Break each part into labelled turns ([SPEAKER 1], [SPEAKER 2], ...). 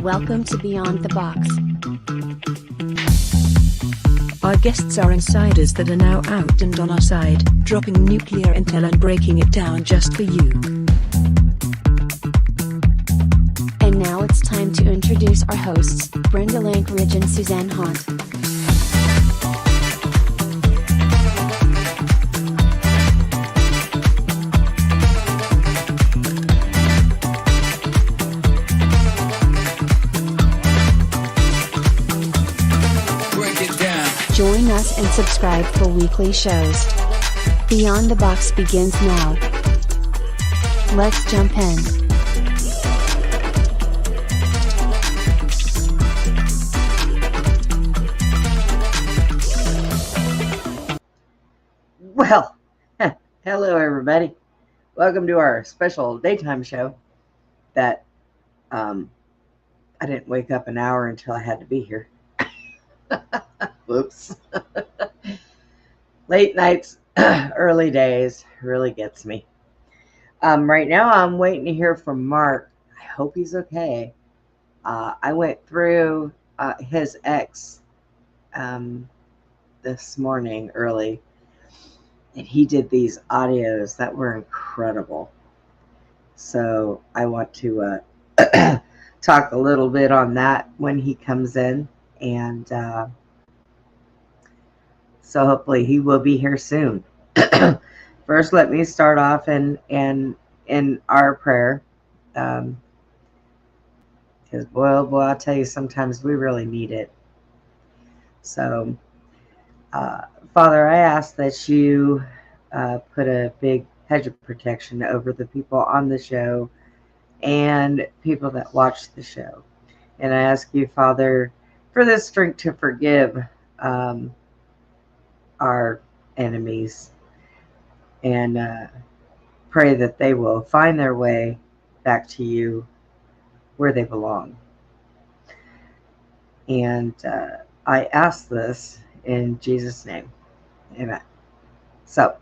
[SPEAKER 1] Welcome to Beyond the Box.
[SPEAKER 2] Our guests are insiders that are now out and on our side, dropping nuclear intel and breaking it down just for you.
[SPEAKER 1] And now it's time to introduce our hosts, Brenda Lankridge and Suzanne Haunt. Join us and subscribe for weekly shows. Beyond the Box begins now. Let's jump in.
[SPEAKER 3] Well, hello everybody. Welcome to our special daytime show that I didn't wake up an hour until I had to be here. Whoops. Late nights, early days really gets me. Right now I'm waiting to hear from Marc. I hope he's okay. I went through his ex this morning early, and he did these audios that were incredible. So I want to talk a little bit on that when he comes in. And so hopefully he will be here soon. First, let me start off in our prayer. Because boy, oh boy, I'll tell you, sometimes we really need it. So, Father, I ask that you put a big hedge of protection over the people on the show and people that watch the show. And I ask you, Father, for the strength to forgive our enemies, and pray that they will find their way back to you where they belong. And I ask this in Jesus' name. Amen. So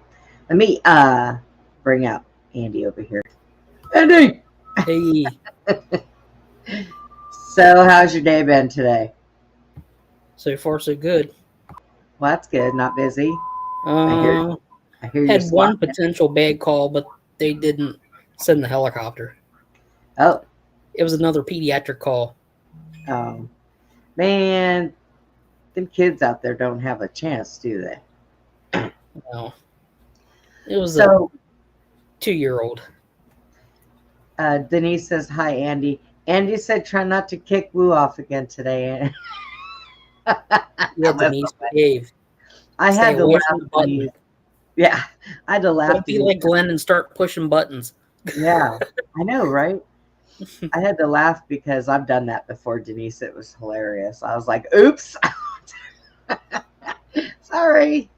[SPEAKER 3] let me bring out Andy over here. Andy!
[SPEAKER 4] Hey.
[SPEAKER 3] So how's your day been today?
[SPEAKER 4] So far, so good.
[SPEAKER 3] Well, that's good. Not busy. I hear you
[SPEAKER 4] Had one
[SPEAKER 3] squawking.
[SPEAKER 4] potential bad call, but they didn't send the helicopter.
[SPEAKER 3] Oh,
[SPEAKER 4] It was another pediatric call.
[SPEAKER 3] Man, them kids out there don't have a chance, do they?
[SPEAKER 4] No. It was
[SPEAKER 3] So,
[SPEAKER 4] a 2-year-old.
[SPEAKER 3] Denise says, hi, Andy. Andy said, try not to kick Woo off again today.
[SPEAKER 4] Yeah, Denise, behave.
[SPEAKER 3] I
[SPEAKER 4] Stay
[SPEAKER 3] had to
[SPEAKER 4] away
[SPEAKER 3] laugh.
[SPEAKER 4] from the button.
[SPEAKER 3] Denise. Yeah, I had to laugh.
[SPEAKER 4] Don't be like Glenn and start pushing buttons.
[SPEAKER 3] Yeah, I know, right? I had to laugh because I've done that before, Denise. It was hilarious. I was like, oops. Sorry.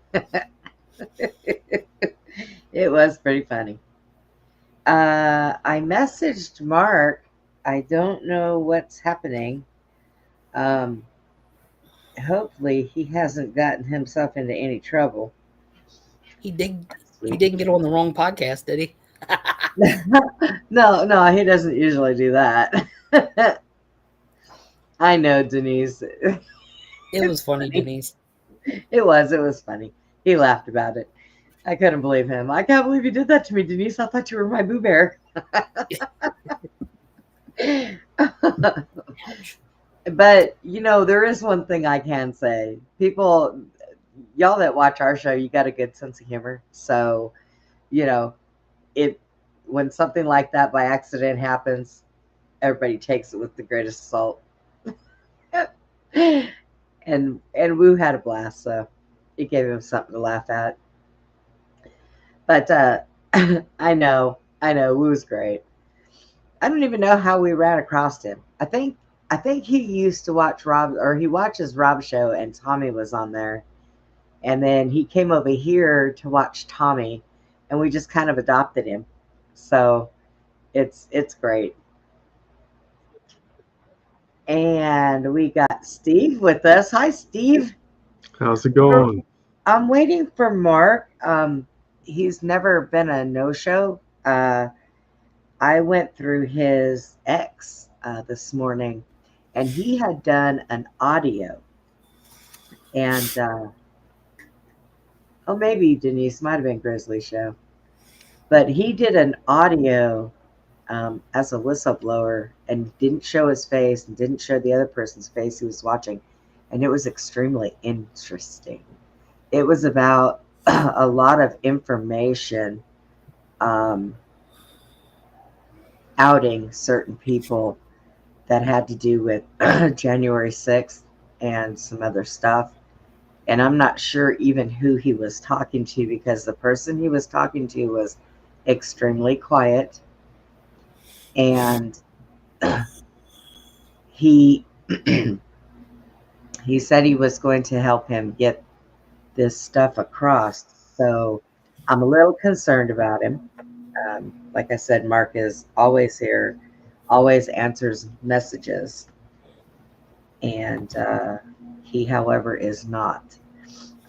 [SPEAKER 3] It was pretty funny. I messaged Marc. I don't know what's happening. Hopefully he hasn't gotten himself into any trouble.
[SPEAKER 4] He didn't get on the wrong podcast, did he?
[SPEAKER 3] No, he doesn't usually do that. I know, Denise.
[SPEAKER 4] It was funny, Denise.
[SPEAKER 3] It was funny. He laughed about it. I couldn't believe him. I can't believe you did that to me, Denise. I thought you were my Boo Bear. But, there is one thing I can say. People, y'all that watch our show, you got a good sense of humor. So, when something like that by accident happens, everybody takes it with the greatest salt. And Woo had a blast, so it gave him something to laugh at. But I know, Woo's great. I don't even know how we ran across him. I think he used to watch Rob, or he watches Rob's show, and Tommy was on there. And then he came over here to watch Tommy, and we just kind of adopted him. So it's great. And we got Steve with us. Hi, Steve.
[SPEAKER 5] How's it going?
[SPEAKER 3] I'm waiting for Marc. He's never been a no-show. I went through his ex this morning, and he had done an audio. And maybe Denise, might have been Grizzly Show, but he did an audio as a whistleblower and didn't show his face and didn't show the other person's face he was watching, and it was extremely interesting. It was about a lot of information outing certain people that had to do with January 6th and some other stuff. And I'm not sure even who he was talking to, because the person he was talking to was extremely quiet. And he he said he was going to help him get this stuff across. So I'm a little concerned about him. Like I said, Mark is always here, always answers messages. And he, however, is not.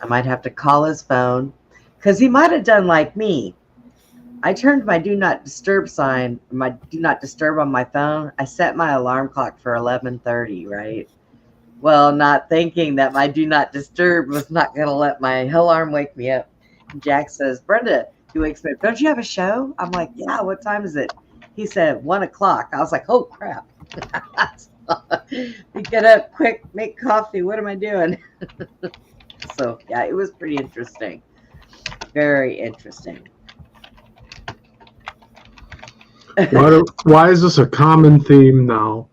[SPEAKER 3] I might have to call his phone, because he might have done like me. I turned my do not disturb sign, my do not disturb on my phone. I set my alarm clock for 11:30, right? Well, not thinking that my do not disturb was not going to let my alarm wake me up. Jack says, Brenda, he wakes me up. Don't you have a show? I'm like, yeah, what time is it? He said 1 o'clock. I was like, oh, crap. You get up quick, make coffee. What am I doing? So, yeah, it was pretty interesting. Very interesting.
[SPEAKER 5] Why is this a common theme now?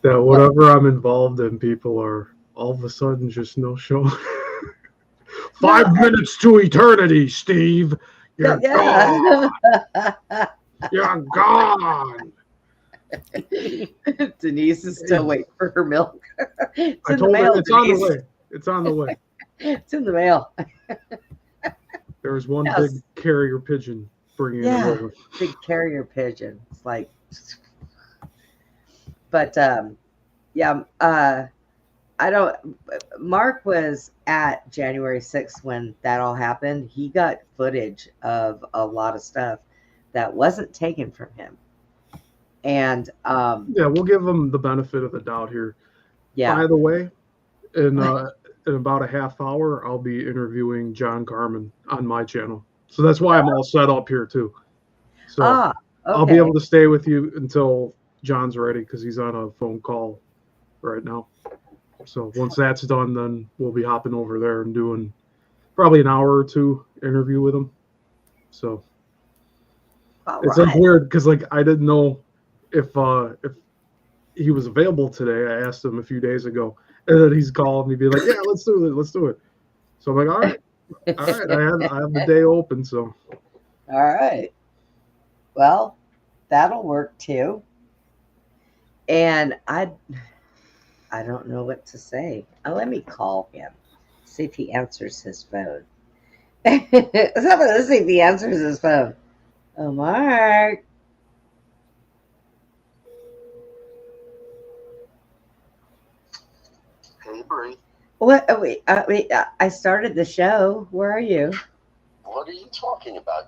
[SPEAKER 5] That whatever I'm involved in, people are all of a sudden just no show. 5 minutes to eternity, Steve. You're gone. You're gone.
[SPEAKER 3] Denise is still waiting for her milk.
[SPEAKER 5] I told her it's on the way. It's on the way.
[SPEAKER 3] It's in the mail.
[SPEAKER 5] There was one big carrier pigeon bringing it over.
[SPEAKER 3] Big carrier pigeon. It's like, but I don't. Mark was at January 6th when that all happened. He got footage of a lot of stuff that wasn't taken from him. And
[SPEAKER 5] we'll give him the benefit of the doubt here.
[SPEAKER 3] Yeah.
[SPEAKER 5] By the way, in about a half hour, I'll be interviewing John Carmen on my channel. So that's why I'm all set up here too. So
[SPEAKER 3] okay.
[SPEAKER 5] I'll be able to stay with you until John's ready, because he's on a phone call right now. So once that's done, then we'll be hopping over there and doing probably an hour or two interview with him. So it's like weird, because like I didn't know if he was available today. I asked him a few days ago, and then he's calling me, be like, "Yeah, let's do it." So I'm like, all right. I have the day open, so.
[SPEAKER 3] All right. Well, that'll work too. And I don't know what to say. Let me call him. See if he answers his phone. Let's see if he answers his phone. Oh, Mark.
[SPEAKER 6] Hey, Bree.
[SPEAKER 3] What? Wait. I started the show. Where are you?
[SPEAKER 6] What are you talking about?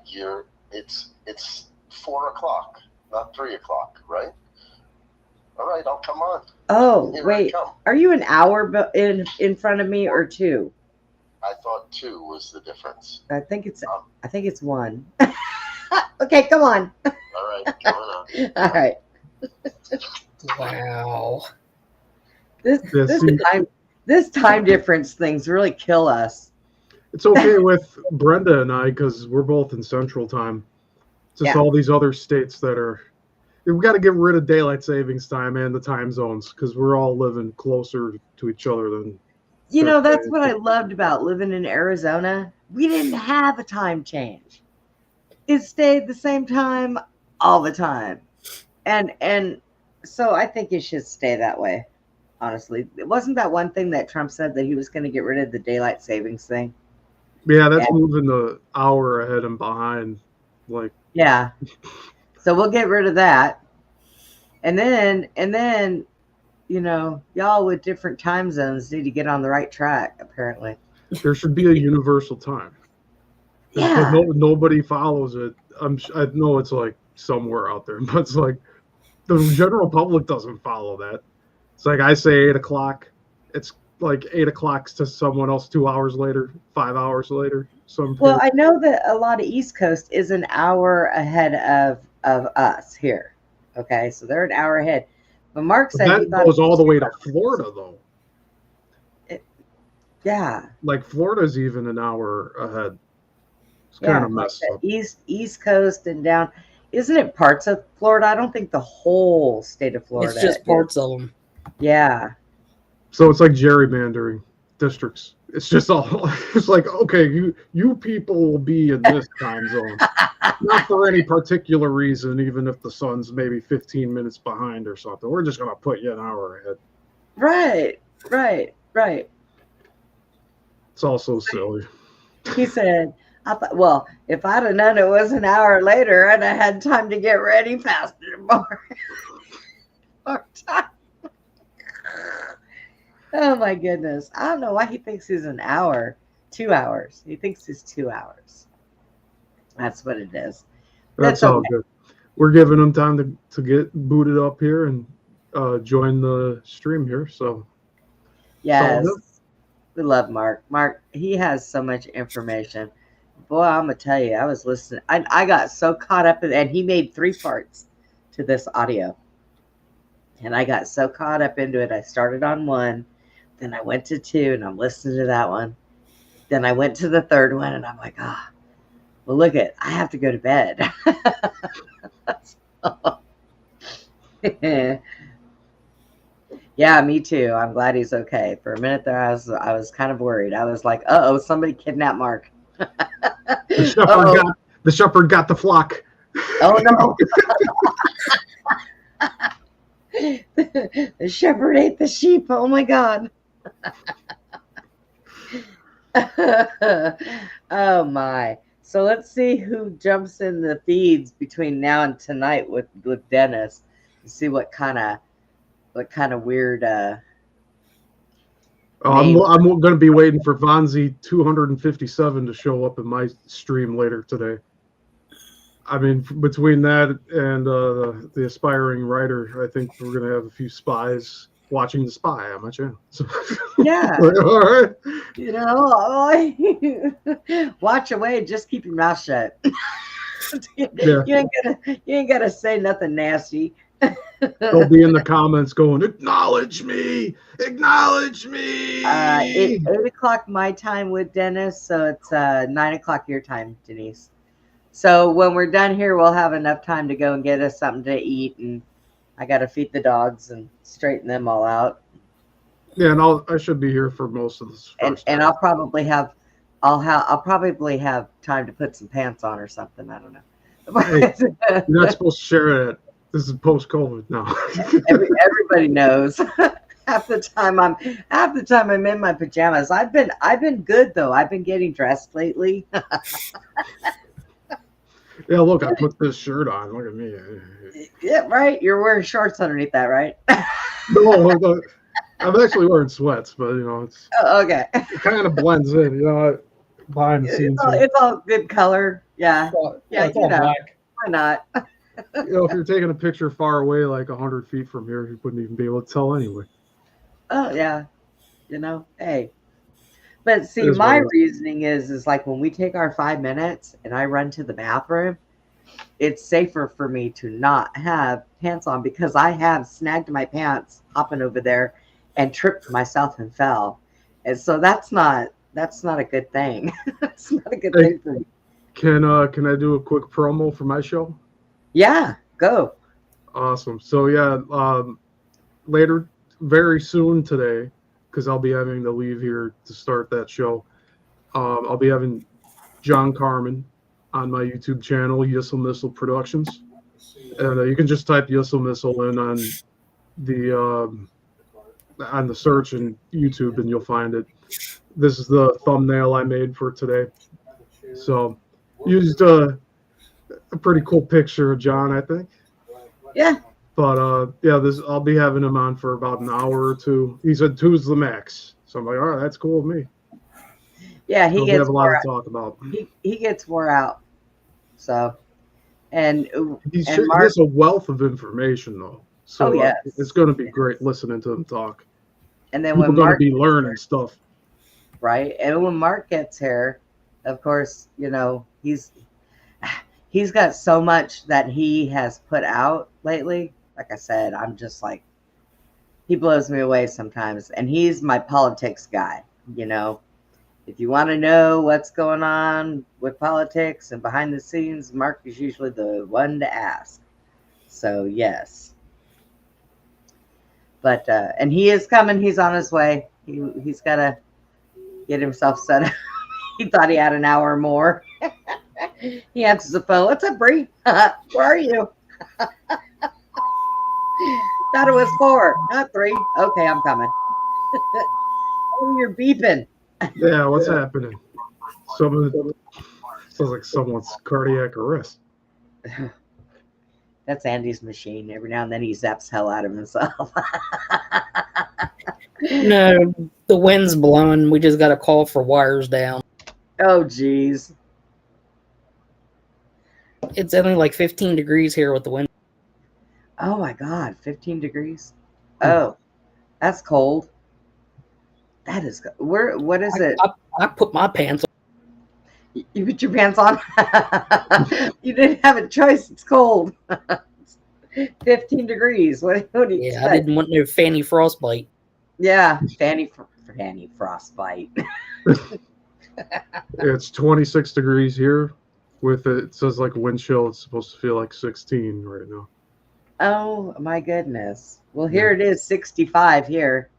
[SPEAKER 6] It's 4 o'clock, not 3 o'clock, right? All right, I'll come on.
[SPEAKER 3] Oh,
[SPEAKER 6] Here
[SPEAKER 3] wait. Are you an hour in front of me or 2?
[SPEAKER 6] I thought 2 was the difference.
[SPEAKER 3] I think it's 1. Okay, come on.
[SPEAKER 6] All right, come on.
[SPEAKER 3] All right.
[SPEAKER 4] Wow.
[SPEAKER 3] This time difference things really kill us.
[SPEAKER 5] It's okay with Brenda and I, because we're both in Central Time. It's just all these other states that are. We've got to get rid of daylight savings time and the time zones, because we're all living closer to each other than.
[SPEAKER 3] You know, that's what I loved about living in Arizona. We didn't have a time change. It stayed the same time all the time. And so I think it should stay that way, honestly. It wasn't that one thing that Trump said, that he was going to get rid of the daylight savings thing.
[SPEAKER 5] Yeah, that's moving the hour ahead and behind. Like.
[SPEAKER 3] Yeah. So we'll get rid of that. And then, you know, y'all with different time zones need to get on the right track, apparently.
[SPEAKER 5] There should be a universal time.
[SPEAKER 3] Yeah.
[SPEAKER 5] Nobody follows it. I know it's like somewhere out there, but it's like the general public doesn't follow that. It's like I say 8 o'clock. It's like 8 o'clock to someone else 2 hours later, 5 hours later.
[SPEAKER 3] Well, I know that a lot of East Coast is an hour ahead of us here. Okay, so they're an hour ahead. But Mark said he
[SPEAKER 5] that
[SPEAKER 3] thought
[SPEAKER 5] goes
[SPEAKER 3] it was
[SPEAKER 5] all the way
[SPEAKER 3] 2
[SPEAKER 5] to Florida, though.
[SPEAKER 3] Yeah.
[SPEAKER 5] Like Florida's even an hour ahead. It's
[SPEAKER 3] Yeah,
[SPEAKER 5] kind of
[SPEAKER 3] like
[SPEAKER 5] messed
[SPEAKER 3] the
[SPEAKER 5] up.
[SPEAKER 3] East Coast and down. Isn't it parts of Florida? I don't think the whole state of Florida.
[SPEAKER 4] It's just parts of them.
[SPEAKER 3] Yeah.
[SPEAKER 5] So it's like gerrymandering districts. It's just all. It's like, okay, you people will be in this time zone, not for any particular reason, even if the sun's maybe 15 minutes behind or something. We're just gonna put you an hour ahead.
[SPEAKER 3] Right.
[SPEAKER 5] It's all so silly.
[SPEAKER 3] He said, I thought, well, if I'd have known it was an hour later, I'd have had time to get ready faster. More time. Oh my goodness. I don't know why he thinks he's an hour. 2 hours. He thinks he's 2 hours. That's what it is.
[SPEAKER 5] That's all good. We're giving him time to get booted up here and join the stream here. So
[SPEAKER 3] Yes. We love Mark. Mark, he has so much information. Boy, I'm going to tell you, I was listening. I got so caught up in, and he made 3 parts to this audio. And I got so caught up into it. I started on 1, then I went to 2, and I'm listening to that one. Then I went to the 3rd one, and I'm like, well, look I have to go to bed. Yeah, me too. I'm glad he's okay. For a minute there, I was kind of worried. I was like, uh-oh, somebody kidnapped Mark.
[SPEAKER 5] The shepherd got the flock.
[SPEAKER 3] Oh, no. The shepherd ate the sheep. Oh, my God. Oh, my. So let's see who jumps in the feeds between now and tonight with Dennis and see what kind of weird
[SPEAKER 5] I'm going to be waiting for Vonzi 257 to show up in my stream later today. I mean, between that and the aspiring writer, I think we're going to have a few spies watching The Spy on my channel. So.
[SPEAKER 3] Yeah.
[SPEAKER 5] All right.
[SPEAKER 3] You know, watch away. Just keep your mouth shut.
[SPEAKER 5] Yeah.
[SPEAKER 3] You ain't gotta say nothing nasty.
[SPEAKER 5] They'll be in the comments going, acknowledge me.
[SPEAKER 3] It's 8 o'clock my time with Dennis, so it's 9 o'clock your time, Denise. So when we're done here, we'll have enough time to go and get us something to eat, and I got to feed the dogs and straighten them all out.
[SPEAKER 5] Yeah, and I should be here for most of this.
[SPEAKER 3] And I'll probably have time to put some pants on or something. I don't know.
[SPEAKER 5] Hey, you're not supposed to share that. This is post-COVID now.
[SPEAKER 3] Everybody knows. Half the time I'm in my pajamas. I've been good though. I've been getting dressed lately.
[SPEAKER 5] Yeah, look, I put this shirt on. Look at me.
[SPEAKER 3] Yeah, right. You're wearing shorts underneath that, right?
[SPEAKER 5] No, I'm actually wearing sweats, but it's
[SPEAKER 3] okay.
[SPEAKER 5] It kind of blends in, behind the scenes.
[SPEAKER 3] It's all good color. Yeah.
[SPEAKER 4] It's all black.
[SPEAKER 3] Why not?
[SPEAKER 5] If you're taking a picture far away, like 100 feet from here, you wouldn't even be able to tell anyway.
[SPEAKER 3] Oh yeah. Hey. But see, my reasoning is like when we take our 5 minutes and I run to the bathroom, it's safer for me to not have pants on because I have snagged my pants hopping over there and tripped myself and fell. And so that's not a good thing. That's not a good thing for me.
[SPEAKER 5] Can I do a quick promo for my show?
[SPEAKER 3] Yeah, go.
[SPEAKER 5] Awesome. So yeah, later, very soon today, because I'll be having to leave here to start that show. I'll be having John Carmen on my YouTube channel, Yissel Missile Productions, and you can just type Yissel Missile in on the search in YouTube, and you'll find it. This is the thumbnail I made for today. So, used a pretty cool picture of John, I think.
[SPEAKER 3] Yeah.
[SPEAKER 5] But I'll be having him on for about an hour or two. He said 2's the max, so I'm like, all right, that's cool with me.
[SPEAKER 3] Yeah, he gets
[SPEAKER 5] have a lot to talk about.
[SPEAKER 3] He gets wore out. So, and
[SPEAKER 5] He
[SPEAKER 3] Mark,
[SPEAKER 5] has a wealth of information though.
[SPEAKER 3] Oh,
[SPEAKER 5] So
[SPEAKER 3] yes.
[SPEAKER 5] it's going to be great listening to them talk.
[SPEAKER 3] And then
[SPEAKER 5] People
[SPEAKER 3] when
[SPEAKER 5] are going to
[SPEAKER 3] Mark
[SPEAKER 5] be
[SPEAKER 3] gets
[SPEAKER 5] learning
[SPEAKER 3] here,
[SPEAKER 5] stuff.
[SPEAKER 3] right? And when Mark gets here, of course, he's got so much that he has put out lately. Like I said, I'm just like, he blows me away sometimes. And he's my politics guy, you know. If you want to know what's going on with politics and behind the scenes, Mark is usually the one to ask. So, yes. But, and he is coming. He's on his way. He's got to get himself set up. He thought he had an hour more. He answers the phone. What's up, Bree? Where are you? Thought it was 4, not 3. Okay, I'm coming. Oh, you're beeping.
[SPEAKER 5] Yeah, what's happening? Sounds like someone's cardiac arrest.
[SPEAKER 3] That's Andy's machine. Every now and then he zaps hell out of himself.
[SPEAKER 4] No, the wind's blowing. We just got a call for wires down.
[SPEAKER 3] Oh, geez.
[SPEAKER 4] It's only like 15 degrees here with the wind.
[SPEAKER 3] Oh, my God. 15 degrees? Oh, that's cold. That is good. What is it?
[SPEAKER 4] I put my pants on.
[SPEAKER 3] You put your pants on? You didn't have a choice. It's cold. 15 degrees. What do you expect?
[SPEAKER 4] I didn't want no fanny frostbite.
[SPEAKER 3] Yeah, Fanny frostbite.
[SPEAKER 5] It's 26 degrees here. It says like wind chill. It's supposed to feel like 16 right now.
[SPEAKER 3] Oh, my goodness. Well, here it is, 65 here.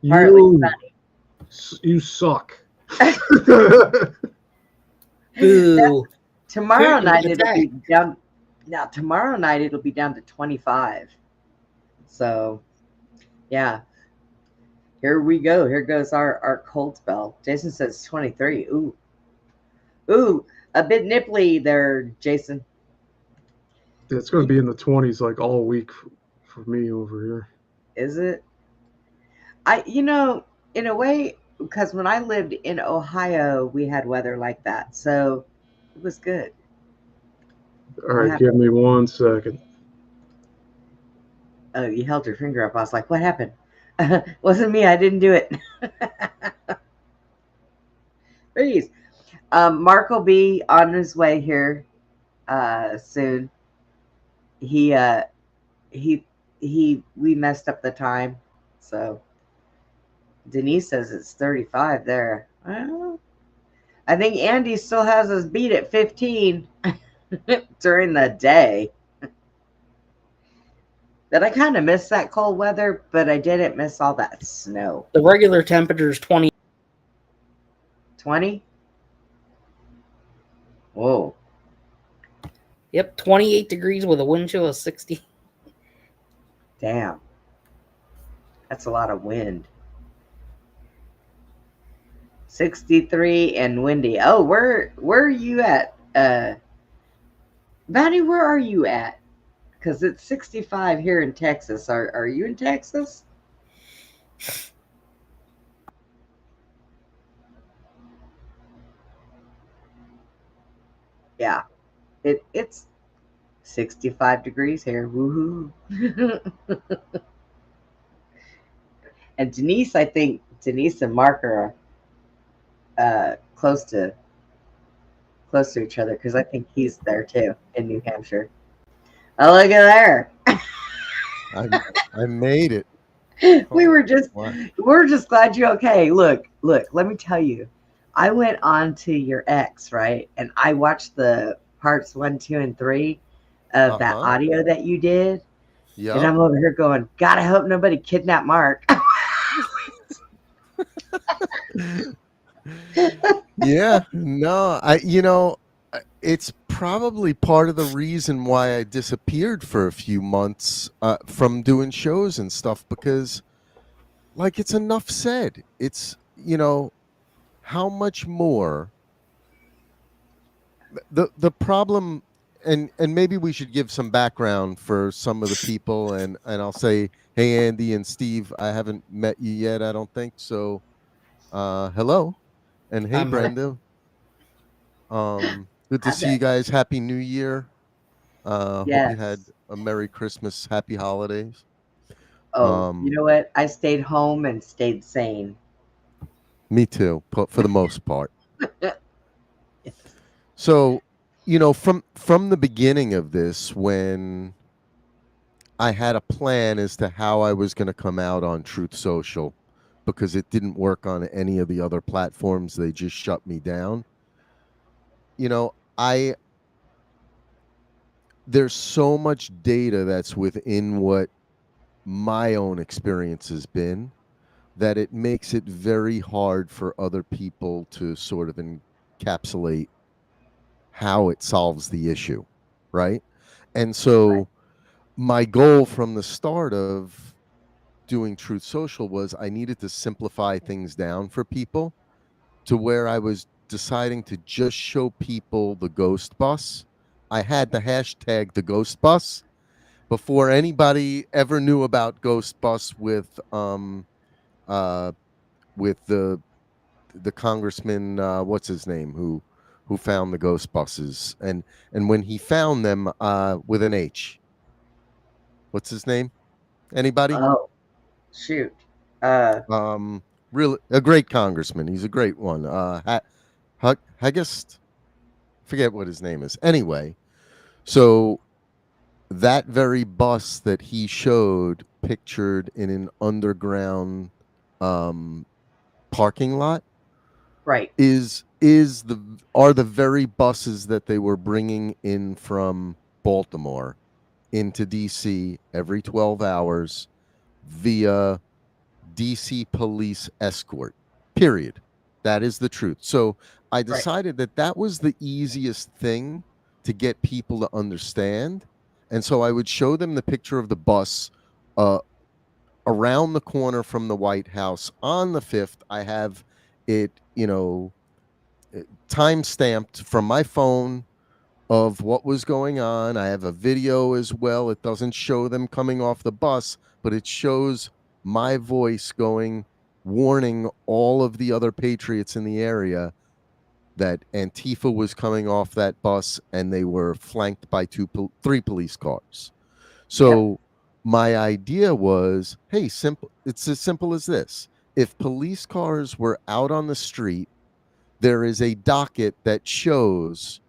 [SPEAKER 3] Partly sunny.
[SPEAKER 5] You suck.
[SPEAKER 4] Boo.
[SPEAKER 3] Tomorrow night it'll be down. Now tomorrow night it'll be down to 25. So, yeah. Here we go. Here goes our cold spell. Jason says 23. Ooh, a bit nipply there, Jason.
[SPEAKER 5] It's going to be in the 20s like all week for me over here.
[SPEAKER 3] Is it? In a way, because when I lived in Ohio, we had weather like that, so it was good.
[SPEAKER 5] All right, give me 1 second.
[SPEAKER 3] Oh, you held your finger up. I was like, what happened? Wasn't me. I didn't do it. Please. Mark will be on his way here soon. We messed up the time, so Denise says it's 35 there. Well, I think Andy still has us beat at 15 during the day. That I kind of miss that cold weather, but I didn't miss all that snow.
[SPEAKER 4] The regular temperature is 20.
[SPEAKER 3] 20? Whoa.
[SPEAKER 4] Yep, 28 degrees with a wind chill of 60.
[SPEAKER 3] Damn. That's a lot of wind. 63 and windy. Oh, where are you at? Maddie, where are you at? Because it's 65 here in Texas. Are you in Texas? Yeah. It's 65 degrees here. Woohoo. And Denise, I think Denise and Mark are close to each other because I think he's there too in New Hampshire. Oh, look at there.
[SPEAKER 7] I made it.
[SPEAKER 3] We're just glad you're okay. Look, let me tell you. I went on to your ex, right? And I watched the parts 1, 2, and 3 of that audio that you did.
[SPEAKER 7] Yeah.
[SPEAKER 3] And I'm over here going, God, I hope nobody kidnapped Mark.
[SPEAKER 7] Yeah, no, it's probably part of the reason why I disappeared for a few months from doing shows and stuff, because like it's enough said. It's, how much more the problem, and maybe we should give some background for some of the people, and I'll say, hey, Andy and Steve, I haven't met you yet, I don't think so. Hello. And hey, Brenda. Good to see you guys. Happy New Year.
[SPEAKER 3] Yes.
[SPEAKER 7] Hope you had a Merry Christmas, Happy Holidays.
[SPEAKER 3] Oh, you know what? I stayed home and stayed sane.
[SPEAKER 7] Me too, for the most part.
[SPEAKER 3] Yes.
[SPEAKER 7] So, from the beginning of this, when I had a plan as to how I was going to come out on Truth Social, because it didn't work on any of the other platforms, they just shut me down. I there's so much data that's within what my own experience has been, that it makes it very hard for other people to sort of encapsulate how it solves the issue, right? And
[SPEAKER 3] Right.
[SPEAKER 7] so my goal from the start of doing Truth Social was I needed to simplify things down for people, to where I was deciding to just show people the ghost bus. I had the hashtag the ghost bus before anybody ever knew about ghost bus, uh with the congressman, what's his name, who found the ghost buses, and when he found them, with an H, what's his name, anybody?
[SPEAKER 3] Oh, shoot. Uh,
[SPEAKER 7] um Really a great congressman, he's a great one. I guess, forget what his name is. Anyway, so that very bus that he showed pictured in an underground um parking lot
[SPEAKER 3] right.
[SPEAKER 7] is the are the very buses that they were bringing in from Baltimore into DC every 12 hours via DC police escort. Period. That is the truth. So I
[SPEAKER 3] Right.
[SPEAKER 7] decided that that was the easiest thing to get people to understand. And so I would show them the picture of the bus, uh, around the corner from the White House on the 5th. I have it, time stamped from my phone of what was going on. I have a video as well. It doesn't show them coming off the bus, but it shows my voice going, warning all of the other patriots in the area that Antifa was coming off that bus and they were flanked by three police cars.
[SPEAKER 3] Yep.
[SPEAKER 7] So my idea was, hey, simple. It's as simple as this. If police cars were out on the street, there is a docket that shows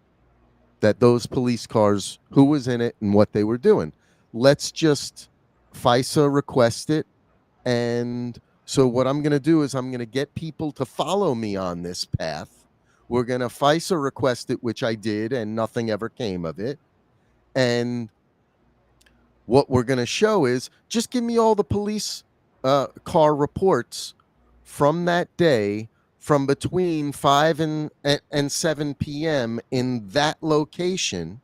[SPEAKER 7] that those police cars, who was in it and what they were doing. Let's just FISA request it. And so what I'm going to do is I'm going to get people to follow me on this path. We're going to FISA request it, which I did, and nothing ever came of it. And what we're going to show is just give me all the police car reports from that day, from between 5 and 7 p.m. in that location.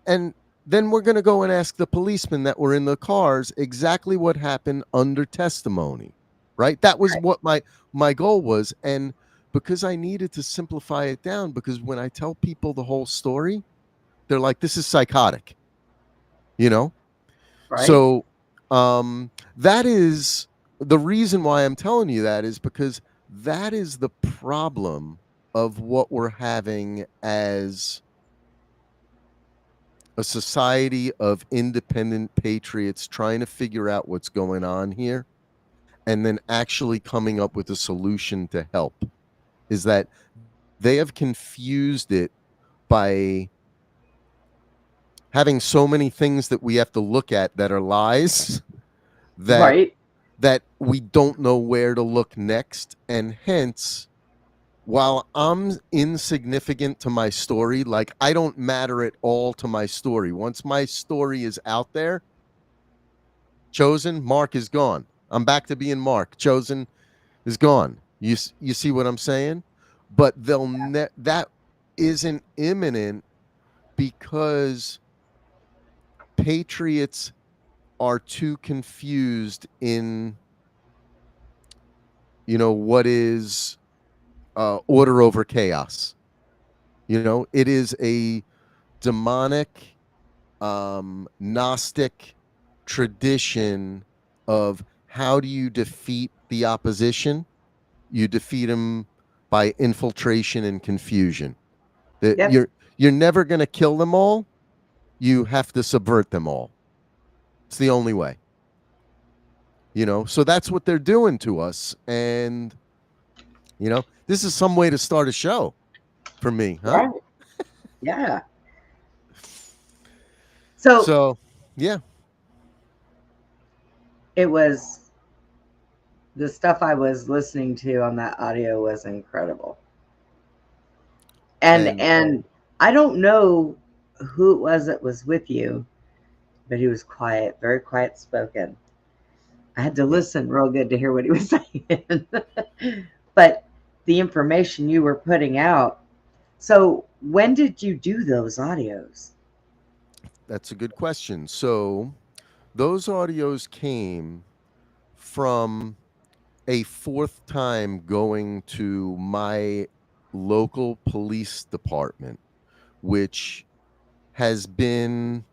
[SPEAKER 7] And then we're going to go and ask the policemen that were in the cars exactly what happened under testimony, right? That was
[SPEAKER 3] Right.
[SPEAKER 7] what my goal was. And because I needed to simplify it down, because when I tell people the whole story, they're like, this is psychotic, you know?
[SPEAKER 3] Right.
[SPEAKER 7] So that is the reason why I'm telling you that, is because that is the problem of what we're having as a society of independent patriots trying to figure out what's going on here and then actually coming up with a solution to help, is that they have confused it by having so many things that we have to look at that are lies that
[SPEAKER 3] Right.
[SPEAKER 7] we don't know where to look next. And hence, while I'm insignificant to my story, like I don't matter at all to my story. Once my story is out there, Chosen, Mark is gone. I'm back to being Mark. Chosen is gone. You see what I'm saying? But that isn't imminent, because patriots are too confused in what is order over chaos. It is a demonic, Gnostic tradition of how do you defeat the opposition? You defeat them by infiltration and confusion. That
[SPEAKER 3] Yep.
[SPEAKER 7] you're never going to kill them all. you have to subvert them all. It's the only way. So that's what they're doing to us. And, this is some way to start a show for me, huh?
[SPEAKER 3] Right. Yeah. So
[SPEAKER 7] So, yeah.
[SPEAKER 3] it was the stuff I was listening to on that audio was incredible. And I don't know who it was that was with you, but he was quiet, very quiet spoken. I had to listen real good to hear what he was saying. But the information you were putting out. So when did you do those audios?
[SPEAKER 7] That's a good question. So those audios came from a fourth time going to my local police department, which has been,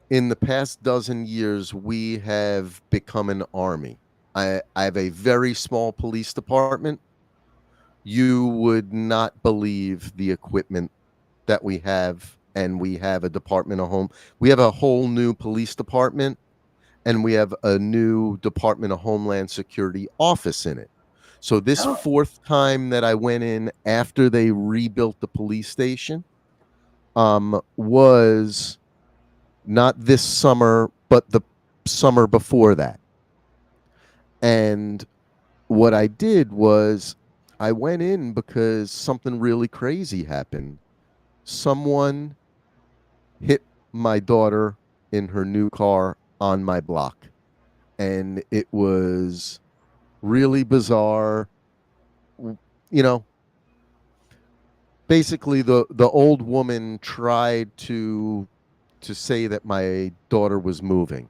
[SPEAKER 7] in the past dozen years, we have become an army. I have a very small police department. You would not believe the equipment that we have, and we have a Department of Home. We have a whole new police department, and we have a new Department of Homeland Security office in it. So this
[SPEAKER 3] Oh,
[SPEAKER 7] fourth time that I went in after they rebuilt the police station was not this summer, but the summer before that. And what I did was I went in because something really crazy happened. Someone hit my daughter in her new car on my block. And it was really bizarre. Basically the old woman tried to say that my daughter was moving.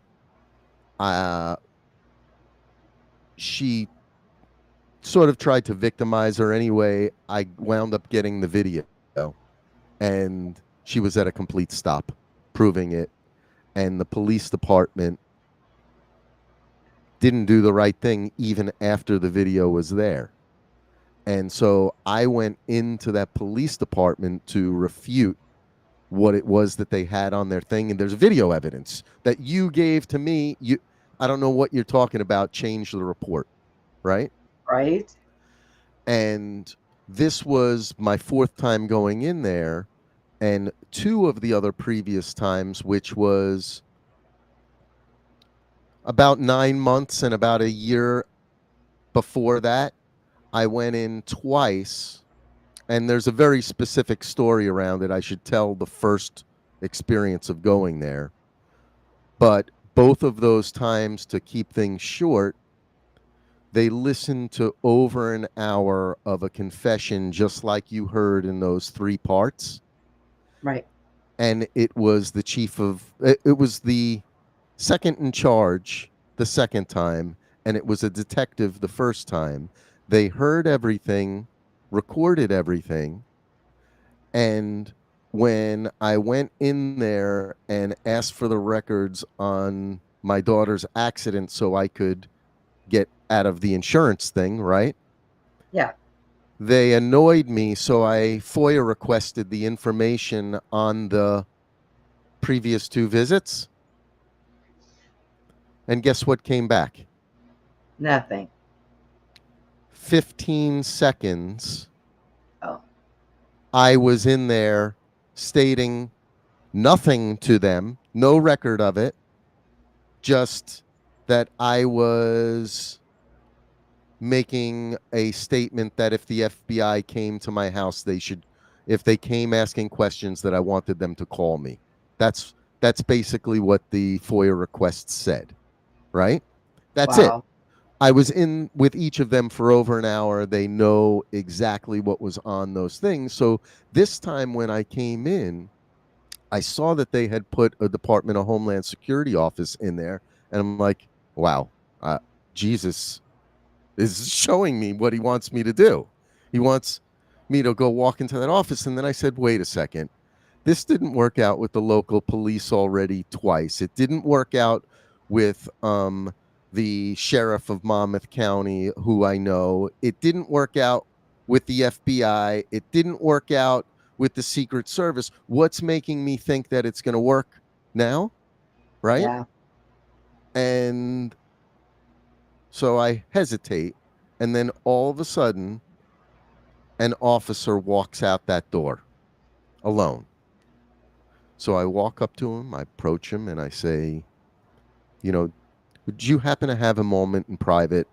[SPEAKER 7] She sort of tried to victimize her anyway. I wound up getting the video, and she was at a complete stop, proving it. And the police department didn't do the right thing even after the video was there. And so I went into that police department to refute what it was that they had on their thing. And there's video evidence that you gave to me. I don't know what you're talking about. Change the report, right?
[SPEAKER 3] right.
[SPEAKER 7] And this was my fourth time going in there. And two of the other previous times, which was about 9 months and about a year before that, I went in twice. And there's a very specific story around it. I should tell the first experience of going there. But both of those times, to keep things short, they listened to over an hour of a confession, just like you heard in those 3 parts.
[SPEAKER 3] Right.
[SPEAKER 7] And it was it was the second in charge the second time, and it was a detective the first time. They heard everything, recorded everything, and when I went in there and asked for the records on my daughter's accident so I could get out of the insurance thing, right?
[SPEAKER 3] Yeah.
[SPEAKER 7] They annoyed me, so I FOIA requested the information on the previous 2 visits. And guess what came back?
[SPEAKER 3] Nothing.
[SPEAKER 7] 15 seconds.
[SPEAKER 3] Oh.
[SPEAKER 7] I was in there stating nothing to them, no record of it, just that I was making a statement that if the FBI came to my house, if they came asking questions, that I wanted them to call me. That's basically what the FOIA request said, right? That's it.
[SPEAKER 3] Wow.
[SPEAKER 7] I was in with each of them for over an hour. They know exactly what was on those things. So this time when I came in, I saw that they had put a Department of Homeland Security office in there. And I'm like, wow, Jesus is showing me what he wants me to do. He wants me to go walk into that office. And then I said, wait a second. This didn't work out with the local police already twice. It didn't work out with the sheriff of Monmouth County, who I know. It didn't work out with the FBI. It didn't work out with the Secret Service. What's making me think that it's going to work now? Right?
[SPEAKER 3] Yeah.
[SPEAKER 7] And so I hesitate. And then all of a sudden, an officer walks out that door alone. So I walk up to him, I approach him, and I say, would you happen to have a moment in private?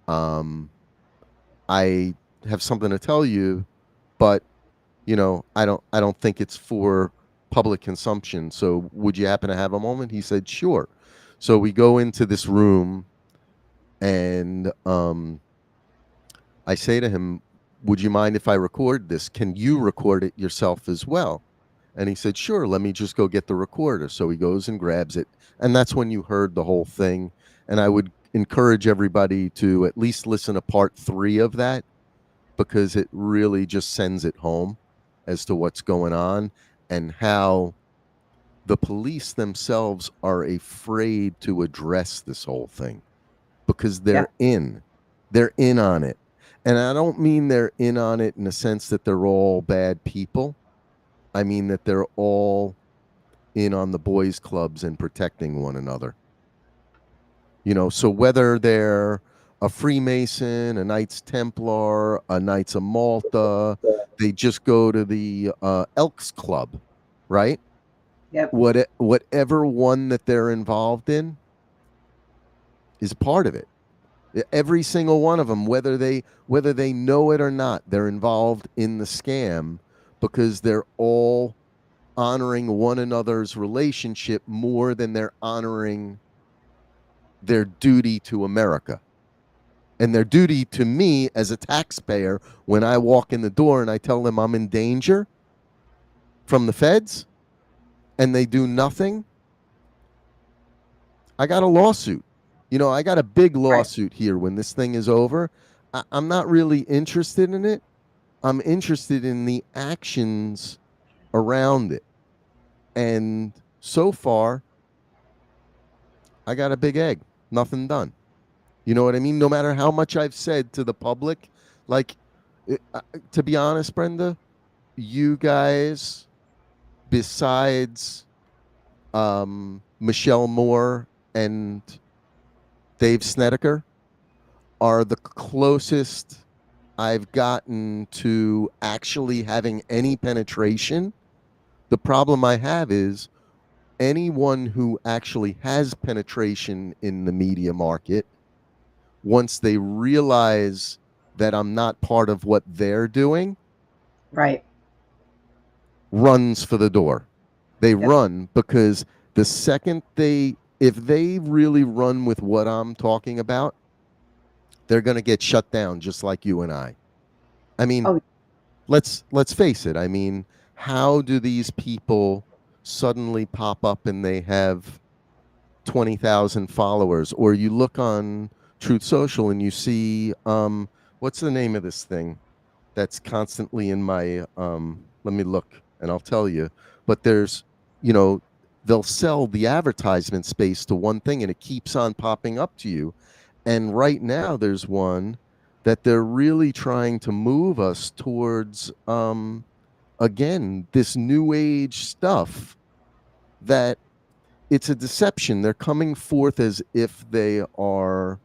[SPEAKER 7] I have something to tell you, but I don't think it's for public consumption. So would you happen to have a moment? He said, sure. So we go into this room, and I say to him, would you mind if I record this? Can you record it yourself as well? And he said, sure, let me just go get the recorder. So he goes and grabs it. And that's when you heard the whole thing. And I would encourage everybody to at least listen to part 3 of that, because it really just sends it home as to what's going on and how the police themselves are afraid to address this whole thing because they're in on it. And I don't mean they're in on it in the sense that they're all bad people. I mean that they're all in on the boys' clubs and protecting one another. So whether they're a Freemason, a Knights Templar, a Knights of Malta, they just go to the Elks Club, right?
[SPEAKER 3] Yep.
[SPEAKER 7] Whatever one that they're involved in is part of it. Every single one of them, whether they know it or not, they're involved in the scam because they're all honoring one another's relationship more than they're honoring their duty to America. And their duty to me as a taxpayer when I walk in the door and I tell them I'm in danger from the feds and they do nothing, I got a lawsuit. I got a big lawsuit here when this thing is over. I'm not really interested in it. I'm interested in the actions around it. And so far, I got a big egg. Nothing done. You know what I mean? No matter how much I've said to the public, to be honest, Brenda, you guys, besides Michelle Moore and Dave Snedeker, are the closest I've gotten to actually having any penetration. The problem I have is anyone who actually has penetration in the media market, once they realize that I'm not part of what they're doing,
[SPEAKER 3] Right.
[SPEAKER 7] runs for the door. They run because the second if they really run with what I'm talking about, they're going to get shut down just like you and I. I mean, let's face it. I mean, how do these people suddenly pop up and they have 20,000 followers? Or you look on Truth Social and you see, what's the name of this thing that's constantly in my, let me look and I'll tell you. But there's, they'll sell the advertisement space to one thing and it keeps on popping up to you. And right now there's one that they're really trying to move us towards, again, this new age stuff that it's a deception. They're coming forth as if they are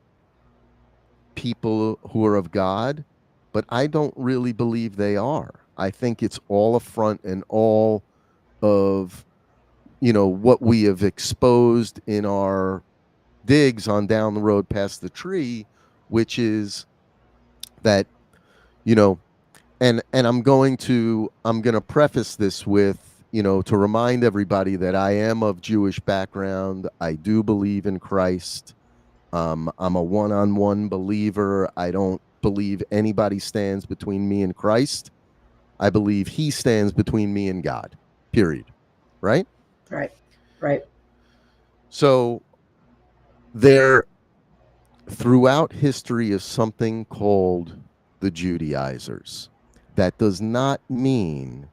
[SPEAKER 7] people who are of God, but I don't really believe they are. I think it's all a front and all of, what we have exposed in our digs on down the road past the tree, which is that, and I'm going to preface this with, to remind everybody that I am of Jewish background. I do believe in Christ. I'm a one-on-one believer. I don't believe anybody stands between me and Christ. I believe he stands between me and God, period. Right?
[SPEAKER 3] Right.
[SPEAKER 7] So there, throughout history, is something called the Judaizers. That does not mean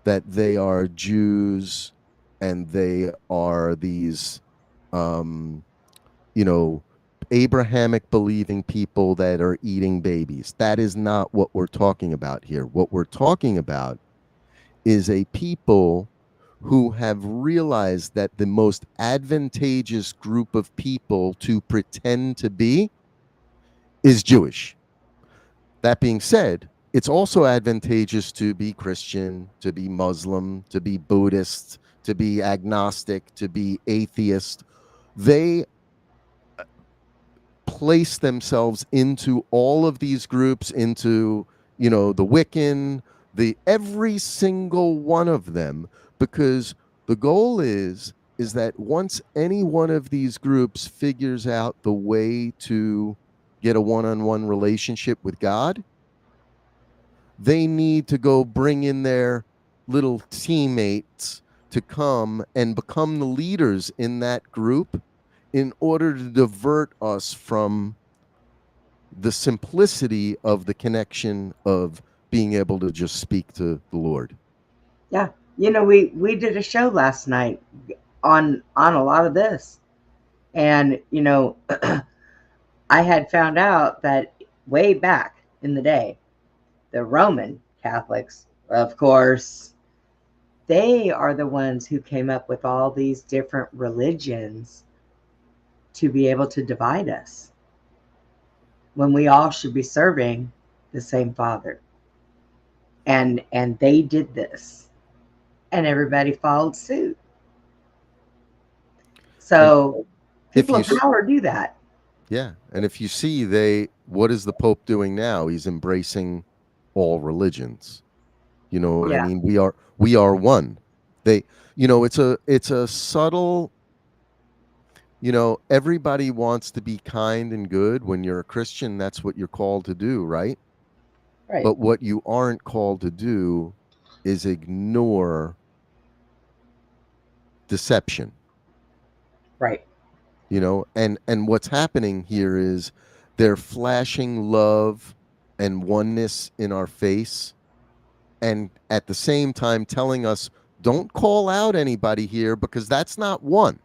[SPEAKER 7] that they are Jews and they are these, Abrahamic believing people that are eating babies. That is not what we're talking about here. What we're talking about is a people who have realized that the most advantageous group of people to pretend to be is Jewish. That being said, it's also advantageous to be Christian, to be Muslim, to be Buddhist, to be agnostic, to be atheist. They place themselves into all of these groups, into, the Wiccan, the every single one of them, because the goal is that once any one of these groups figures out the way to get a one-on-one relationship with God, they need to go bring in their little teammates to come and become the leaders in that group in order to divert us from the simplicity of the connection of being able to just speak to the Lord.
[SPEAKER 3] Yeah. We did a show last night on a lot of this. And, I had found out that way back in the day, the Roman Catholics, of course, they are the ones who came up with all these different religions to be able to divide us when we all should be serving the same Father. And they did this, and everybody followed suit. So people in power do that.
[SPEAKER 7] Yeah, and if you see, what is the Pope doing now? He's embracing all religions. You know what I
[SPEAKER 3] Yeah.
[SPEAKER 7] mean? We are one. They, it's a subtle. Everybody wants to be kind and good. When you're a Christian, that's what you're called to do, right?
[SPEAKER 3] Right.
[SPEAKER 7] But what you aren't called to do is ignore deception.
[SPEAKER 3] Right.
[SPEAKER 7] And what's happening here is they're flashing love and oneness in our face, and at the same time telling us, don't call out anybody here, because that's not one.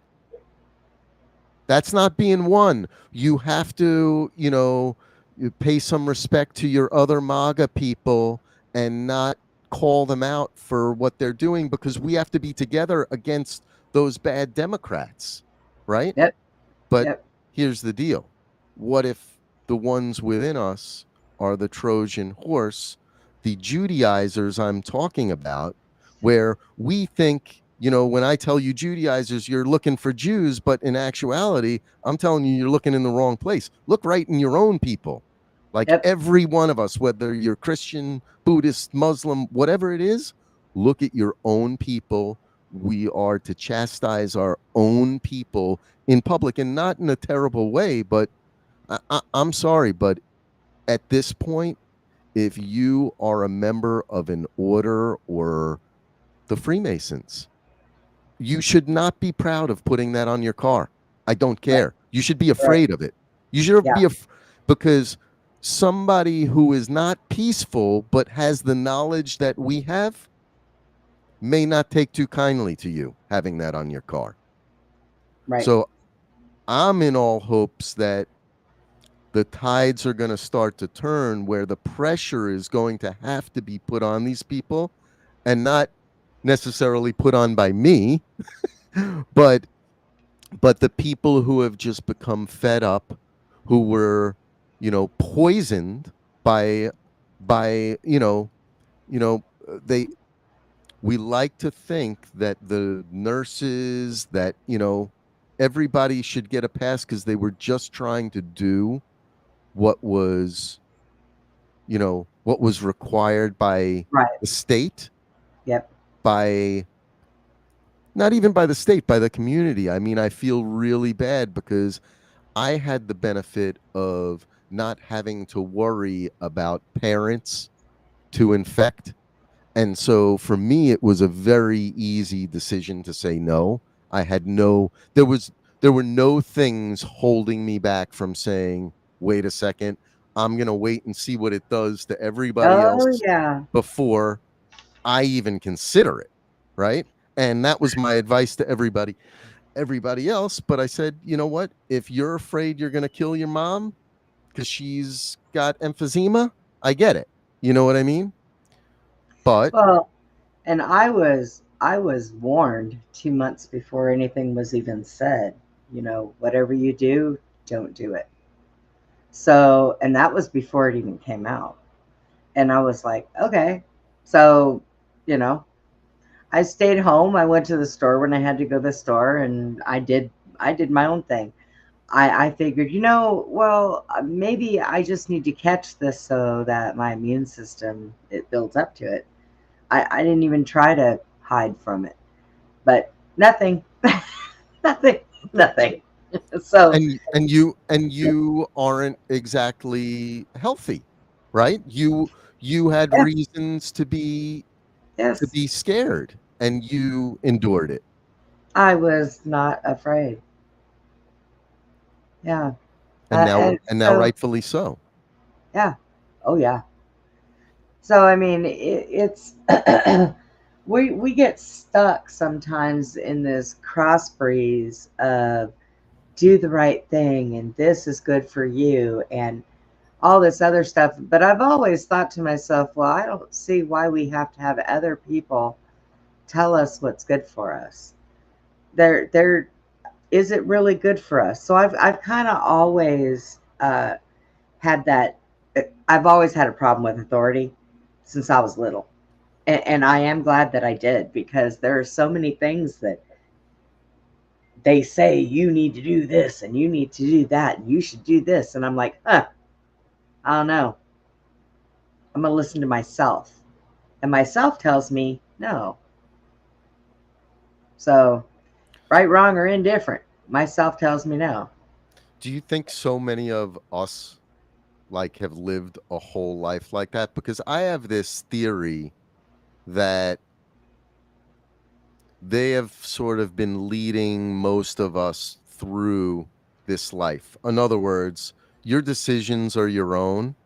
[SPEAKER 7] That's not being one. You have to, you pay some respect to your other MAGA people and not call them out for what they're doing, because we have to be together against those bad Democrats, right?
[SPEAKER 3] Yep.
[SPEAKER 7] But
[SPEAKER 3] Yep.
[SPEAKER 7] here's the deal. What if the ones within us are the Trojan horse, the Judaizers I'm talking about, where we think, when I tell you Judaizers, you're looking for Jews, but in actuality, I'm telling you, you're looking in the wrong place. Look right in your own people. Like
[SPEAKER 3] Yep.
[SPEAKER 7] every one of us, whether you're Christian, Buddhist, Muslim, whatever it is, look at your own people. We are to chastise our own people in public, and not in a terrible way, but I'm sorry, but at this point, if you are a member of an order or the Freemasons, you should not be proud of putting that on your car. I don't care. You should be afraid of it. You should be because somebody who is not peaceful but has the knowledge that we have may not take too kindly to you having that on your car.
[SPEAKER 3] Right.
[SPEAKER 7] So I'm in all hopes that the tides are going to start to turn, where the pressure is going to have to be put on these people, and not necessarily put on by me, but the people who have just become fed up, who were, poisoned by they we like to think that the nurses, that everybody should get a pass because they were just trying to do what was required by the state,
[SPEAKER 3] Yep.
[SPEAKER 7] by not even by the state, by the community. I mean, I feel really bad because I had the benefit of not having to worry about parents to infect. And so for me, it was a very easy decision to say no. I had there were no things holding me back from saying, wait a second, I'm going to wait and see what it does to everybody else before I even consider it. Right. And that was my advice to everybody else. But I said, you know what? If you're afraid you're going to kill your mom because she's got emphysema, I get it. You know what I mean? But
[SPEAKER 3] And I was warned 2 months before anything was even said. Whatever you do, don't do it. So, and that was before it even came out. And I was like, okay. So, you know, I stayed home. I went to the store when I had to go to the store, and I did my own thing. I figured, well, maybe I just need to catch this so that my immune system, it builds up to it. I didn't even try to hide from it, but nothing, nothing, nothing. So
[SPEAKER 7] And you aren't exactly healthy, right? You had
[SPEAKER 3] yeah,
[SPEAKER 7] reasons to
[SPEAKER 3] yes,
[SPEAKER 7] be scared, and you endured it.
[SPEAKER 3] I was not afraid. Yeah,
[SPEAKER 7] And now
[SPEAKER 3] and
[SPEAKER 7] and now
[SPEAKER 3] so
[SPEAKER 7] rightfully so.
[SPEAKER 3] yeah, oh yeah. So I mean, it's we get stuck sometimes in this cross breeze of do the right thing and this is good for you and all this other stuff. But I've always thought to myself, well, I don't see why we have to have other people tell us what's good for us. There is it really good for us? So I've kind of always had that. I've always had a problem with authority since I was little, and I am glad that I did, because there are so many things that they say you need to do this and you need to do that and you should do this, and I'm like, I don't know. I'm gonna listen to myself, and myself tells me no. So right, wrong, or indifferent, myself tells me no.
[SPEAKER 7] Do you think so many of us like have lived a whole life like that? Because I have this theory that they have sort of been leading most of us through this life. In other words, your decisions are your own,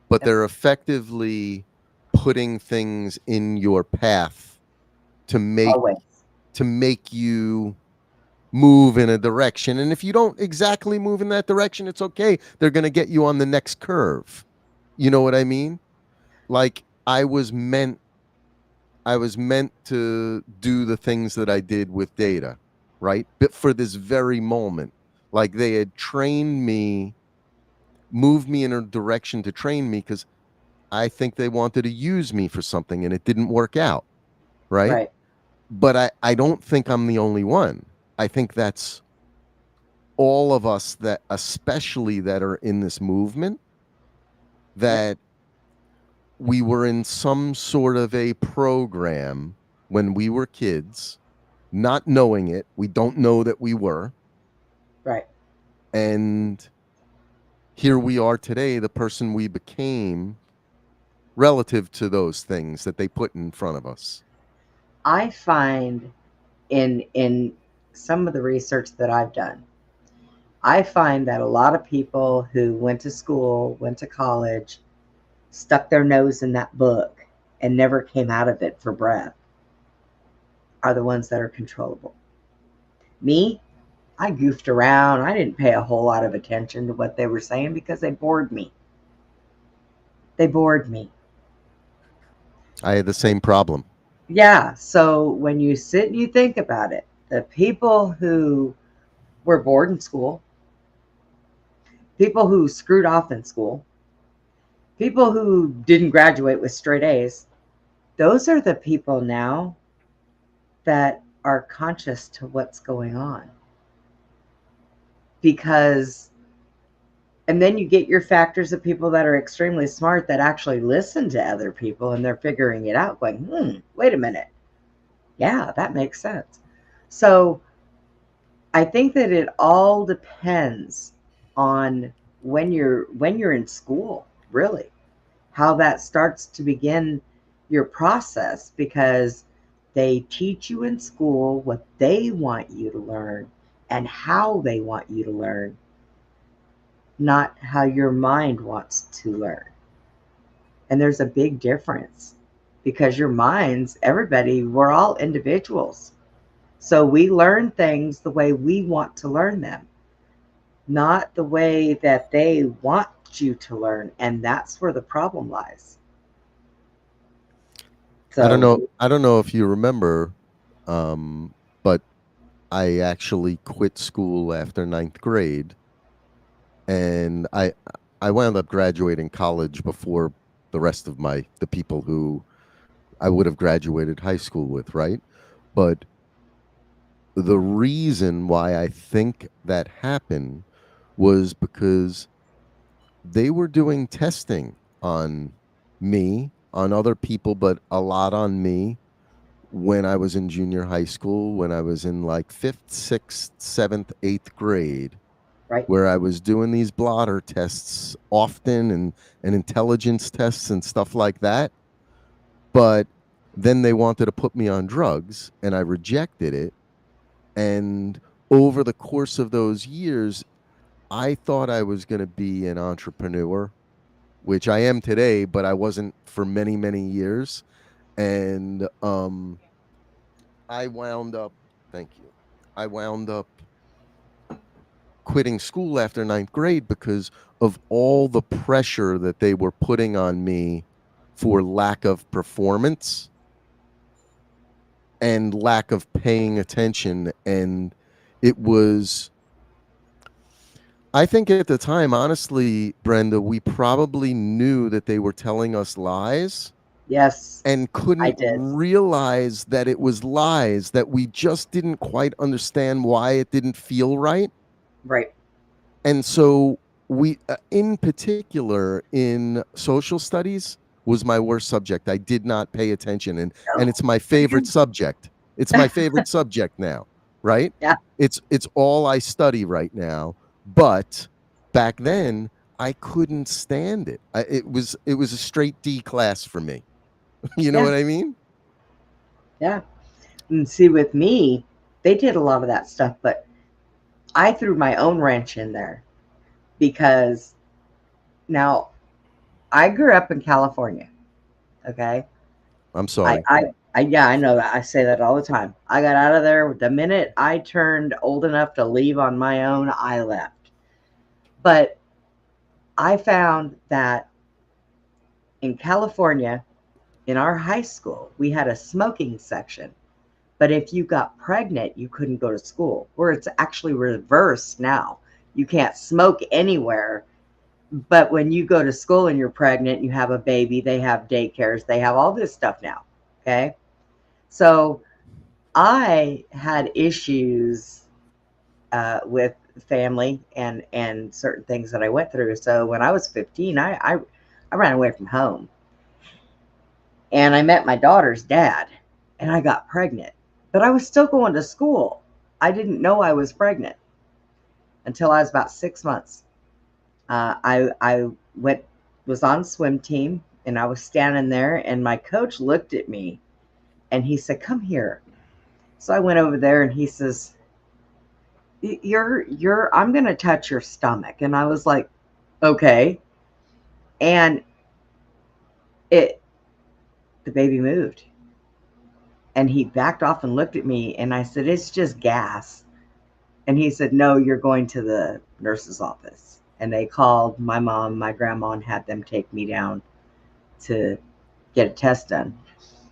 [SPEAKER 7] but
[SPEAKER 3] Yep,
[SPEAKER 7] they're effectively putting things in your path to make
[SPEAKER 3] always.
[SPEAKER 7] to make you move in a direction. And if you don't exactly move in that direction, it's okay. They're going to get you on the next curve. You know what I mean? Like I was meant to do the things that I did with data, right? But for this very moment, like they had trained me, moved me in a direction to train me because I think they wanted to use me for something and it didn't work out, right?
[SPEAKER 3] Right.
[SPEAKER 7] But I don't think I'm the only one. I think that's all of us, that especially that are in this movement,
[SPEAKER 3] Yep.
[SPEAKER 7] that we were in some sort of a program when we were kids, not knowing it. We don't know that we were.
[SPEAKER 3] Right.
[SPEAKER 7] And here we are today, the person we became relative to those things that they put in front of us.
[SPEAKER 3] I find in some of the research that I've done, I find that a lot of people who went to school, went to college, stuck their nose in that book and never came out of it for breath are the ones that are controllable. Me, I goofed around. I didn't pay a whole lot of attention to what they were saying because they bored me. They bored me.
[SPEAKER 7] I had the same problem.
[SPEAKER 3] Yeah. So when you sit and you think about it, the people who were bored in school, people who screwed off in school, people who didn't graduate with straight A's, those are the people now that are conscious to what's going on. Because, and then you get your factors of people that are extremely smart that actually listen to other people and they're figuring it out, going, wait a minute. Yeah, that makes sense. So I think that it all depends on when you're in school, really, how that starts to begin your process, because they teach you in school what they want you to learn and how they want you to learn, not how your mind wants to learn. And there's a big difference, because your minds, everybody, we're all individuals. So we learn things the way we want to learn them, not the way that they want you to learn. And that's where the problem lies. So
[SPEAKER 7] I don't know if you remember, but I actually quit school after ninth grade, and I wound up graduating college before the rest of the people who I would have graduated high school with, right? But the reason why I think that happened was because they were doing testing on me, on other people, but a lot on me when I was in junior high school, when I was in like fifth, sixth, seventh, eighth grade,
[SPEAKER 3] right.
[SPEAKER 7] where I was doing these blotter tests often and intelligence tests and stuff like that. But then they wanted to put me on drugs and I rejected it. And over the course of those years, I thought I was going to be an entrepreneur, which I am today, but I wasn't for many, many years. And I wound up, thank you. I wound up quitting school after ninth grade because of all the pressure that they were putting on me for lack of performance and lack of paying attention. And it was, I think at the time, honestly, Brenda, we probably knew that they were telling us lies
[SPEAKER 3] Yes,
[SPEAKER 7] and
[SPEAKER 3] I
[SPEAKER 7] couldn't
[SPEAKER 3] did.
[SPEAKER 7] realize that it was lies, that we just didn't quite understand why it didn't feel right.
[SPEAKER 3] Right.
[SPEAKER 7] And so we, in particular, in social studies, was my worst subject. I did not pay attention, and it's my favorite subject. It's my favorite subject now, right?
[SPEAKER 3] Yeah.
[SPEAKER 7] It's all I study right now. But back then, I couldn't stand it. It was a straight D class for me. You know
[SPEAKER 3] Yeah.
[SPEAKER 7] what I mean?
[SPEAKER 3] Yeah. And see, with me, they did a lot of that stuff, but I threw my own wrench in there because now I grew up in California. Okay.
[SPEAKER 7] I'm sorry.
[SPEAKER 3] Yeah, I know that. I say that all the time. I got out of there the minute I turned old enough to leave on my own, I left. But I found that in California, in our high school, we had a smoking section. But if you got pregnant, you couldn't go to school, where it's actually reversed now. You can't smoke anywhere. But when you go to school and you're pregnant, you have a baby, they have daycares, they have all this stuff now. Okay. So I had issues with family and certain things that I went through. So when I was 15, I ran away from home and I met my daughter's dad and I got pregnant, but I was still going to school. I didn't know I was pregnant until I was about 6 months. I was on swim team and I was standing there and my coach looked at me and he said, "Come here." So I went over there and he says, I'm going to touch your stomach. And I was like, okay. And the baby moved and he backed off and looked at me and I said, "It's just gas." And he said, "No, you're going to the nurse's office." And they called my mom, my grandma, and had them take me down to get a test done.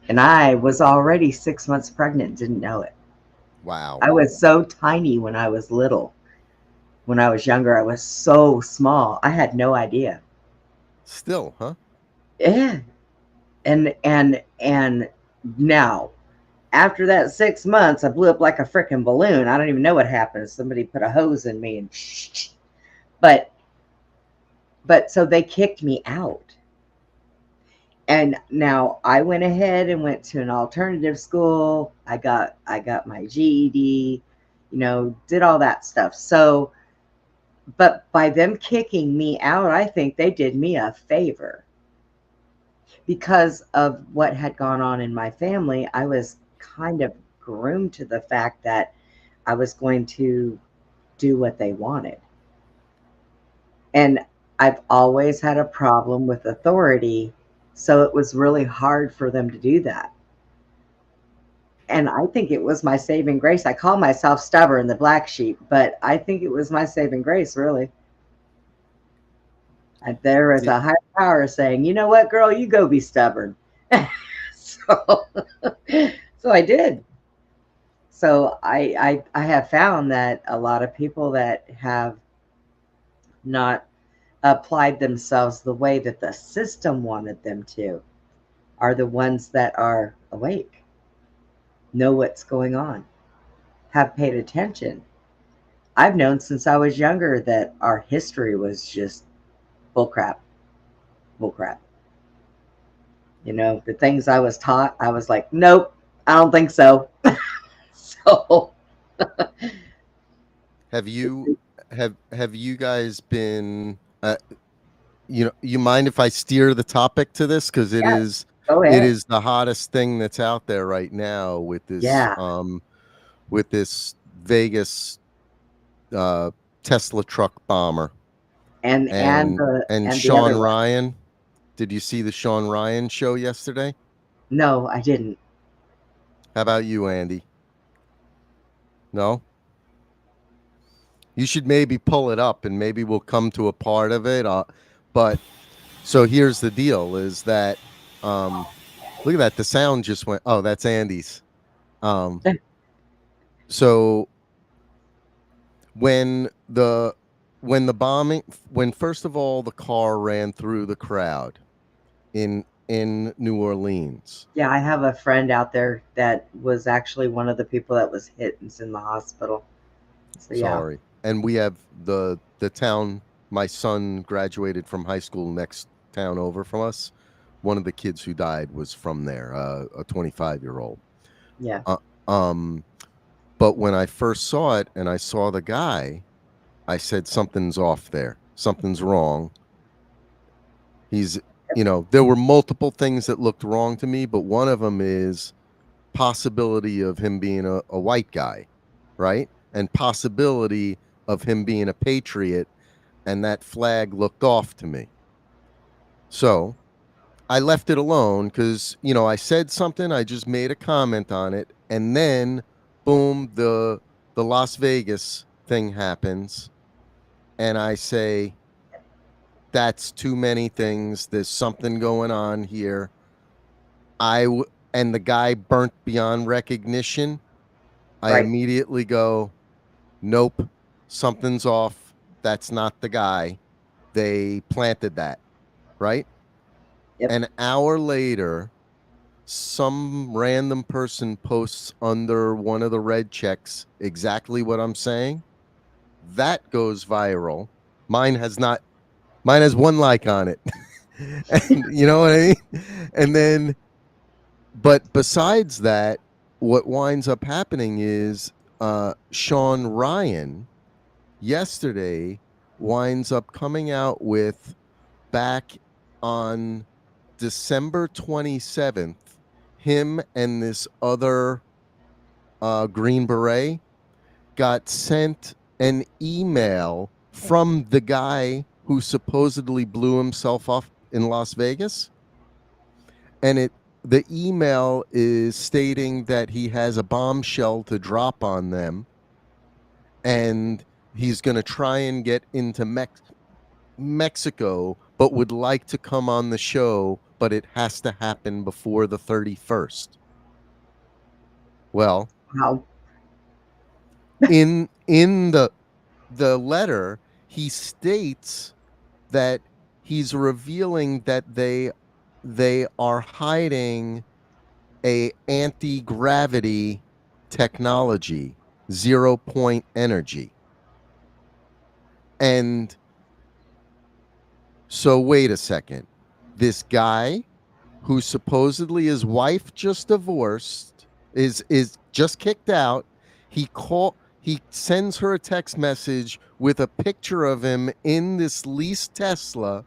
[SPEAKER 3] And I was already 6 months pregnant, didn't know it.
[SPEAKER 7] Wow.
[SPEAKER 3] I was so tiny when I was little. When I was younger, I was so small. I had no idea.
[SPEAKER 7] Still, huh?
[SPEAKER 3] Yeah. And now, after that 6 months, I blew up like a freaking balloon. I don't even know what happened. Somebody put a hose in me and but so they kicked me out. And now I went ahead and went to an alternative school. I got my GED, did all that stuff. So, but by them kicking me out, I think they did me a favor. Because of what had gone on in my family, I was kind of groomed to the fact that I was going to do what they wanted. And I've always had a problem with authority, so it was really hard for them to do that. And I think it was my saving grace. I call myself stubborn, the black sheep, but I think it was my saving grace, really. And there was a higher power saying, "You know what, girl, you go be stubborn." So, so I did. So I have found that a lot of people that have not applied themselves the way that the system wanted them to are the ones that are awake, know what's going on, have paid attention. I've known since I was younger that our history was just bullcrap, bullcrap. You know, the things I was taught, I was like, nope, I don't think so. So,
[SPEAKER 7] Have you have you guys been you mind if I steer the topic to this, because
[SPEAKER 3] yeah, go
[SPEAKER 7] it
[SPEAKER 3] ahead.
[SPEAKER 7] is the hottest thing that's out there right now
[SPEAKER 3] Yeah,
[SPEAKER 7] with this Vegas Tesla truck bomber and
[SPEAKER 3] and the
[SPEAKER 7] Sean
[SPEAKER 3] other one.
[SPEAKER 7] Ryan. Did you see the Sean Ryan show yesterday?
[SPEAKER 3] No, I didn't.
[SPEAKER 7] How about you, Andy? No? You should maybe pull it up and maybe we'll come to a part of it. But so here's the deal is that look at that. The sound just went, oh, that's Andy's. So when the bombing, when first of all the car ran through the crowd in New Orleans.
[SPEAKER 3] Yeah, I have a friend out there that was actually one of the people that was hit and's in the hospital. So yeah,
[SPEAKER 7] Sorry. And we have the town my son graduated from high school next town over from us. One of the kids who died was from there, a 25-year-old.
[SPEAKER 3] yeah,
[SPEAKER 7] But when I first saw it and I saw the guy, I said something's off there. Something's wrong. He's, there were multiple things that looked wrong to me, but one of them is possibility of him being a white guy, right? And possibility of him being a patriot, and that flag looked off to me. So I left it alone because, I said something, I just made a comment on it, and then boom, the Las Vegas thing happens, and I say, that's too many things. There's something going on here. And the guy burnt beyond recognition. I
[SPEAKER 3] right.
[SPEAKER 7] immediately go, nope, something's off. That's not the guy. They planted that, right?
[SPEAKER 3] Yep.
[SPEAKER 7] An hour later, some random person posts under one of the red checks exactly what I'm saying. That goes viral. Mine has one like on it. And you know what I mean? And then, but besides that, what winds up happening is Sean Ryan yesterday winds up coming out with, back on December 27th, him and this other Green Beret got sent an email from the guy who supposedly blew himself up in Las Vegas. And the email is stating that he has a bombshell to drop on them, and he's going to try and get into Mexico, but would like to come on the show, but it has to happen before the 31st. Well,
[SPEAKER 3] How?
[SPEAKER 7] in the letter, he states that he's revealing that they are hiding a anti-gravity technology, 0-point energy. And so wait a second. This guy who supposedly his wife just divorced is just kicked out. He sends her a text message with a picture of him in this leased Tesla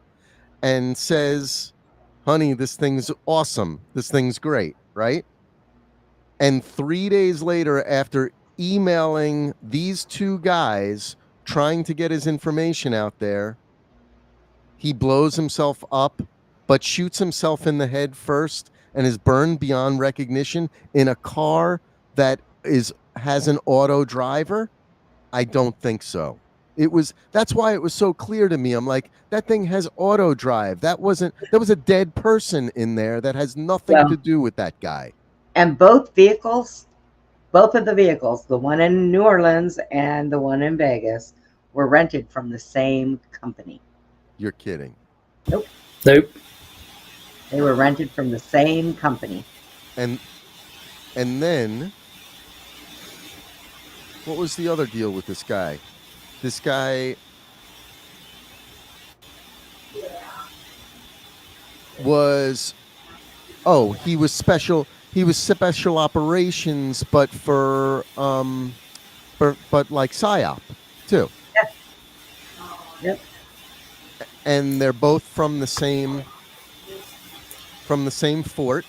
[SPEAKER 7] and says, honey, this thing's awesome. This thing's great, right? And 3 days later, after emailing these two guys trying to get his information out there, he blows himself up, but shoots himself in the head first and is burned beyond recognition in a car that has an auto driver? I don't think so. That's why it was so clear to me. I'm like, that thing has auto drive. There was a dead person in there that has nothing to
[SPEAKER 3] Well,
[SPEAKER 7] do with that guy.
[SPEAKER 3] and both of the vehicles, the one in New Orleans and the one in Vegas, were rented from the same company.
[SPEAKER 7] You're kidding.
[SPEAKER 3] Nope.
[SPEAKER 4] Nope.
[SPEAKER 3] They were rented from the same company.
[SPEAKER 7] And then what was the other deal with this guy? This guy was he was special operations, but for like PSYOP too.
[SPEAKER 3] Yeah. Yep.
[SPEAKER 7] And they're both from the same fort.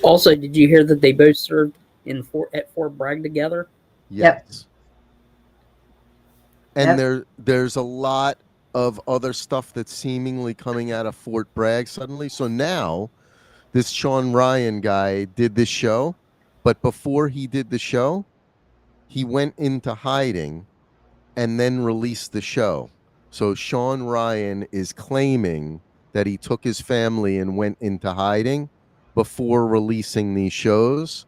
[SPEAKER 4] Also, did you hear that they both served at Fort Bragg together?
[SPEAKER 7] Yes.
[SPEAKER 3] Yep.
[SPEAKER 7] And there's a lot of other stuff that's seemingly coming out of Fort Bragg suddenly. So now this Sean Ryan guy did this show, but before he did the show, he went into hiding and then released the show. So Sean Ryan is claiming that he took his family and went into hiding before releasing these shows.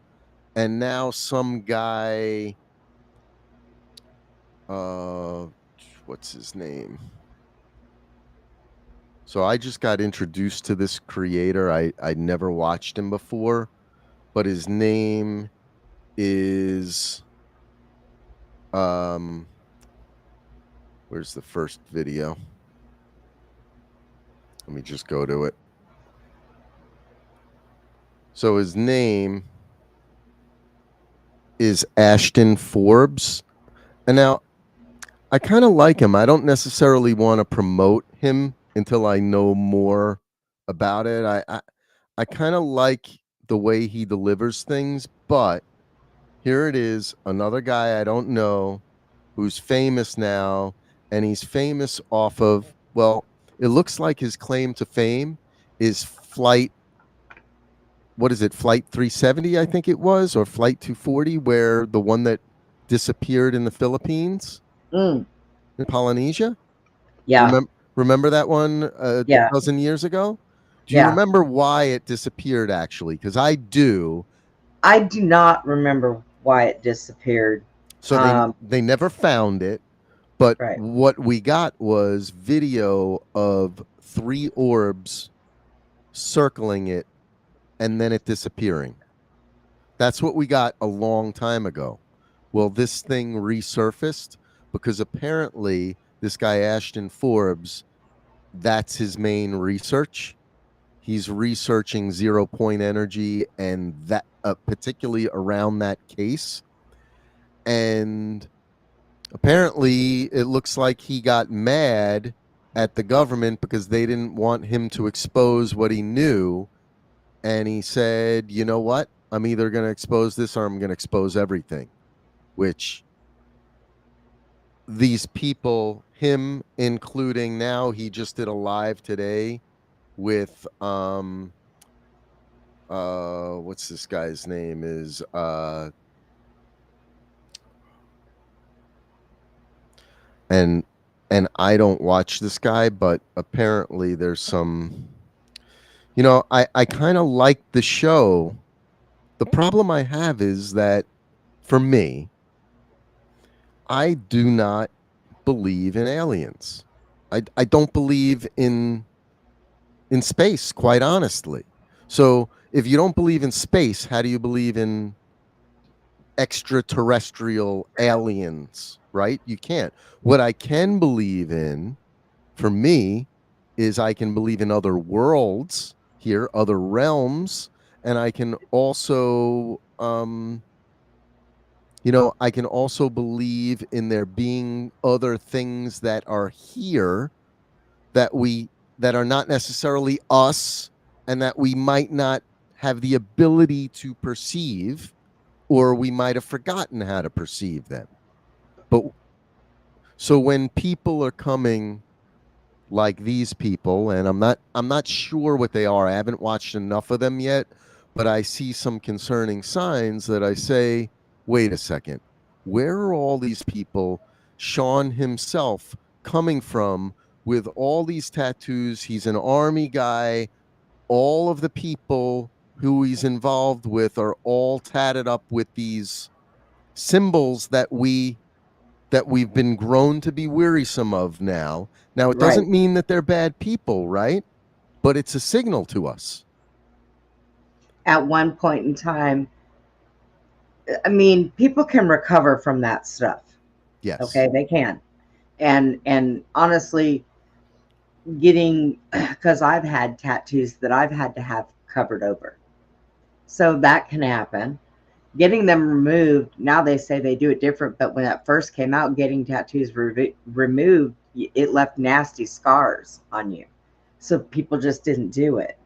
[SPEAKER 7] And now some guy, what's his name? So I just got introduced to this creator. I'd never watched him before, but his name is where's the first video? Let me just go to it. So his name is Ashton Forbes. And now I kind of like him. I don't necessarily want to promote him until I know more about it. I kind of like the way he delivers things, but here it is, another guy I don't know who's famous now, and he's famous off of, well, it looks like his claim to fame is Flight 370, I think it was, or Flight 240, where the one that disappeared in the Philippines, in Polynesia.
[SPEAKER 3] Yeah.
[SPEAKER 7] Remember that one a dozen years ago? Do you remember why it disappeared, actually? Because I do.
[SPEAKER 3] I do not remember why it disappeared.
[SPEAKER 7] So they never found it, but what we got was video of 3 orbs circling it and then it disappearing. That's what we got a long time ago. Well, this thing resurfaced because apparently this guy Ashton Forbes, that's his main research. He's researching 0-point energy and that particularly around that case. And apparently it looks like he got mad at the government because they didn't want him to expose what he knew. And he said, you know what? I'm either going to expose this or I'm going to expose everything. Which these people, him including, now he just did a live today with what's this guy's name is and I don't watch this guy, but apparently there's some, I kind of like the show. The problem I have is that for me, I do not believe in aliens. I don't believe in space, quite honestly. So if you don't believe in space, how do you believe in extraterrestrial aliens, right? You can't. What I can believe in, for me, is I can believe in other worlds here, other realms, and I can also, I can also believe in there being other things that are here that are not necessarily us and that we might not have the ability to perceive, or we might have forgotten how to perceive them. But so when people are coming like these people, and I'm not sure what they are, I haven't watched enough of them yet, but I see some concerning signs that I say, wait a second, where are all these people Sean himself coming from with all these tattoos. He's an army guy. All of the people who he's involved with are all tatted up with these symbols that we've been grown to be wearisome of now. Now, it
[SPEAKER 3] Right.
[SPEAKER 7] doesn't mean that they're bad people, right? But it's a signal to us.
[SPEAKER 3] At one point in time, I mean, people can recover from that stuff.
[SPEAKER 7] Yes.
[SPEAKER 3] Okay, they can. And honestly, getting, because I've had tattoos that I've had to have covered over. So that can happen. Getting them removed, now they say they do it different, but when that first came out, getting tattoos removed, it left nasty scars on you. So people just didn't do it.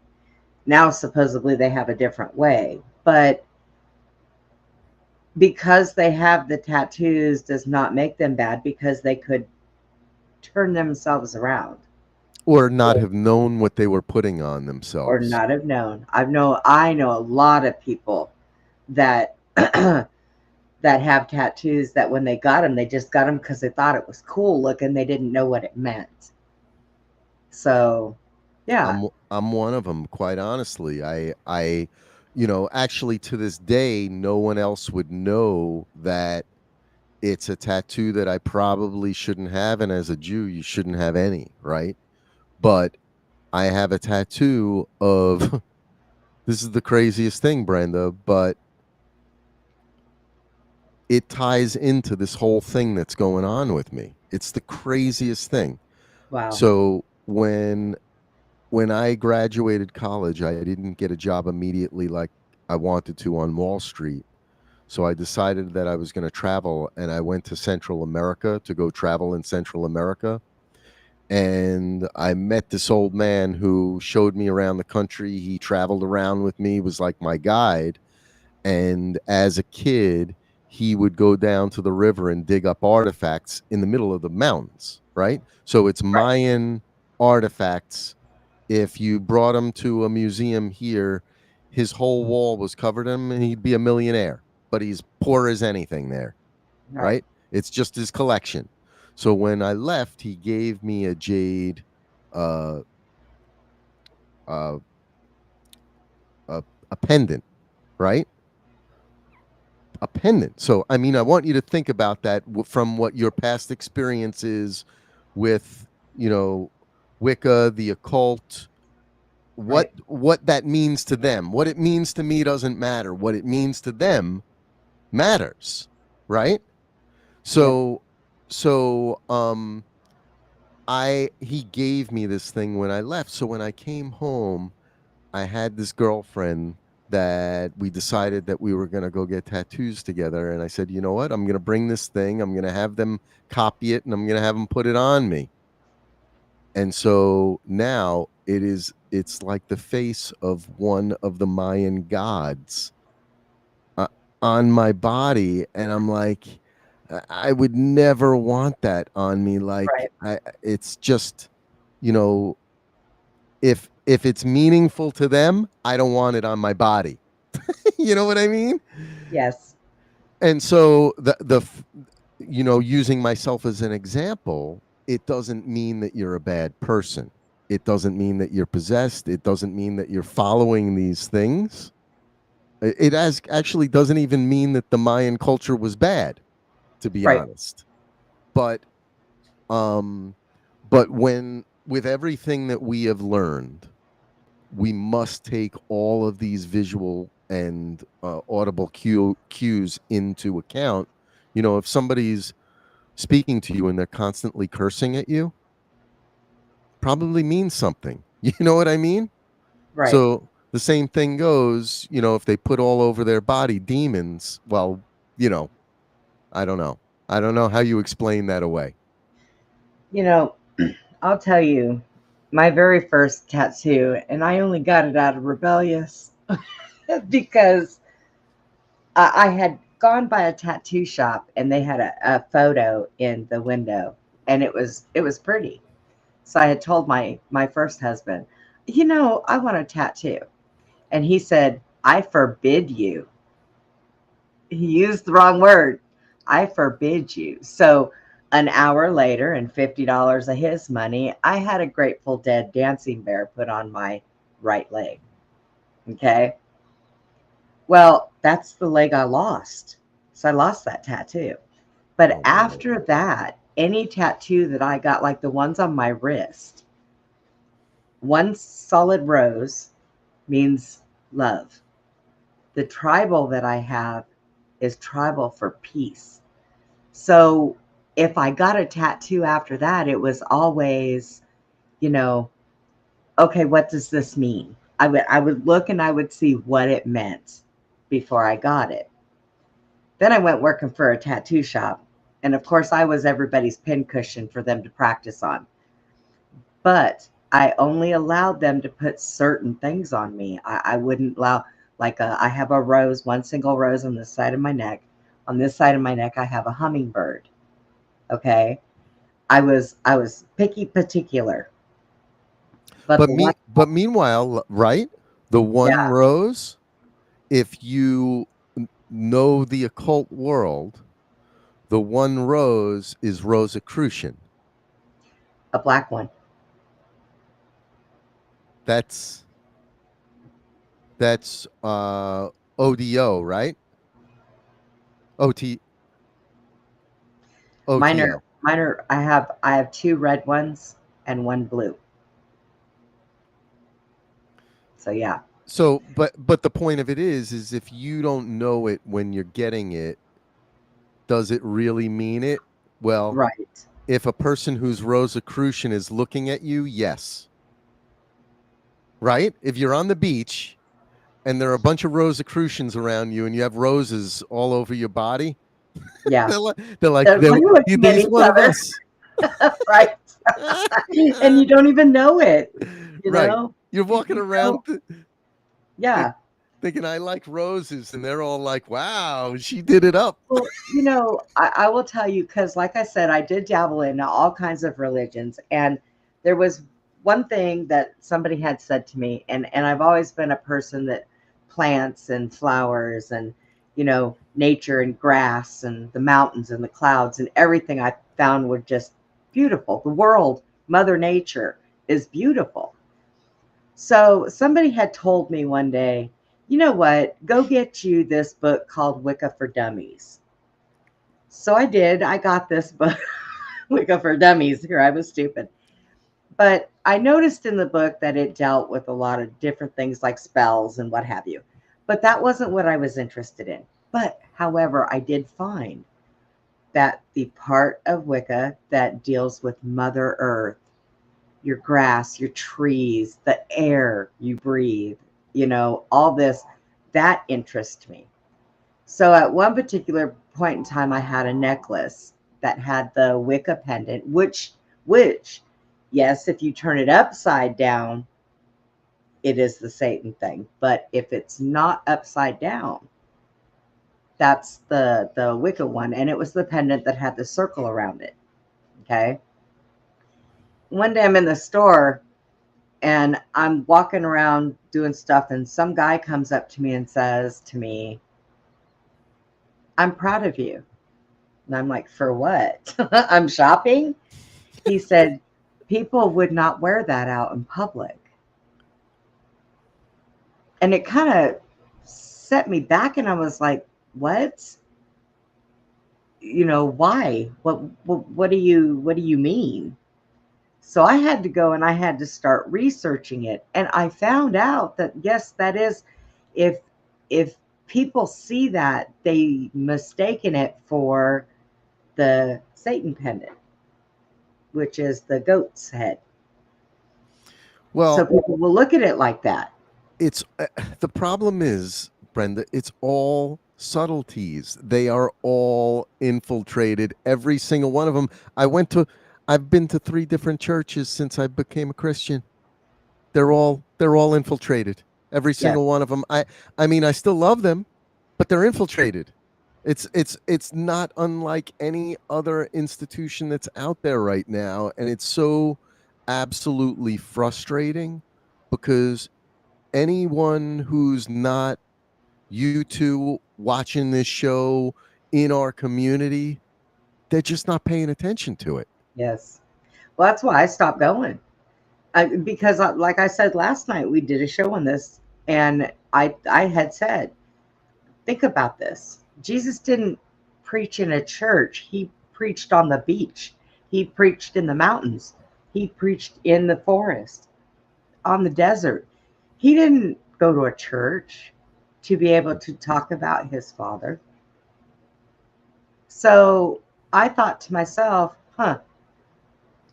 [SPEAKER 3] Now, supposedly, they have a different way. But because they have the tattoos does not make them bad, because they could turn themselves around.
[SPEAKER 7] Or not have known what they were putting on
[SPEAKER 3] Or
[SPEAKER 7] themselves.
[SPEAKER 3] not have known. I know a lot of people that that have tattoos that when they got them, they just got them because they thought it was cool looking. They didn't know what it meant. So, yeah.
[SPEAKER 7] I'm one of them, quite honestly. I actually to this day, no one else would know that it's a tattoo that I probably shouldn't have. And as a Jew, you shouldn't have any, right? But I have a tattoo of this is the craziest thing, Brenda, but it ties into this whole thing that's going on with me. It's the craziest thing.
[SPEAKER 3] Wow.
[SPEAKER 7] So when I graduated college, I didn't get a job immediately like I wanted to on Wall Street. So I decided that I was going to travel, and I went to Central America to go travel in Central America. And I met this old man who showed me around the country. He traveled around with me, was like my guide. And as a kid, he would go down to the river and dig up artifacts in the middle of the mountains, right? So it's Mayan artifacts. If you brought him to a museum here, his whole wall was covered in them, and he'd be a millionaire. But he's poor as anything there, right? It's just his collection. So when I left, he gave me a jade, a pendant, right? A pendant. So, I mean, I want you to think about that from what your past experience is with, Wicca, the occult, what that means to them. What it means to me doesn't matter. What it means to them matters, right? So, he gave me this thing when I left. So when I came home, I had this girlfriend that we decided that we were going to go get tattoos together. And I said, you know what? I'm going to bring this thing. I'm going to have them copy it, and I'm going to have them put it on me. And so now it's like the face of one of the Mayan gods on my body. And I'm like, I would never want that on me. Like, it's just, if it's meaningful to them, I don't want it on my body. You know what I mean?
[SPEAKER 3] Yes.
[SPEAKER 7] And so using myself as an example, it doesn't mean that you're a bad person. It doesn't mean that you're possessed. It doesn't mean that you're following these things. It actually doesn't even mean that the Mayan culture was bad, to be honest. But with everything that we have learned, we must take all of these visual and audible cues into account. If somebody's speaking to you and they're constantly cursing at you, probably means something. You know what I mean?
[SPEAKER 3] Right.
[SPEAKER 7] So the same thing goes, if they put all over their body demons, well, I don't know. I don't know how you explain that away.
[SPEAKER 3] I'll tell you, my very first tattoo, and I only got it out of rebellious because I had gone by a tattoo shop and they had a photo in the window, and it was pretty. So I had told my first husband, I want a tattoo. And he said, I forbid you. He used the wrong word. I forbid you. So An hour later, and $50 of his money, I had a Grateful Dead dancing bear put on my right leg. Okay. Well, that's the leg I lost. So I lost that tattoo. But
[SPEAKER 7] Oh,
[SPEAKER 3] after that, any tattoo that I got, like the ones on my wrist, one solid rose means love. The tribal that I have is tribal for peace. So if I got a tattoo after that, it was always, you know, okay, what does this mean? I would look and I would see what it meant before I got it. Then I went working for a tattoo shop. And of course, I was everybody's pincushion for them to practice on. But I only allowed them to put certain things on me. I wouldn't allow, like, I have a rose, one single rose on this side of my neck. On this side of my neck, I have a hummingbird. Okay. I was picky particular. But the one,
[SPEAKER 7] but meanwhile, right? The one
[SPEAKER 3] yeah,
[SPEAKER 7] rose, if you know the occult world, the one rose is Rosicrucian.
[SPEAKER 3] a black one.
[SPEAKER 7] That's ODO, right? OT
[SPEAKER 3] Mine
[SPEAKER 7] OTO.
[SPEAKER 3] are mine are I have two red ones and one blue. So yeah,
[SPEAKER 7] So, but the point of it is if you don't know it when you're getting it, does it really mean it? Well,
[SPEAKER 3] right.
[SPEAKER 7] if a person who's Rosicrucian is looking at you, yes. Right? If you're on the beach and there are a bunch of Rosicrucians around you and you have roses all over your body,
[SPEAKER 3] Yeah.
[SPEAKER 7] they're like,
[SPEAKER 3] They're looking at
[SPEAKER 7] he's
[SPEAKER 3] each
[SPEAKER 7] one of
[SPEAKER 3] other,
[SPEAKER 7] us.
[SPEAKER 3] right? And you don't even know it, you
[SPEAKER 7] Right.
[SPEAKER 3] know?
[SPEAKER 7] You're walking
[SPEAKER 3] You
[SPEAKER 7] around
[SPEAKER 3] don't, yeah.
[SPEAKER 7] thinking, I like roses. And they're all like, wow, she did it up.
[SPEAKER 3] Well, I will tell you, because like I said, I did dabble in all kinds of religions. And there was one thing that somebody had said to me, and I've always been a person that plants and flowers and, nature and grass and the mountains and the clouds and everything I found were just beautiful. The world, Mother Nature, is beautiful. So somebody had told me one day, you know what, go get you this book called Wicca for Dummies. So I did. I got this book, Wicca for Dummies. Here, I was stupid. But I noticed in the book that it dealt with a lot of different things like spells and what have you. But that wasn't what I was interested in. But however, I did find that the part of Wicca that deals with Mother Earth, your grass, your trees, the air you breathe, all this, that interests me. So at one particular point in time, I had a necklace that had the Wicca pendant, which, yes, if you turn it upside down, it is the Satan thing. But if it's not upside down, that's the Wicca one. And it was the pendant that had the circle around it. Okay. One day I'm in the store and I'm walking around doing stuff, and some guy comes up to me and says to me, I'm proud of you. And I'm like, for what? I'm shopping? He said, people would not wear that out in public. And it kind of set me back, and I was like, what? Why? What do you mean? So I had to go and I had to start researching it. And I found out that yes, that is, if people see that, they mistaken it for the Satan pendant, which is the goat's head. So
[SPEAKER 7] Well,
[SPEAKER 3] people will look at it like that.
[SPEAKER 7] it's the problem is, Brenda, it's all subtleties. They are all infiltrated, every single one of them. I've been to 3 different churches since I became a Christian. They're all infiltrated, every
[SPEAKER 3] Yes.
[SPEAKER 7] single one of them. I mean, I still love them, but they're infiltrated. It's not unlike any other institution that's out there right now, and it's so absolutely frustrating because anyone who's not you two watching this show in our community, they're just not paying attention to it.
[SPEAKER 3] Yes. Well, that's why I stopped going. Because, like I said last night, we did a show on this, and I had said, think about this. Jesus didn't preach in a church. He preached on the beach. He preached in the mountains. He preached in the forest, on the desert. He didn't go to a church to be able to talk about his Father. So I thought to myself,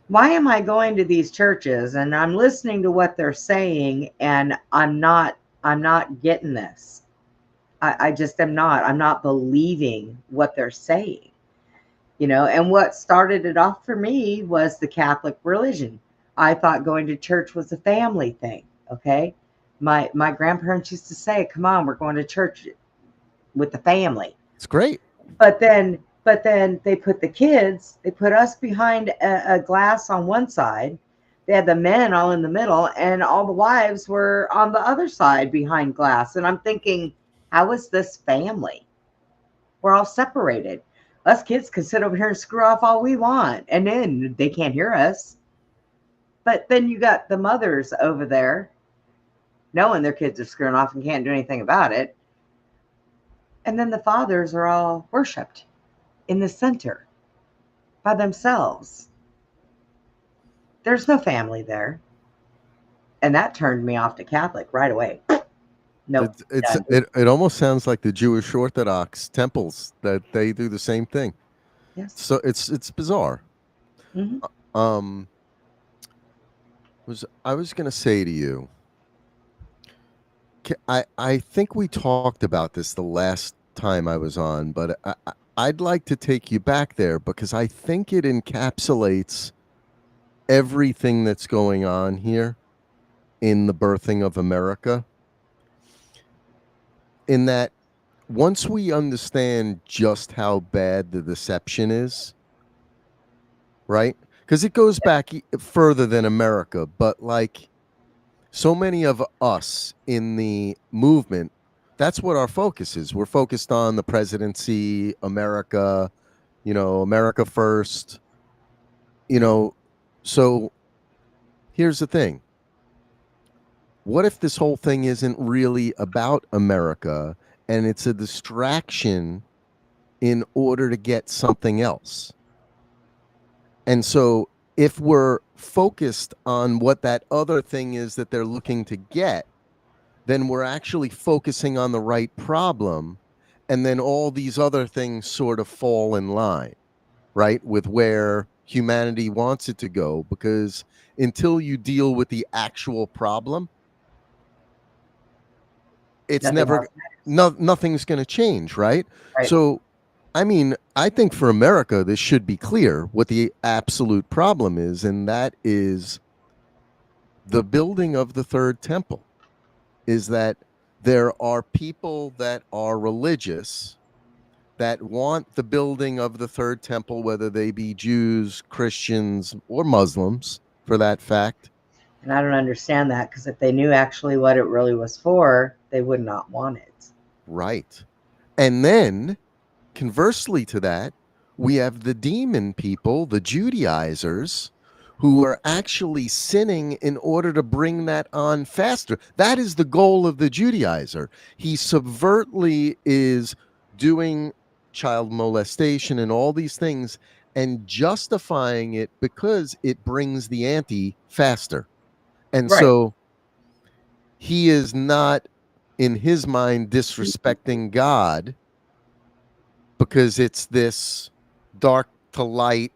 [SPEAKER 3] why am I going to these churches and I'm listening to what they're saying and I'm not getting this. I just am not. I'm not believing what they're saying. And what started it off for me was the Catholic religion. I thought going to church was a family thing. Okay. My grandparents used to say, come on, we're going to church with the family.
[SPEAKER 7] It's great.
[SPEAKER 3] But then they put they put us behind a glass on one side. They had the men all in the middle, and all the wives were on the other side behind glass. And I'm thinking, how is this family? We're all separated. Us kids can sit over here and screw off all we want, and then they can't hear us. But then you got the mothers over there knowing their kids are screwing off and can't do anything about it. And then the fathers are all worshipped in the center by themselves. There's no family there. And that turned me off to Catholic right away. No.
[SPEAKER 7] It almost sounds like the Jewish Orthodox temples, that they do the same thing.
[SPEAKER 3] Yes.
[SPEAKER 7] So it's bizarre.
[SPEAKER 3] Mm-hmm.
[SPEAKER 7] I was going to say to you, I think we talked about this the last time I was on, but I'd like to take you back there because I think it encapsulates everything that's going on here in the birthing of America. In that, once we understand just how bad the deception is, right? Because it goes back further than America, but like so many of us in the movement, that's what our focus is. We're focused on the presidency, America, America first, So here's the thing. What if this whole thing isn't really about America and it's a distraction in order to get something else? And so if we're focused on what that other thing is that they're looking to get, then we're actually focusing on the right problem. And then all these other things sort of fall in line, right? With where humanity wants it to go. Because until you deal with the actual problem, it's nothing's going to change, right? So, I mean, I think for America, this should be clear what the absolute problem is, and that is the building of the third temple. Is that there are people that are religious that want the building of the third temple, whether they be Jews, Christians, or Muslims, for that fact.
[SPEAKER 3] And I don't understand that, because if they knew actually what it really was for, they would not want it.
[SPEAKER 7] Right. And then, conversely to that, we have the demon people, the Judaizers, who are actually sinning in order to bring that on faster. That is the goal of the Judaizer. He subvertly is doing child molestation and all these things and justifying it because it brings the ante faster. And so he is not, in his mind, disrespecting God because it's this dark to light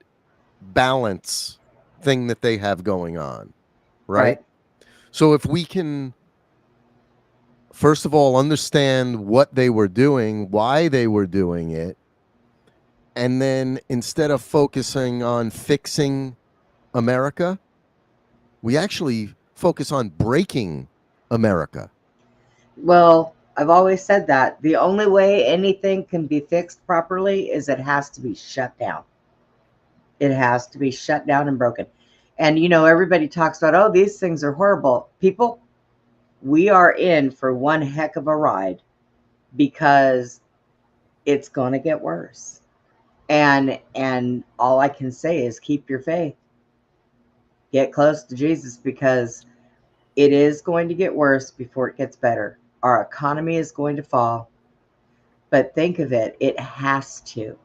[SPEAKER 7] balance thing that they have going on, right? So if we can, first of all, understand what they were doing, why they were doing it, and then instead of focusing on fixing America, we actually focus on breaking America.
[SPEAKER 3] Well, I've always said that the only way anything can be fixed properly is it has to be shut down. It has to be shut down and broken. And, everybody talks about, oh, these things are horrible. People, we are in for one heck of a ride because it's going to get worse. And all I can say is keep your faith. Get close to Jesus, because it is going to get worse before it gets better. Our economy is going to fall. But think of it, it has to.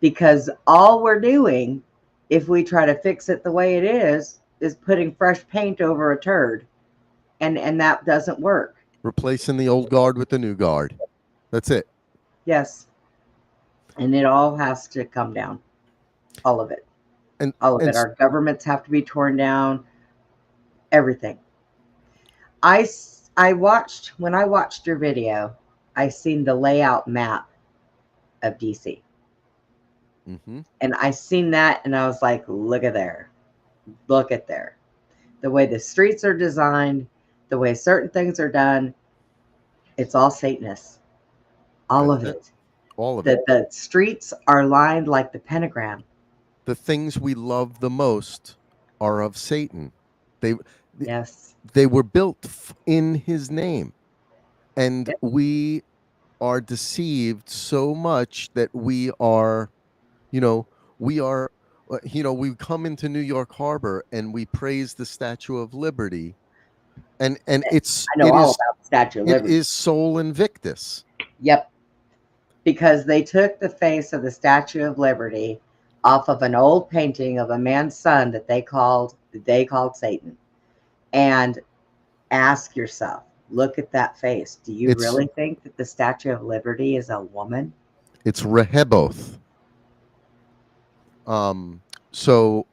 [SPEAKER 3] Because all we're doing, if we try to fix it the way it is putting fresh paint over a turd. And that doesn't work.
[SPEAKER 7] Replacing the old guard with the new guard. That's it.
[SPEAKER 3] Yes. And it all has to come down. All of it.
[SPEAKER 7] And
[SPEAKER 3] all of it. Our governments have to be torn down. Everything. When I watched your video, I seen the layout map of DC.
[SPEAKER 7] Mm-hmm.
[SPEAKER 3] And I seen that and I was like, look at there. Look at there. The way the streets are designed, the way certain things are done, it's all Satanist. All of it.
[SPEAKER 7] All of it.
[SPEAKER 3] The streets are lined like the pentagram.
[SPEAKER 7] The things we love the most are of Satan.
[SPEAKER 3] Yes.
[SPEAKER 7] They were built in his name. And we are deceived so much that we are, we come into New York Harbor and we praise the Statue of Liberty. And
[SPEAKER 3] I know all about the Statue of Liberty.
[SPEAKER 7] It is Sol Invictus.
[SPEAKER 3] Yep. Because they took the face of the Statue of Liberty off of an old painting of a man's son that they called Satan. And ask yourself, look at that face. Do you really think that the Statue of Liberty is a woman?
[SPEAKER 7] It's Rehoboth. So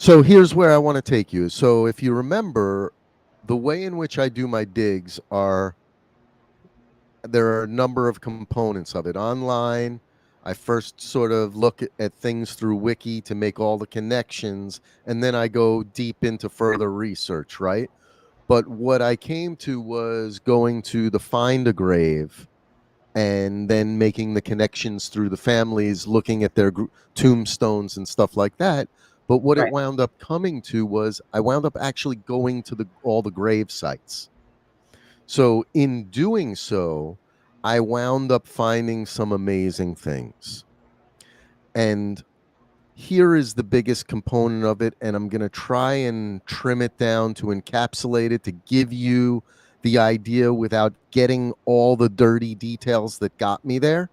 [SPEAKER 7] here's where I want to take you. So if you remember, the way in which I do my digs there are a number of components of it. Online, I first sort of look at things through Wiki to make all the connections, and then I go deep into further research, right? But what I came to was going to the Find a Grave and then making the connections through the families, looking at their tombstones and stuff like that. But what it wound up coming to was I wound up actually going to all the grave sites. So in doing so, I wound up finding some amazing things. And here is the biggest component of it, and I'm going to try and trim it down to encapsulate it, to give you the idea without getting all the dirty details that got me there.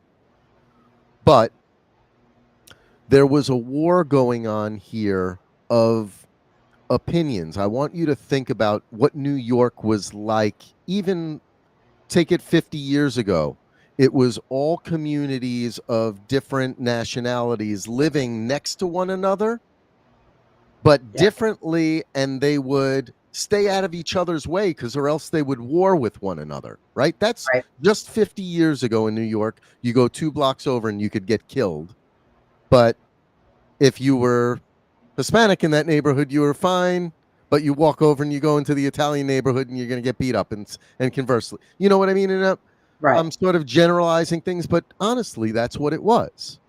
[SPEAKER 7] But there was a war going on here of opinions. I want you to think about what New York was like, even take it 50 years ago. It was all communities of different nationalities living next to one another, but differently, and they would stay out of each other's way or else they would war with one another, right? That's just 50 years ago in New York. You go 2 blocks over and you could get killed. But if you were Hispanic in that neighborhood, you were fine. But you walk over and you go into the Italian neighborhood and you're going to get beat up, and conversely. You know what I mean? And I'm sort of generalizing things, but honestly, that's what it was.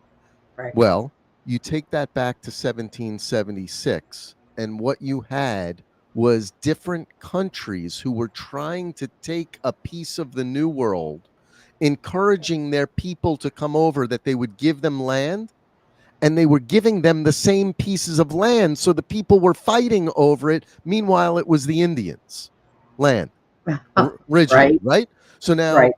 [SPEAKER 3] Right.
[SPEAKER 7] Well, you take that back to 1776, and what you had was different countries who were trying to take a piece of the New World, encouraging their people to come over, that they would give them land. And they were giving them the same pieces of land, so the people were fighting over it. Meanwhile, it was the Indians' land originally, right? So now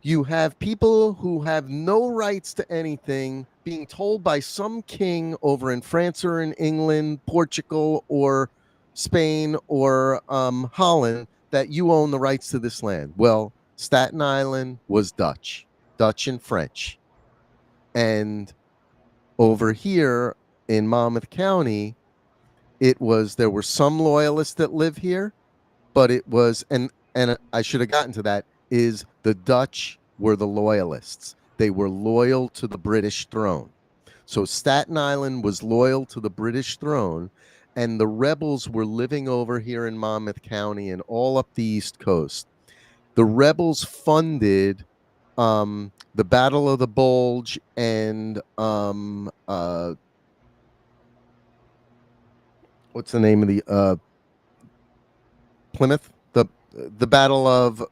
[SPEAKER 7] you have people who have no rights to anything being told by some king over in France or in England, Portugal or Spain or Holland that you own the rights to this land. Well, Staten Island was Dutch and French. And over here in Monmouth County, there were some loyalists that live here, but it was, and I should have gotten to that, is the Dutch were the loyalists. They were loyal to the British throne. So Staten Island was loyal to the British throne, and the rebels were living over here in Monmouth County and all up the East Coast. The rebels funded the Battle of the Bulge and what's the name of the Plymouth? The battle of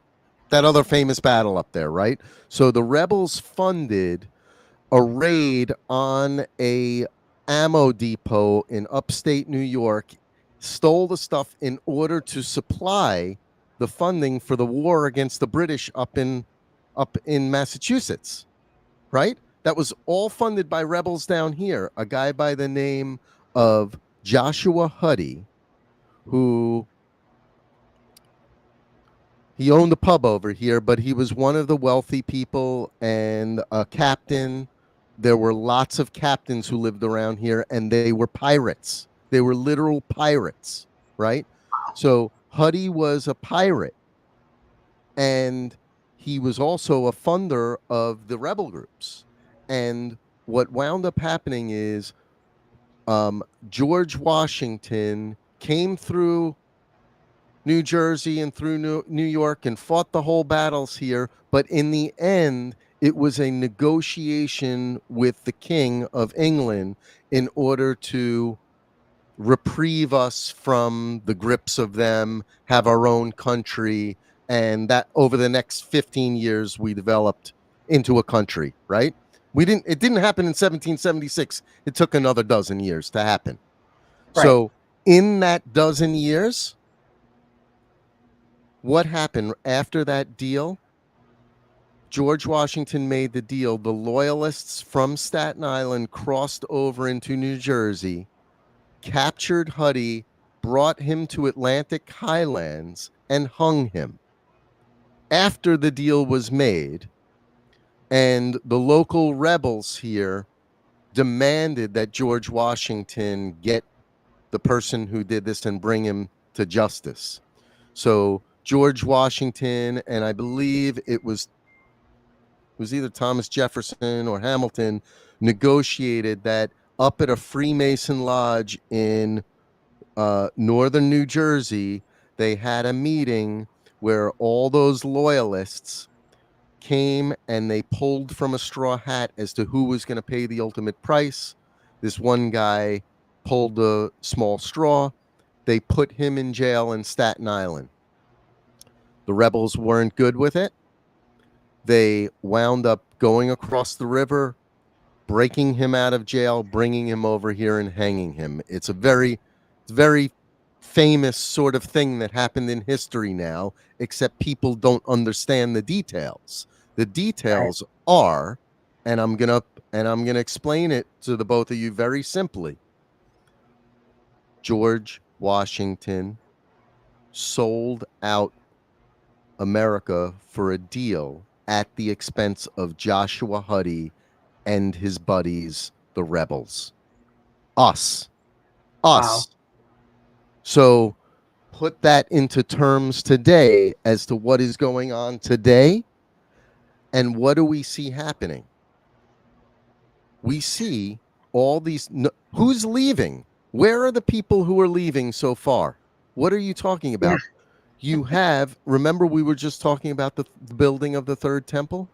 [SPEAKER 7] that other famous battle up there, right? So the rebels funded a raid on a ammo depot in upstate New York, stole the stuff in order to supply the funding for the war against the British up in Massachusetts, right? That was all funded by rebels down here. A guy by the name of Joshua Huddy, who he owned a pub over here, but he was one of the wealthy people and a captain. There were lots of captains who lived around here, and they were pirates. They were literal pirates, right? So Huddy was a pirate, and he was also a funder of the rebel groups. And what wound up happening is George Washington came through New Jersey and through New York and fought the whole battles here. But in the end, it was a negotiation with the King of England in order to reprieve us from the grips of them, have our own country. And that over the next 15 years, we developed into a country, right? It didn't happen in 1776. It took another dozen years to happen.
[SPEAKER 3] Right.
[SPEAKER 7] So in that dozen years, what happened after that deal? George Washington made the deal. The loyalists from Staten Island crossed over into New Jersey, captured Huddy, brought him to Atlantic Highlands, and hung him. After the deal was made, and the local rebels here demanded that George Washington get the person who did this and bring him to justice. So George Washington, and I believe it was either Thomas Jefferson or Hamilton, negotiated that up at a Freemason lodge in northern New Jersey. They had a meeting where all those loyalists came and they pulled from a straw hat as to who was going to pay the ultimate price. This one guy pulled a small straw. They put him in jail in Staten Island. The rebels weren't good with it. They wound up going across the river, breaking him out of jail, bringing him over here and hanging him. It's a very famous sort of thing that happened in history now, except people don't understand the details. The details are, and I'm gonna explain it to the both of you very simply. George Washington sold out America for a deal at the expense of Joshua Huddy and his buddies, the rebels. Us.
[SPEAKER 3] Wow.
[SPEAKER 7] So put that into terms today as to what is going on today, and what do we see happening? We see all these. Who's leaving? Where are the people who are leaving so far? What are you talking about? You have, remember we were just talking about the building of the third temple?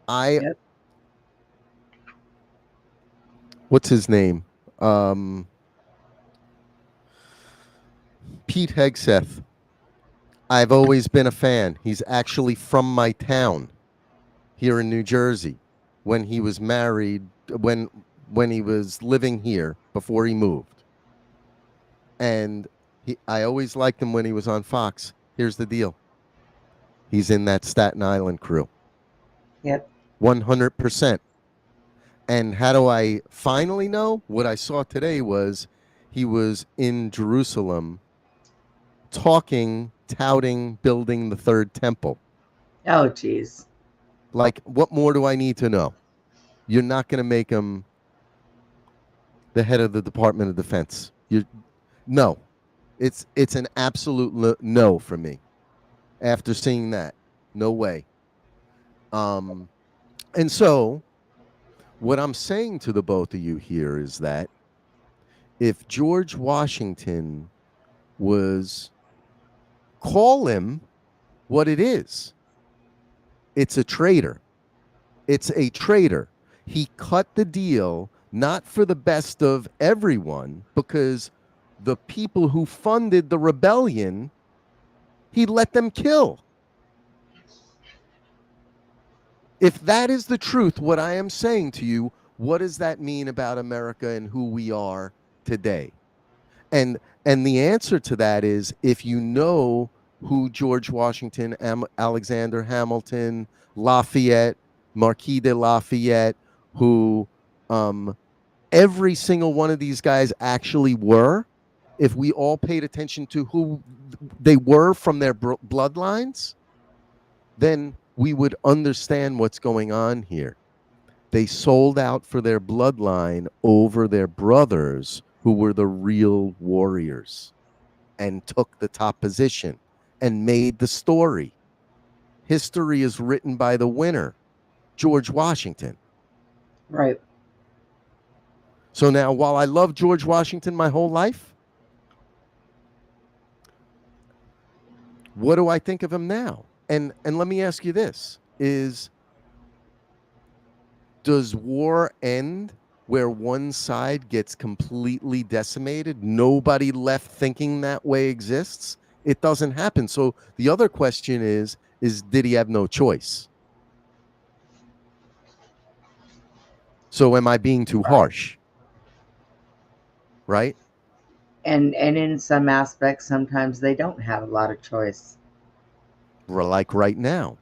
[SPEAKER 3] Yep.
[SPEAKER 7] What's his name? Pete Hegseth. I've always been a fan. He's actually from my town here in New Jersey when he was married, when he was living here before he moved. And I always liked him when he was on Fox. Here's the deal. He's in that Staten Island crew.
[SPEAKER 3] Yep.
[SPEAKER 7] 100%. And how do I finally know? What I saw today was he was in Jerusalem touting building the third temple.
[SPEAKER 3] Oh, geez.
[SPEAKER 7] Like, what more do I need to know? You're not going to make him the head of the Department of Defense. No. It's an absolute no for me. After seeing that, no way. And so, what I'm saying to the both of you here is that if George Washington call him what it is, it's a traitor. It's a traitor. He cut the deal not for the best of everyone, because the people who funded the rebellion, he let them kill. If that is the truth, what I am saying to you, what does that mean about America and who we are today? And the answer to that is, if you know who George Washington, Alexander Hamilton, Lafayette, Marquis de Lafayette, who every single one of these guys actually were, if we all paid attention to who they were from their bloodlines, then we would understand what's going on here. They sold out for their bloodline over their brothers, who were the real warriors, and took the top position and made the story. History is written by the winner, George Washington.
[SPEAKER 3] Right.
[SPEAKER 7] So now, while I love George Washington my whole life, what do I think of him now? And let me ask you this, does war end where one side gets completely decimated? Nobody left thinking that way exists? It doesn't happen. So the other question is did he have no choice? So am I being too harsh? Right?
[SPEAKER 3] And in some aspects, sometimes they don't have a lot of choice.
[SPEAKER 7] Like right now.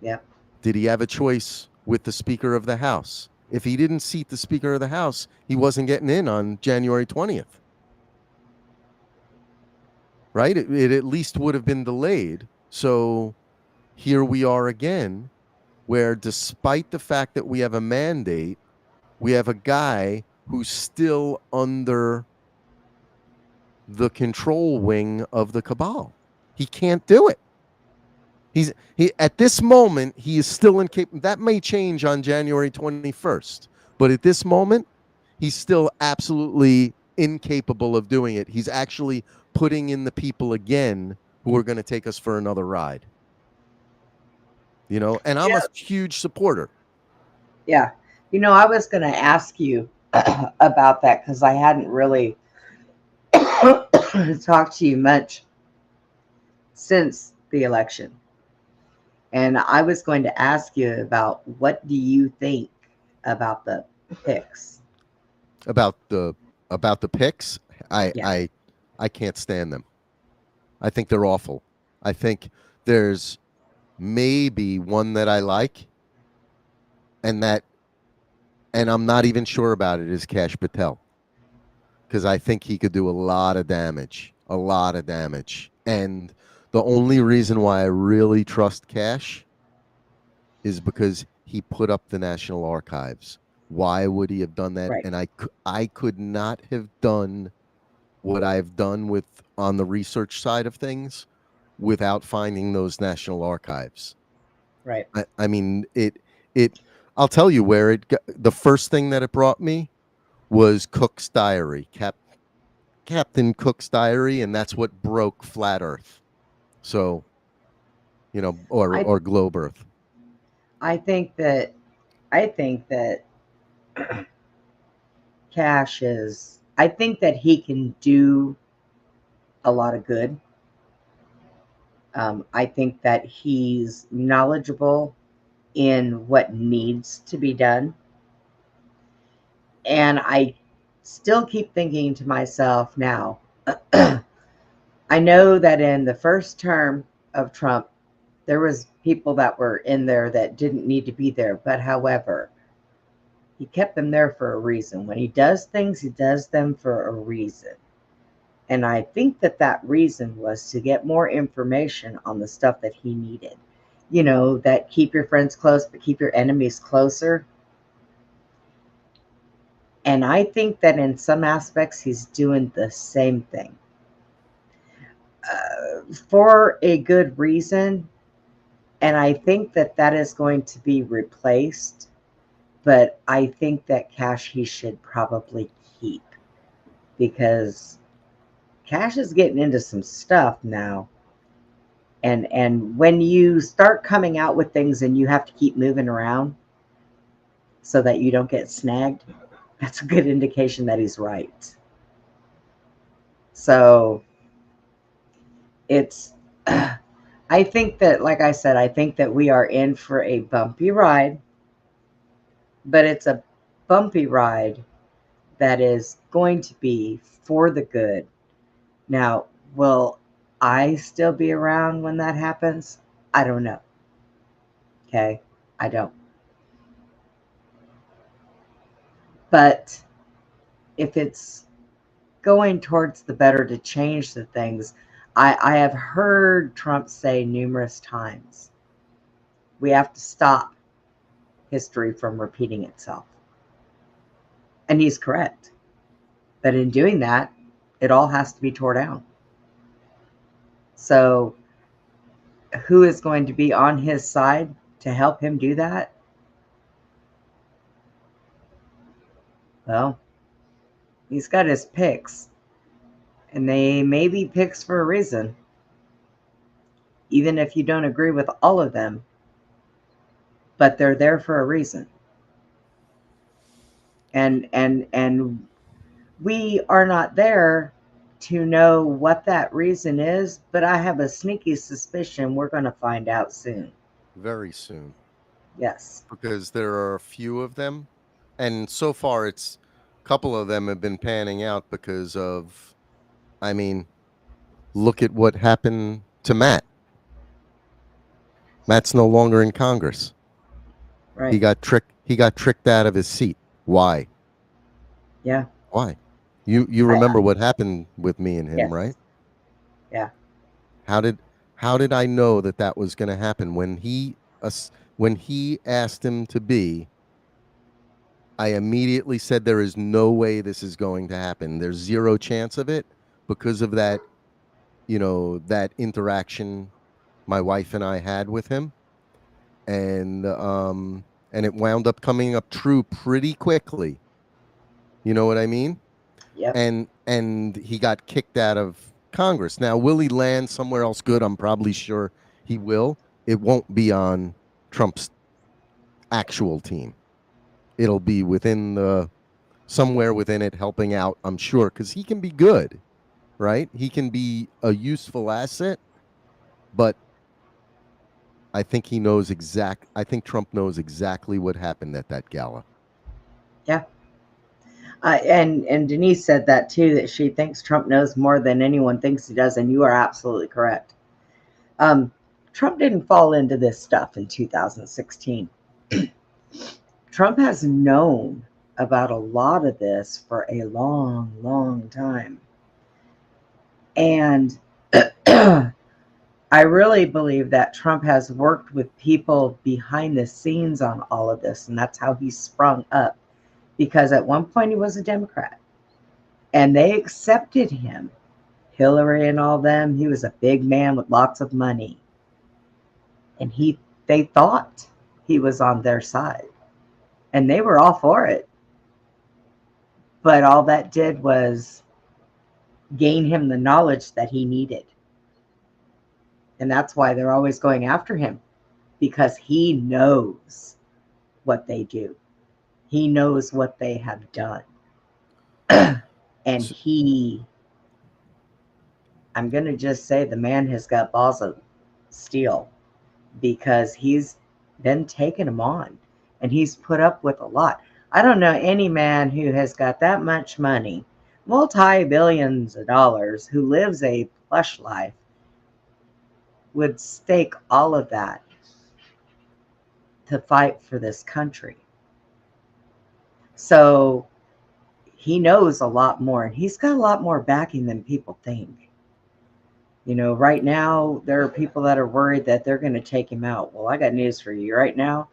[SPEAKER 3] Yeah.
[SPEAKER 7] Did he have a choice with the Speaker of the House? If he didn't seat the Speaker of the House, he wasn't getting in on January 20th. Right? It at least would have been delayed. So here we are again, where despite the fact that we have a mandate, we have a guy who's still under the control wing of the cabal. He can't do it. He at this moment, he is still incapable. That may change on January 21st, but at this moment, he's still absolutely incapable of doing it. He's actually putting in the people again who are going to take us for another ride. And I'm a huge supporter.
[SPEAKER 3] Yeah. I was going to ask you about that because I hadn't really talked to you much since the election. And I was going to ask you about, what do you think about the picks?
[SPEAKER 7] About the picks? I can't stand them. I think they're awful. I think there's maybe one that I like, and I'm not even sure about it, is Kash Patel, because I think he could do a lot of damage. And the only reason why I really trust Kash is because he put up the National Archives. Why would he have done that?
[SPEAKER 3] Right.
[SPEAKER 7] And I could not have done what I've done on the research side of things without finding those National Archives.
[SPEAKER 3] Right.
[SPEAKER 7] I mean, I'll tell you where the first thing that it brought me was Cook's diary, Captain Cook's diary, and that's what broke Flat Earth. So, or Globe Earth.
[SPEAKER 3] I think that Cash is, I think that he can do a lot of good. I think that he's knowledgeable in what needs to be done. And I still keep thinking to myself now, I know that in the first term of Trump, there was people that were in there that didn't need to be there. But however, he kept them there for a reason. When he does things, he does them for a reason. And I think that reason was to get more information on the stuff that he needed. That keep your friends close, but keep your enemies closer. And I think that in some aspects, he's doing the same thing. For a good reason. And I think that is going to be replaced. But I think that Cash he should probably keep. Because Cash is getting into some stuff now. And when you start coming out with things and you have to keep moving around so that you don't get snagged, that's a good indication that he's right. So it's, I think that, like I said, I think that we are in for a bumpy ride, but it's a bumpy ride that is going to be for the good. Now, will I still be around when that happens? I don't know. Okay, I don't. But if it's going towards the better to change the things, I have heard Trump say numerous times, we have to stop history from repeating itself. And he's correct. But in doing that, it all has to be torn down. So, who is going to be on his side to help him do that? Well, he's got his picks, and they may be picks for a reason. Even if you don't agree with all of them, but they're there for a reason. And we are not there to know what that reason is, but I have a sneaky suspicion we're going to find out soon.
[SPEAKER 7] Very soon.
[SPEAKER 3] Yes.
[SPEAKER 7] Because there are a few of them, and so far a couple of them have been panning out because of, I mean, look at what happened to Matt. Matt's no longer in Congress.
[SPEAKER 3] Right.
[SPEAKER 7] He got tricked out of his seat. Why?
[SPEAKER 3] Yeah.
[SPEAKER 7] Why? You remember what happened with me and him,
[SPEAKER 3] Yes.
[SPEAKER 7] right?
[SPEAKER 3] Yeah.
[SPEAKER 7] How did I know that was going to happen when he asked him to be? I immediately said there is no way this is going to happen. There's zero chance of it because of that, that interaction my wife and I had with him, and it wound up coming up true pretty quickly. You know what I mean?
[SPEAKER 3] Yep.
[SPEAKER 7] And he got kicked out of Congress. Now, will he land somewhere else good? I'm probably sure he will. It won't be on Trump's actual team. It'll be somewhere within it, helping out, I'm sure, because he can be good, right? He can be a useful asset, but I think I think Trump knows exactly what happened at that gala.
[SPEAKER 3] Yeah. And Denise said that too, that she thinks Trump knows more than anyone thinks he does, and you are absolutely correct. Trump didn't fall into this stuff in 2016. Trump has known about a lot of this for a long, long time. And I really believe that Trump has worked with people behind the scenes on all of this, and that's how he sprung up. Because at one point he was a Democrat, and they accepted him. Hillary and all them, he was a big man with lots of money. And they thought he was on their side. And they were all for it. But all that did was gain him the knowledge that he needed. And that's why they're always going after him, because he knows what they do. He knows what they have done. And I'm going to just say the man has got balls of steel, because he's been taking them on, and he's put up with a lot. I don't know any man who has got that much money, multi-billions of dollars, who lives a plush life, would stake all of that to fight for this country. So he knows a lot more, and he's got a lot more backing than people think. Right now, there are people that are worried that they're going to take him out. Well, I got news for you. Right now,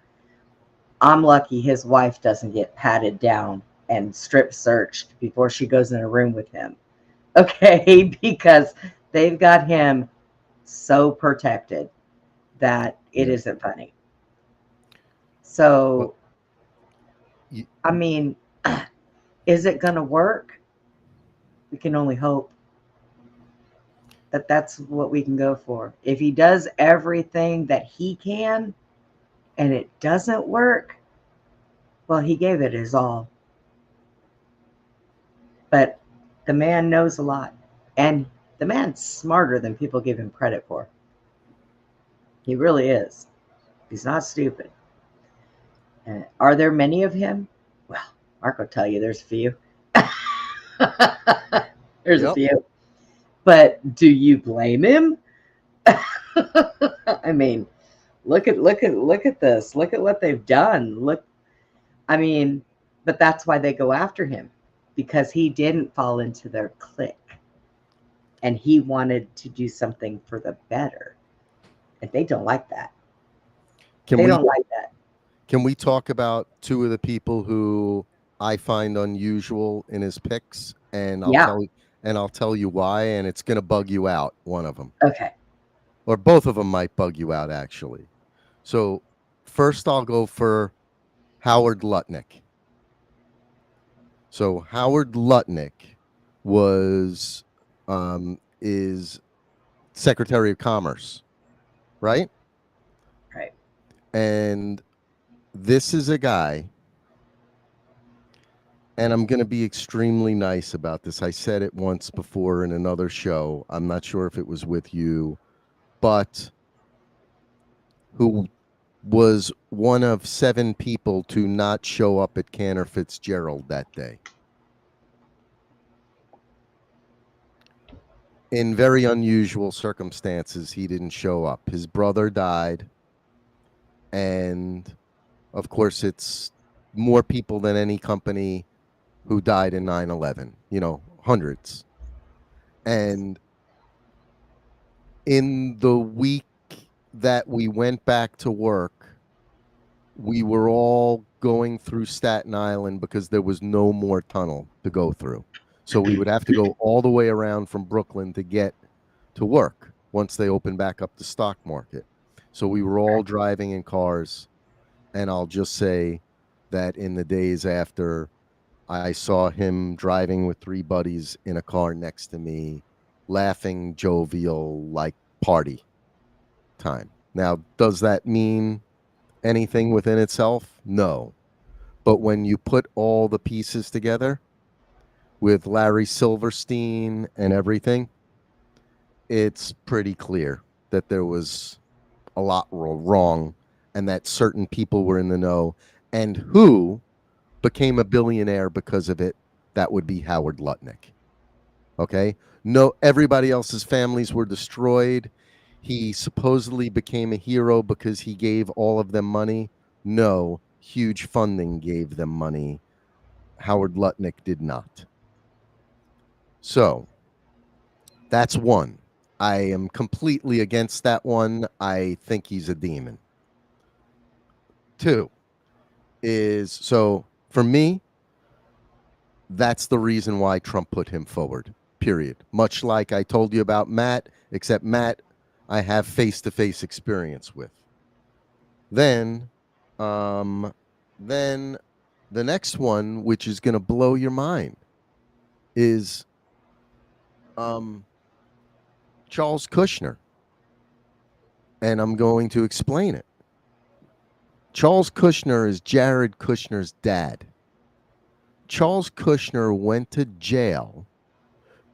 [SPEAKER 3] I'm lucky his wife doesn't get patted down and strip searched before she goes in a room with him. Okay? Because they've got him so protected that it isn't funny. So, I mean, is it going to work? We can only hope that that's what we can go for. If he does everything that he can and it doesn't work, well, he gave it his all. But the man knows a lot, and the man's smarter than people give him credit for. He really is. He's not stupid. Are there many of him? Well, Mark will tell you there's a few. There's a
[SPEAKER 7] Yep.
[SPEAKER 3] few. But do you blame him? I mean, look at this. Look at what they've done. Look, I mean, but that's why they go after him, because he didn't fall into their clique. And he wanted to do something for the better. And they don't like that. They don't like that.
[SPEAKER 7] Can we talk about two of the people who I find unusual in his picks, and I'll tell you why, and it's going to bug you out, one of them.
[SPEAKER 3] Okay.
[SPEAKER 7] Or both of them might bug you out, actually. So first I'll go for Howard Lutnick. So Howard Lutnick is Secretary of Commerce, right?
[SPEAKER 3] Right.
[SPEAKER 7] And this is a guy, and I'm going to be extremely nice about this. I said it once before in another show. I'm not sure if it was with you, but who was one of 7 people to not show up at Cantor Fitzgerald that day. In very unusual circumstances, he didn't show up. His brother died, and of course, it's more people than any company who died in 9/11, hundreds. And in the week that we went back to work, we were all going through Staten Island because there was no more tunnel to go through. So we would have to go all the way around from Brooklyn to get to work once they opened back up the stock market. So we were all driving in cars. And I'll just say that in the days after, I saw him driving with 3 buddies in a car next to me, laughing, jovial, like party time. Now, does that mean anything within itself? No. But when you put all the pieces together with Larry Silverstein and everything, it's pretty clear that there was a lot wrong and that certain people were in the know. And who became a billionaire because of it? That would be Howard Lutnick. Okay? No, everybody else's families were destroyed. He supposedly became a hero because he gave all of them money. No, huge funding gave them money. Howard Lutnick did not. So, that's one. I am completely against that one. I think he's a demon. 2 is, so for me, that's the reason why Trump put him forward, period. Much like I told you about Matt, except Matt, I have face-to-face experience with. Then the next one, which is going to blow your mind, is Charles Kushner. And I'm going to explain it. Charles Kushner is Jared Kushner's dad. Charles Kushner went to jail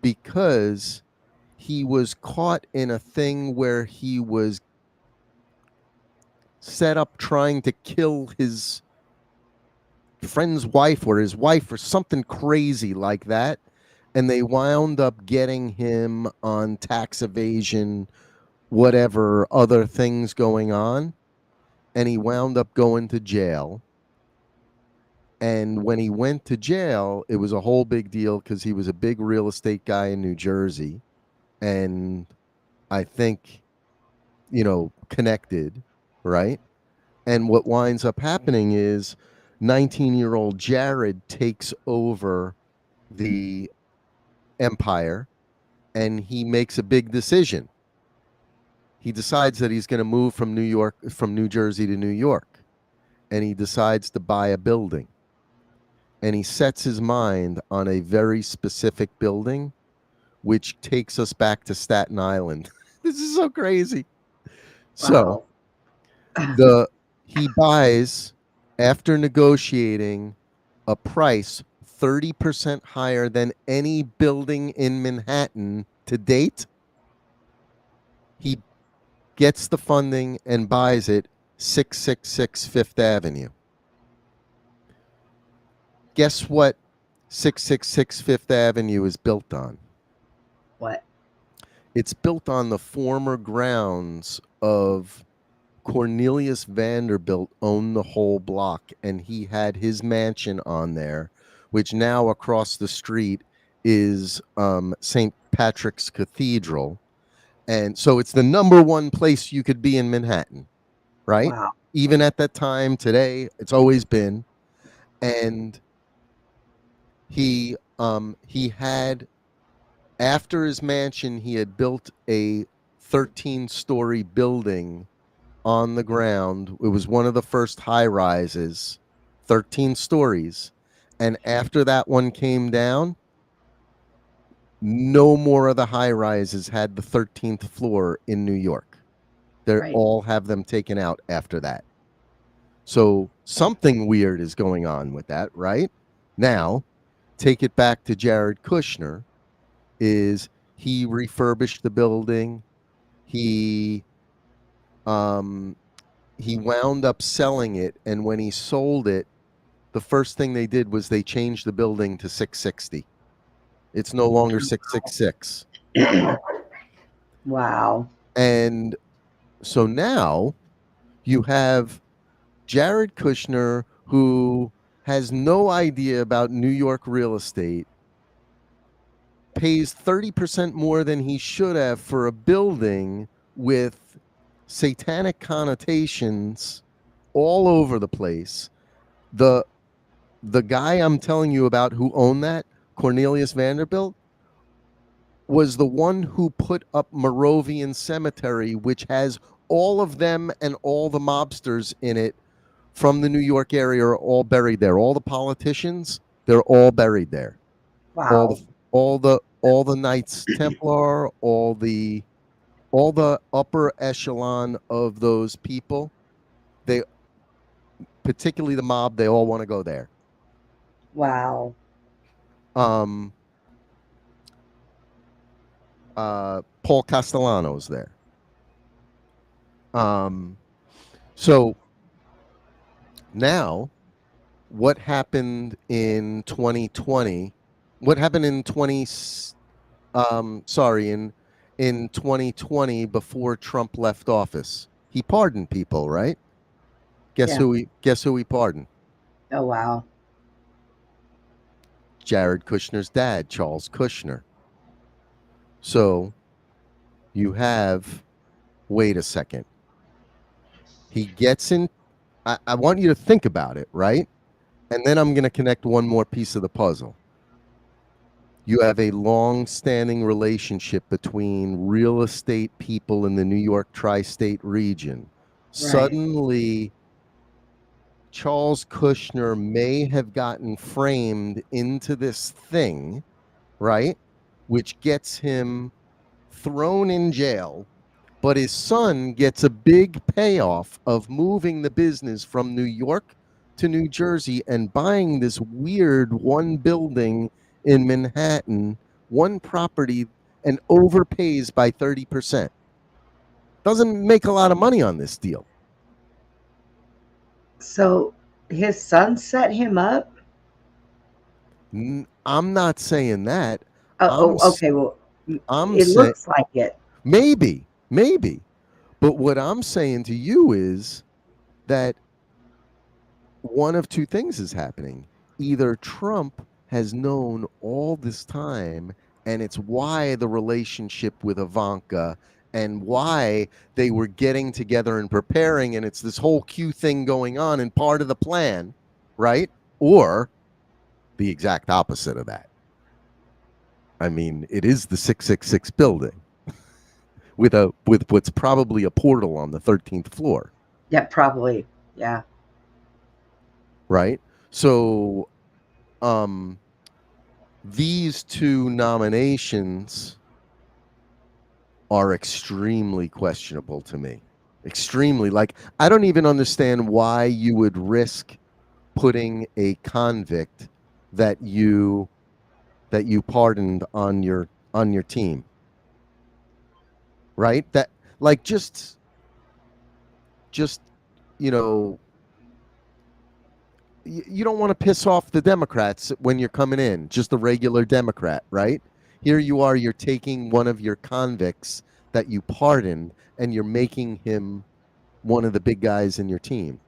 [SPEAKER 7] because he was caught in a thing where he was set up trying to kill his friend's wife or his wife or something crazy like that. And they wound up getting him on tax evasion, whatever other things going on. And he wound up going to jail. And when he went to jail, it was a whole big deal because he was a big real estate guy in New Jersey. And I think, connected, right? And what winds up happening is 19-year-old Jared takes over the empire and he makes a big decision. He decides that he's going to move from New Jersey to New York. And he decides to buy a building. And he sets his mind on a very specific building, which takes us back to Staten Island. This is so crazy.
[SPEAKER 3] Wow.
[SPEAKER 7] So he buys, after negotiating, a price 30% higher than any building in Manhattan to date. He gets the funding, and buys it 666 Fifth Avenue. Guess what 666 Fifth Avenue is built on?
[SPEAKER 3] What?
[SPEAKER 7] It's built on the former grounds of Cornelius Vanderbilt owned the whole block, and he had his mansion on there, which now across the street is St. Patrick's Cathedral. And so it's the number one place you could be in Manhattan, right?
[SPEAKER 3] Wow.
[SPEAKER 7] Even at that time, today, it's always been. And he had, after his mansion, he had built a 13-story building on the ground. It was one of the first high rises, 13 stories. And after that one came down, no more of the high rises had the 13th floor in New York. They
[SPEAKER 3] Right.
[SPEAKER 7] all have them taken out after that. So something weird is going on with that, right? Now, take it back to Jared Kushner. Is he refurbished the building? He wound up selling it, and when he sold it, the first thing they did was they changed the building to 660. It's no longer 666.
[SPEAKER 3] Wow.
[SPEAKER 7] And so now you have Jared Kushner, who has no idea about New York real estate, pays 30% more than he should have for a building with satanic connotations all over the place. The guy I'm telling you about who owned that, Cornelius Vanderbilt, was the one who put up Moravian Cemetery, which has all of them and all the mobsters in it from the New York area are all buried there. All the politicians, they're all buried there.
[SPEAKER 3] Wow.
[SPEAKER 7] All the Knights Templar, all the upper echelon of those people, they, particularly the mob, they all want to go there.
[SPEAKER 3] Wow.
[SPEAKER 7] Paul Castellano's there. So now, what happened in 2020? What happened in 2020 before Trump left office? He pardoned people, right? Guess who he pardoned?
[SPEAKER 3] Oh, wow.
[SPEAKER 7] Jared Kushner's dad, Charles Kushner. So you have, wait a second. He gets in. I want you to think about it, right? And then I'm going to connect one more piece of the puzzle. You have a long-standing relationship between real estate people in the New York tri-state region. Right. Suddenly, Charles Kushner may have gotten framed into this thing, right? Which gets him thrown in jail, but his son gets a big payoff of moving the business from New York to New Jersey and buying this weird one building in Manhattan, one property, and overpays by 30%. Doesn't make a lot of money on this deal.
[SPEAKER 3] So his son set him up?
[SPEAKER 7] I'm not saying that.
[SPEAKER 3] Okay. Well, it looks like it.
[SPEAKER 7] Maybe. But what I'm saying to you is that one of two things is happening. Either Trump has known all this time, and it's why the relationship with Ivanka and why they were getting together and preparing, and it's this whole Q thing going on and part of the plan, right? Or the exact opposite of that. I mean, it is the 666 building with what's probably a portal on the 13th floor.
[SPEAKER 3] Yeah, probably. Yeah.
[SPEAKER 7] Right? So these two nominations are extremely questionable to me. Extremely. Like, I don't even understand why you would risk putting a convict that you pardoned on your team. Right? That, like, just just, you know, you don't want to piss off the Democrats when you're coming in, just a regular Democrat, right? Here you are, you're taking one of your convicts that you pardoned and you're making him one of the big guys in your team.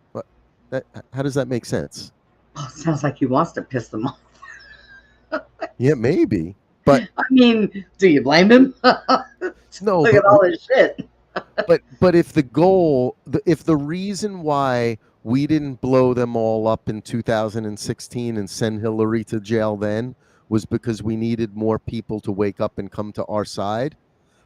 [SPEAKER 7] How does that make sense?
[SPEAKER 3] Oh, sounds like he wants to piss them off.
[SPEAKER 7] Yeah, maybe. But
[SPEAKER 3] I mean, do you blame him?
[SPEAKER 7] no,
[SPEAKER 3] Look
[SPEAKER 7] but
[SPEAKER 3] at all this shit.
[SPEAKER 7] but if the goal, if the reason why we didn't blow them all up in 2016 and send Hillary to jail then was because we needed more people to wake up and come to our side,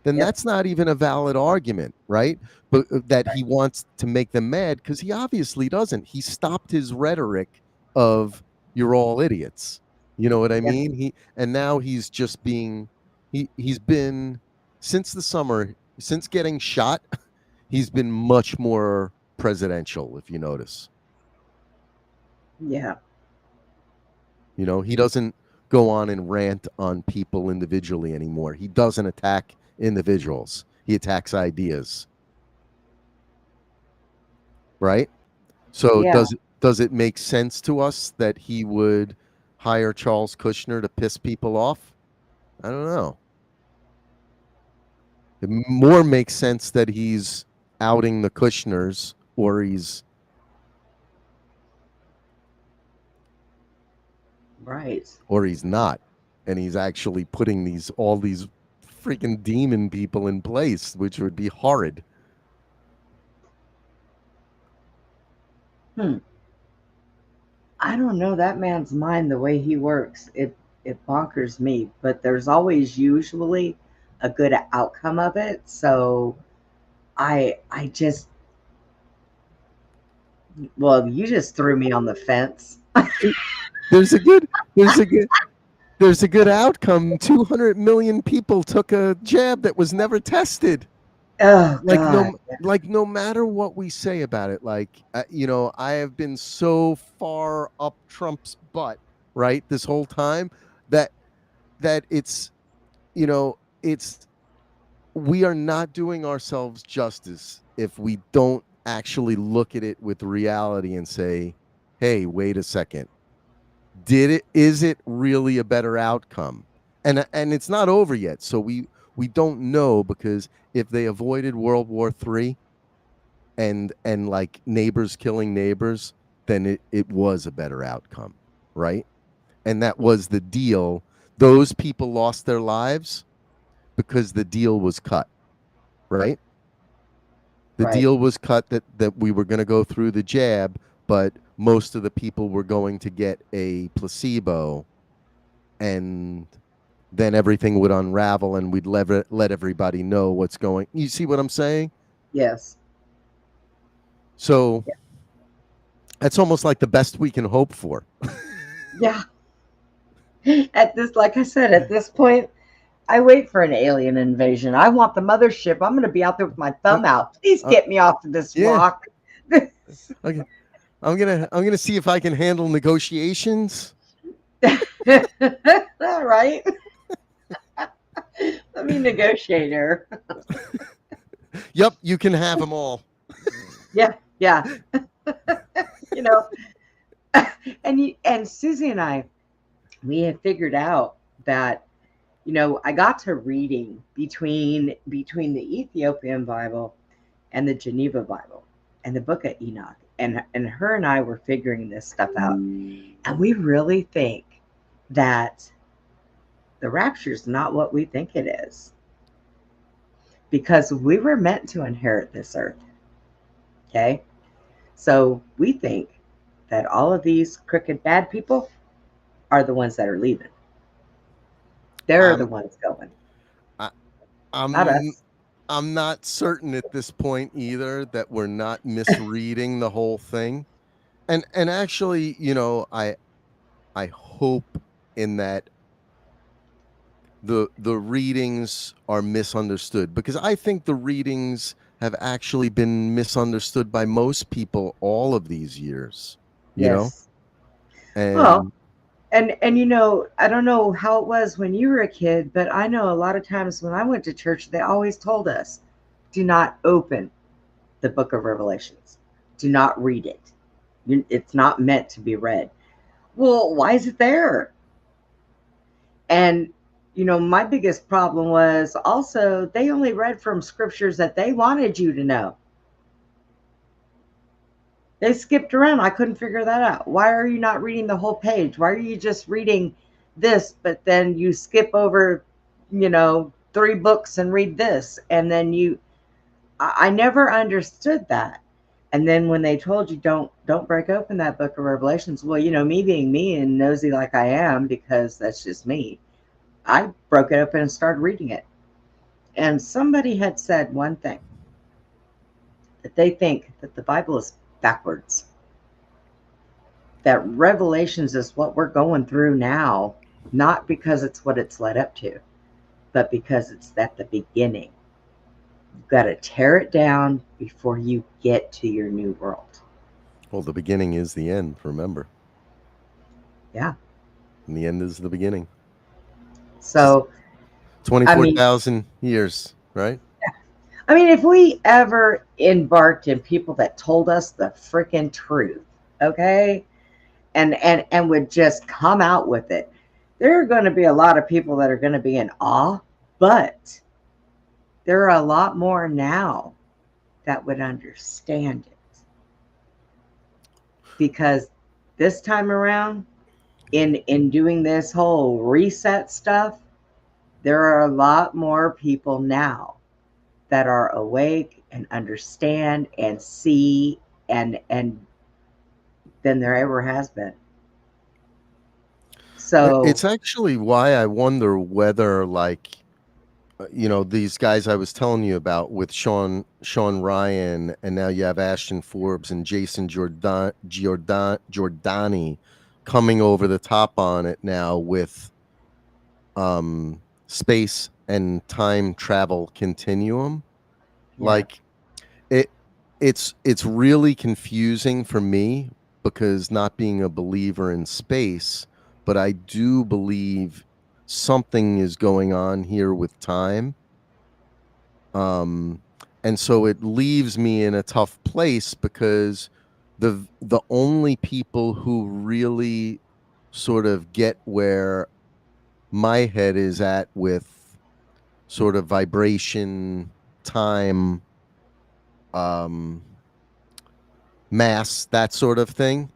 [SPEAKER 7] then
[SPEAKER 3] Yep.
[SPEAKER 7] that's not even a valid argument, right? But that he wants to make them mad, because he obviously doesn't. He stopped his rhetoric of "you're all idiots." You know what I mean? And now he's just being he's been, since the summer, since getting shot, he's been much more presidential, if you notice.
[SPEAKER 3] Yeah.
[SPEAKER 7] You know, he doesn't go on and rant on people individually anymore. He doesn't attack individuals. He attacks ideas. Right? So
[SPEAKER 3] Yeah.
[SPEAKER 7] does it make sense to us that he would hire Charles Kushner to piss people off? I don't know. It more makes sense that he's outing the Kushners, or he's
[SPEAKER 3] Right.
[SPEAKER 7] or he's not, and he's actually putting all these freaking demon people in place, which would be horrid.
[SPEAKER 3] I don't know that man's mind the way he works. It bonkers me, but there's always usually a good outcome of it. So I just, well, you just threw me on the fence.
[SPEAKER 7] There's a good there's a good outcome. 200 million people took a jab that was never tested.
[SPEAKER 3] Oh God.
[SPEAKER 7] Like no matter what we say about it, like you know, I have been so far up Trump's butt, right, this whole time, that it's, you know, it's, we are not doing ourselves justice if we don't actually look at it with reality and say, hey, wait a second, is it really a better outcome? And it's not over yet, so we don't know, because if they avoided World War III and like neighbors killing neighbors, then it was a better outcome, right? And that was the deal. Those people lost their lives because the deal was cut, right? The
[SPEAKER 3] Right.
[SPEAKER 7] deal was cut that we were going to go through the jab, but most of the people were going to get a placebo, and then everything would unravel and we'd let everybody know what's going. You see what I'm saying?
[SPEAKER 3] Yes.
[SPEAKER 7] So that's almost like the best we can hope for.
[SPEAKER 3] Yeah. At this, like I said, at this point, I wait for an alien invasion. I want the mothership. I'm going to be out there with my thumb out. Please get me off of this rock.
[SPEAKER 7] Okay. I'm gonna see if I can handle negotiations.
[SPEAKER 3] All right. Let me negotiate here.
[SPEAKER 7] Yep, you can have them all.
[SPEAKER 3] Yeah. You know, and Susie and I, we had figured out that, you know, I got to reading between the Ethiopian Bible and the Geneva Bible and the Book of Enoch, and her and I were figuring this stuff out, and we really think that the rapture is not what we think it is, because we were meant to inherit this earth. Okay, so we think that all of these crooked bad people are the ones that are leaving. They're the ones going. Not us.
[SPEAKER 7] I'm not certain at this point either that we're not misreading the whole thing. And actually, you know, I hope in that the readings are misunderstood, because I think the readings have actually been misunderstood by most people all of these years. You know? And
[SPEAKER 3] well, and you know, I don't know how it was when you were a kid, but I know a lot of times when I went to church, they always told us, do not open the book of Revelations. Do not read it. It's not meant to be read. Well, why is it there? And, my biggest problem was also they only read from scriptures that they wanted you to know. They skipped around. I couldn't figure that out. Why are you not reading the whole page? Why are you just reading this, but then you skip over, 3 books and read this? And then I never understood that. And then when they told you don't break open that book of Revelations, well, me being me and nosy like I am, because that's just me, I broke it open and started reading it. And somebody had said one thing, that they think that the Bible is backwards. That Revelations is what we're going through now, not because it's what it's led up to, but because it's at the beginning. You've got to tear it down before you get to your new world.
[SPEAKER 7] Well, the beginning is the end, remember?
[SPEAKER 3] Yeah.
[SPEAKER 7] And the end is the beginning.
[SPEAKER 3] So
[SPEAKER 7] 24,000 years, right?
[SPEAKER 3] I mean, if we ever embarked in people that told us the freaking truth, okay, and would just come out with it, there are going to be a lot of people that are going to be in awe, but there are a lot more now that would understand it. Because this time around, in doing this whole reset stuff, there are a lot more people now that are awake and understand and see and than there ever has been. So
[SPEAKER 7] It's actually why I wonder whether, like, these guys I was telling you about with Sean Ryan, and now you have Ashton Forbes and Jason Giordani coming over the top on it now with space and time travel continuum.
[SPEAKER 3] yeah.
[SPEAKER 7] Like it's really confusing for me, because not being a believer in space, but I do believe something is going on here with time. And so it leaves me in a tough place, because the only people who really sort of get where my head is at with sort of vibration, time, mass, that sort of thing,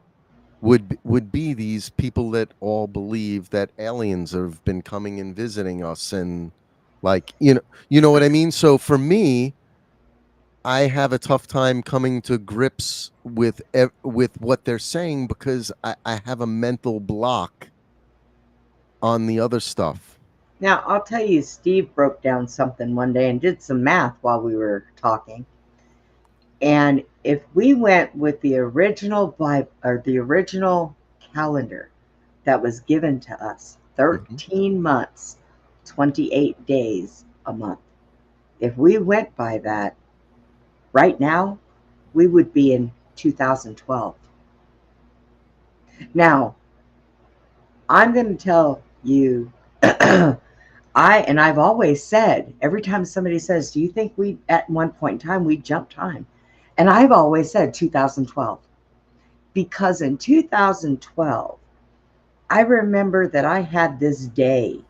[SPEAKER 7] would be these people that all believe that aliens have been coming and visiting us, and like, you know what I mean? So for me, I have a tough time coming to grips with what they're saying, because I have a mental block on the other stuff.
[SPEAKER 3] Now, I'll tell you, Steve broke down something one day and did some math while we were talking. And if we went with the original Bible, or the original calendar that was given to us, 13 months, 28 days a month, if we went by that, right now, we would be in 2012. Now, I'm going to tell you, I've always said, every time somebody says, do you think we, at one point in time, we jumped time? And I've always said 2012. Because in 2012, I remember that I had this day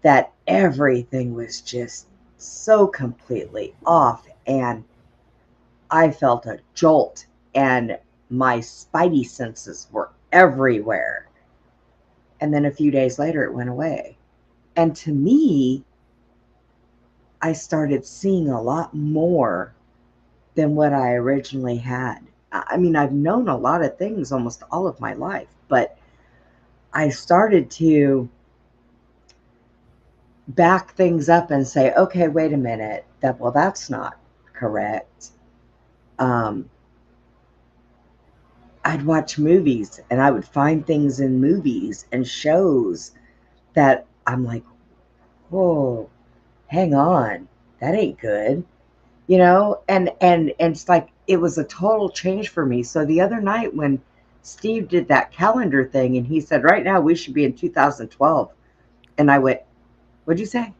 [SPEAKER 3] that everything was just so completely off, and I felt a jolt, and my spidey senses were everywhere. And then a few days later, it went away. And to me, I started seeing a lot more than what I originally had. I mean, I've known a lot of things almost all of my life, but I started to back things up and say, okay, wait a minute, that's not correct. I'd watch movies, and I would find things in movies and shows that I'm like, whoa, hang on, that ain't good. And it's like, it was a total change for me. So the other night when Steve did that calendar thing, and he said, right now we should be in 2012. And I went, what'd you say?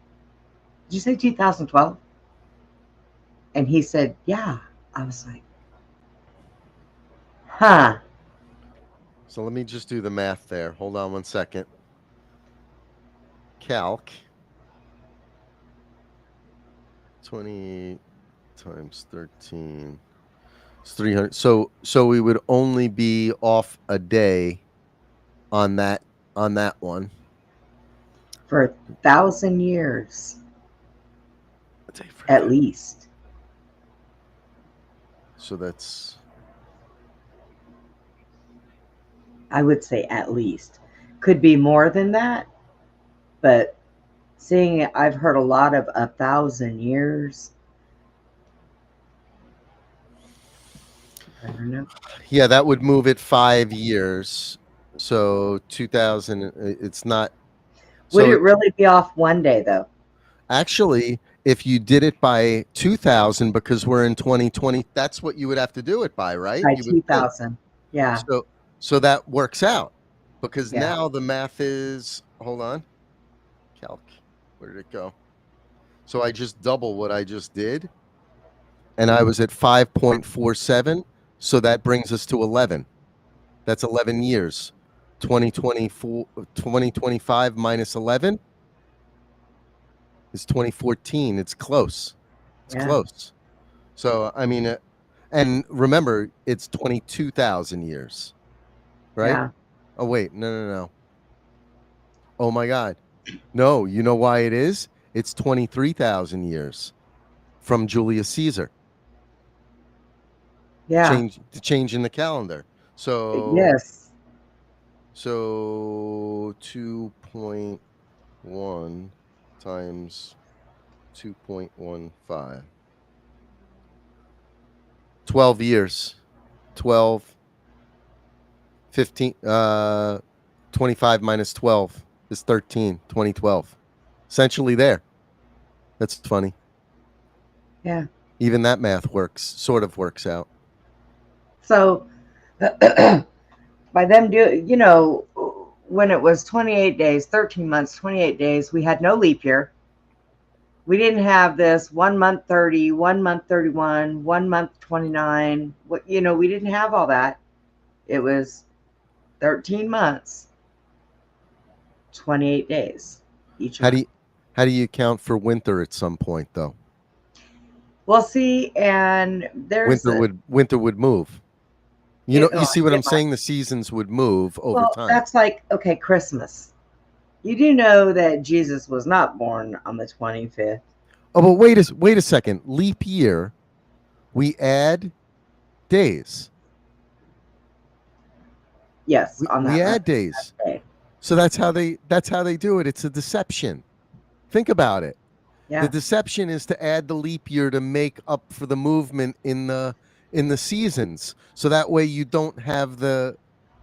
[SPEAKER 3] Did you say 2012? And he said, yeah. I was like, huh.
[SPEAKER 7] So let me just do the math there. Hold on one second. Calc. 20 times 13. It's 300. So we would only be off a day on that one.
[SPEAKER 3] For 1,000 years,
[SPEAKER 7] A day for
[SPEAKER 3] at
[SPEAKER 7] that.
[SPEAKER 3] least.
[SPEAKER 7] So that's
[SPEAKER 3] I would say at least. Could be more than that, but seeing it, I've heard a lot of 1,000 years. I don't know.
[SPEAKER 7] yeah, that would move it 5 years. So 2000 it's not
[SPEAKER 3] Would
[SPEAKER 7] so
[SPEAKER 3] it really be off one day though?
[SPEAKER 7] actually if you did it by 2000 because we're in 2020, that's what you would have to do it by, right?
[SPEAKER 3] By
[SPEAKER 7] You would think.
[SPEAKER 3] 2,000. Yeah.
[SPEAKER 7] So that works out because
[SPEAKER 3] Yeah.
[SPEAKER 7] now the math is, hold on, calc, where did it go? So I just double what I just did, and I was at 5.47, so that brings us to 11. That's 11 years. 2025 minus 11 is 2014. It's close. It's
[SPEAKER 3] Yeah.
[SPEAKER 7] close. So I mean, and remember, it's 22,000 years, right?
[SPEAKER 3] Yeah.
[SPEAKER 7] Oh wait, no. Oh my God. No, you know why it is? It's 23,000 years from Julius Caesar.
[SPEAKER 3] Yeah.
[SPEAKER 7] Change in the calendar. So
[SPEAKER 3] Yes.
[SPEAKER 7] 2.1 times 2.15. 12 years. 12 15 25 minus 12 is 13, 2012. Essentially there. That's funny.
[SPEAKER 3] Yeah.
[SPEAKER 7] Even that math sort of works out.
[SPEAKER 3] So by them when it was 28 days, 13 months, 28 days, we had no leap year. We didn't have this 1 month 30, 1 month 31, 1 month 29. We didn't have all that. It was 13 months, 28 days each month.
[SPEAKER 7] How do you account for winter at some point though?
[SPEAKER 3] Well, see, and there's
[SPEAKER 7] winter would move. You see what I'm saying? The seasons would move over time.
[SPEAKER 3] That's like, okay, Christmas. You do know that Jesus was not born on the 25th.
[SPEAKER 7] Oh, but wait a second. Leap year, we add days.
[SPEAKER 3] Yes,
[SPEAKER 7] we add days.
[SPEAKER 3] Day.
[SPEAKER 7] So that's how they do it. It's a deception. Think about it.
[SPEAKER 3] Yeah.
[SPEAKER 7] The deception is to add the leap year to make up for the movement in the seasons. So that way you don't have the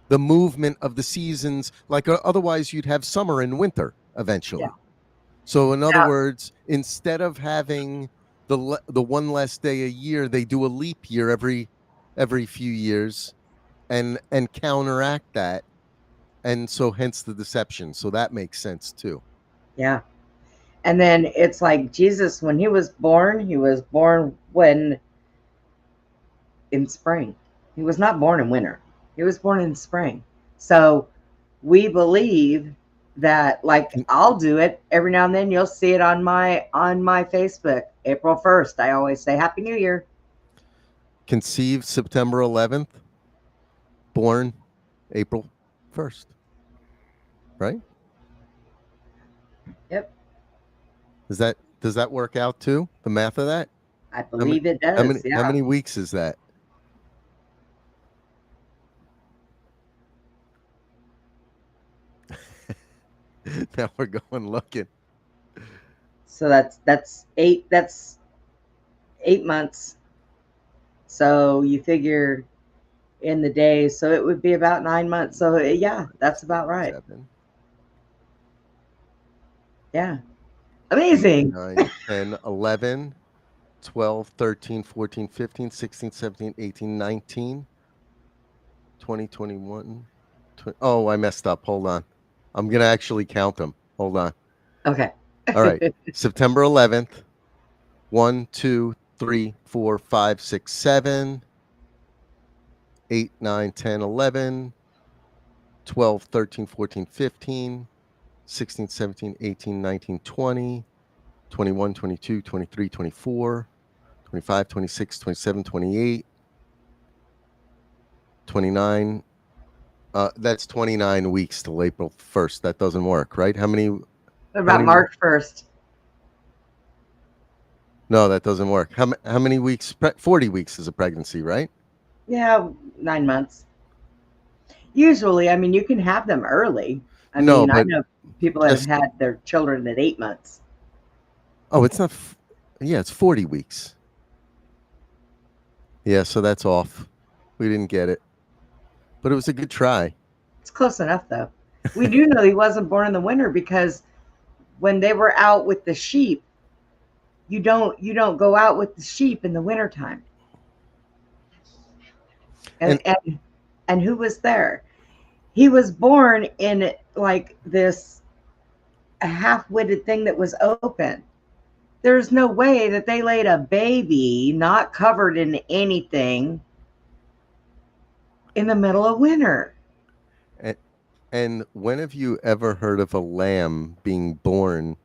[SPEAKER 7] movement of the seasons, like otherwise you'd have summer and winter eventually.
[SPEAKER 3] Yeah.
[SPEAKER 7] So in other words, instead of having the one less day a year, they do a leap year every few years and counteract that. And so hence the deception. So that makes sense too.
[SPEAKER 3] Yeah. And then it's like Jesus, when he was born when in spring. He was not born in winter. He was born in spring. So we believe that, like, I'll do it every now and then. You'll see it on my Facebook. April 1st, I always say Happy New Year.
[SPEAKER 7] Conceived September 11th, born April 1st. Right?
[SPEAKER 3] Yep.
[SPEAKER 7] Does that work out too? The math of that?
[SPEAKER 3] I believe it does.
[SPEAKER 7] How many weeks is that? Now we're going looking.
[SPEAKER 3] So that's 8 months. So you figure in the days, so it would be about 9 months. So yeah, that's about right.
[SPEAKER 7] 7.
[SPEAKER 3] Yeah. Amazing.
[SPEAKER 7] 9, 10, 11, 12, 13, 14, 15, 16, 17, 18, 19, 20, 21. Oh, I messed up. Hold on. I'm going to actually count them. Hold on.
[SPEAKER 3] Okay.
[SPEAKER 7] All right. September 11th, 1, 2, 3, 4, 5, 6, 7, 8, 9, 10, 11, 12, 13, 14, 15, 16, 17, 18, 19, 20, 21, 22, 23, 24, 25, 26, 27, 28, 29. That's 29 weeks till April 1st. That doesn't work, right? How many?
[SPEAKER 3] What about
[SPEAKER 7] many-
[SPEAKER 3] March 1st?
[SPEAKER 7] No, that doesn't work. How many weeks? 40 weeks is a pregnancy, right?
[SPEAKER 3] Yeah, 9 months. Usually, I mean, you can have them early. I
[SPEAKER 7] No,
[SPEAKER 3] mean, I
[SPEAKER 7] but
[SPEAKER 3] know people that have
[SPEAKER 7] just
[SPEAKER 3] had their children at 8 months.
[SPEAKER 7] it's not. Yeah, it's 40 weeks. Yeah, so that's off. We didn't get it, but it was a good try.
[SPEAKER 3] It's close enough, though. We do know he wasn't born in the winter because when they were out with the sheep, you don't go out with the sheep in the wintertime. And who was there? He was born in like this half-witted thing that was open. There's no way that they laid a baby not covered in anything in the middle of winter.
[SPEAKER 7] And when have you ever heard of a lamb being born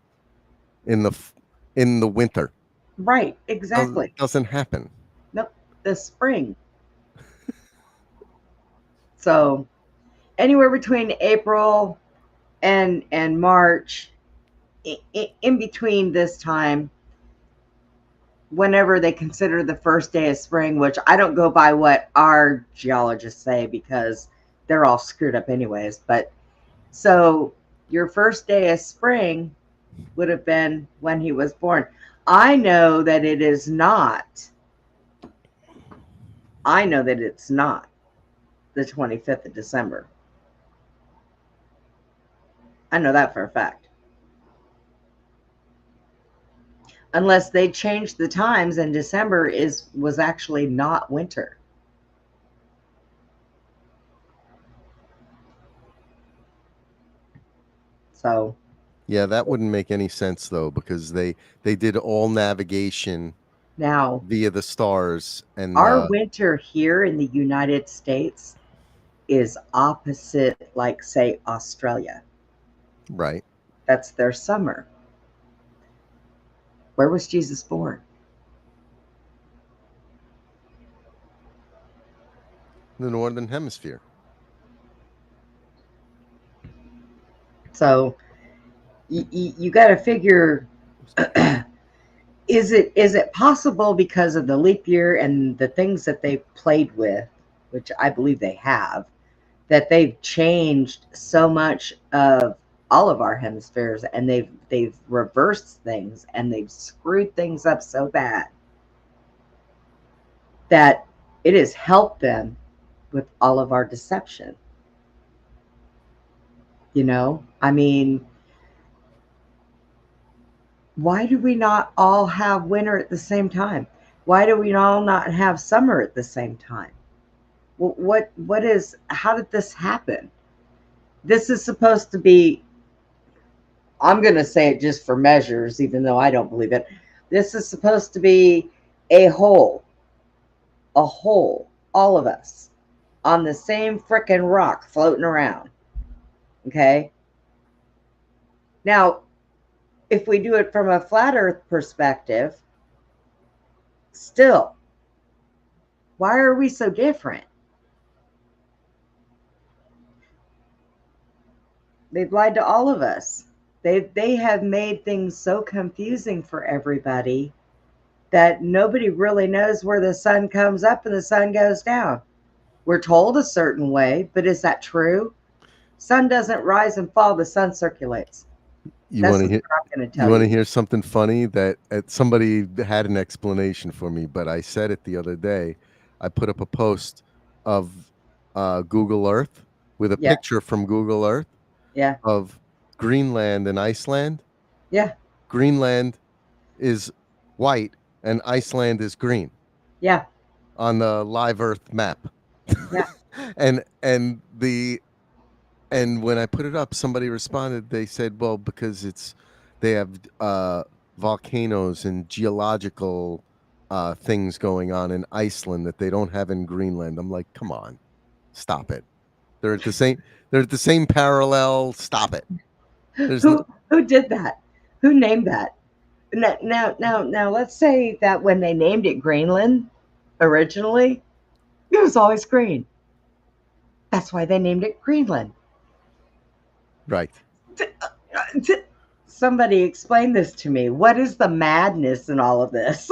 [SPEAKER 7] in the winter?
[SPEAKER 3] Right, exactly.
[SPEAKER 7] Doesn't happen.
[SPEAKER 3] Nope, the spring. So anywhere between April and March, in between this time, whenever they consider the first day of spring, which I don't go by what our geologists say because they're all screwed up anyways. But so your first day of spring would have been when he was born. I know that it is not. I know that it's not the 25th of December. I know that for a fact. Unless they changed the times and December was actually not winter. So
[SPEAKER 7] yeah, that wouldn't make any sense though, because they did all navigation
[SPEAKER 3] now
[SPEAKER 7] via the stars, and
[SPEAKER 3] our winter here in the United States is opposite, like say Australia.
[SPEAKER 7] right.
[SPEAKER 3] That's their summer. Where was Jesus born?
[SPEAKER 7] The northern hemisphere.
[SPEAKER 3] So you got to figure, is it possible because of the leap year and the things that they've played with, which I believe they have, that they've changed so much of all of our hemispheres, and they've reversed things and they've screwed things up so bad that it has helped them with all of our deception. I mean, why do we not all have winter at the same time? Why do we all not have summer at the same time? How did this happen? This is supposed to be, I'm going to say it just for measures, even though I don't believe it. This is supposed to be a whole, all of us on the same frickin' rock floating around. Okay? Now, if we do it from a flat earth perspective, still, why are we so different? They've lied to all of us. They have made things so confusing for everybody that nobody really knows where the sun comes up and the sun goes down. We're told a certain way, but is that true? Sun doesn't rise and fall, the sun circulates.
[SPEAKER 7] You
[SPEAKER 3] That's
[SPEAKER 7] want to
[SPEAKER 3] what
[SPEAKER 7] hear?
[SPEAKER 3] I'm going to tell
[SPEAKER 7] You want
[SPEAKER 3] you.
[SPEAKER 7] to hear something funny that somebody had an explanation for me, but I said it the other day. I put up a post of Google Earth with a
[SPEAKER 3] Yeah.
[SPEAKER 7] picture from Google Earth
[SPEAKER 3] Yeah.
[SPEAKER 7] of Greenland and Iceland.
[SPEAKER 3] Yeah.
[SPEAKER 7] Greenland is white and Iceland is green
[SPEAKER 3] Yeah.
[SPEAKER 7] on the live Earth map.
[SPEAKER 3] Yeah.
[SPEAKER 7] and when I put it up, somebody responded. They said, "Well, because they have volcanoes and geological things going on in Iceland that they don't have in Greenland. I'm like, come on, stop it. They're at the same. They're at the same parallel. Stop it. There's
[SPEAKER 3] Who did that? Who named that? Now, let's say that when they named it Greenland originally, it was always green. That's why they named it Greenland.
[SPEAKER 7] right.
[SPEAKER 3] Somebody explain this to me. What is the madness in all of this?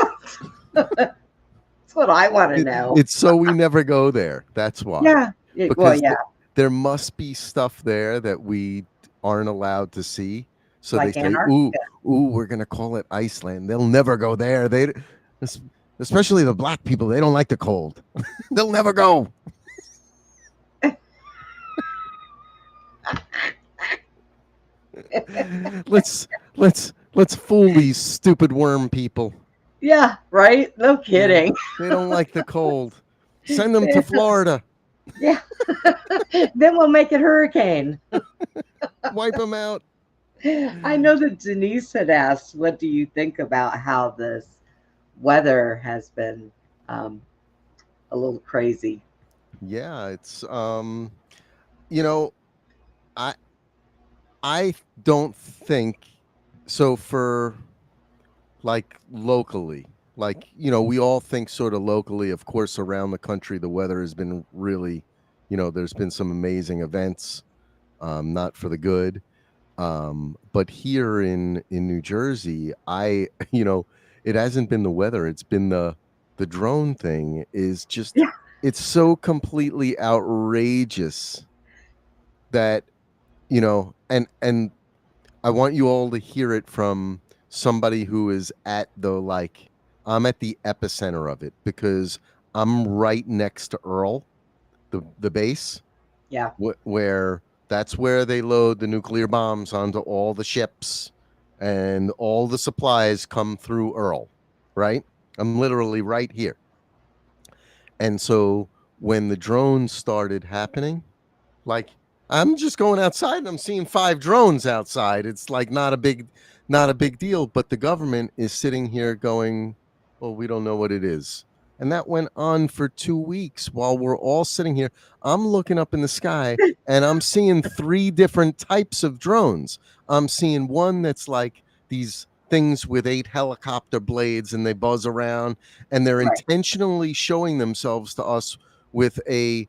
[SPEAKER 3] That's what I want to know.
[SPEAKER 7] It's so we never go there. That's why.
[SPEAKER 3] Yeah.
[SPEAKER 7] Because
[SPEAKER 3] yeah.
[SPEAKER 7] there must be stuff there that we aren't allowed to see. So
[SPEAKER 3] Like
[SPEAKER 7] they say,
[SPEAKER 3] Antarctica.
[SPEAKER 7] ooh, we're gonna call it Iceland. They'll never go there. Especially the black people, they don't like the cold. They'll never go. let's fool these stupid worm people.
[SPEAKER 3] Yeah, right? No kidding.
[SPEAKER 7] They don't like the cold. Send them to Florida.
[SPEAKER 3] Yeah. Then we'll make it hurricane.
[SPEAKER 7] Wipe them out.
[SPEAKER 3] I know that Denise had asked, what do you think about how this weather has been a little crazy?
[SPEAKER 7] Yeah, it's I don't think so. For like locally, like we all think sort of locally. Of course, around the country, the weather has been really, there's been some amazing events, not for the good. But here in New Jersey, it hasn't been the weather. It's been the drone thing is just,
[SPEAKER 3] Yeah.
[SPEAKER 7] It's so completely outrageous that, and I want you all to hear it from somebody who is I'm at the epicenter of it because I'm right next to Earl, the base.
[SPEAKER 3] Yeah.
[SPEAKER 7] Where that's where they load the nuclear bombs onto all the ships and all the supplies come through Earl, right? I'm literally right here. And so when the drones started happening, like I'm just going outside and I'm seeing 5 drones outside. It's like not a big deal, but the government is sitting here going, well, we don't know what it is. And that went on for 2 weeks while we're all sitting here. I'm looking up in the sky and I'm seeing 3 different types of drones. I'm seeing one that's like these things with 8 helicopter blades and they buzz around and they're
[SPEAKER 3] Right.
[SPEAKER 7] intentionally showing themselves to us with a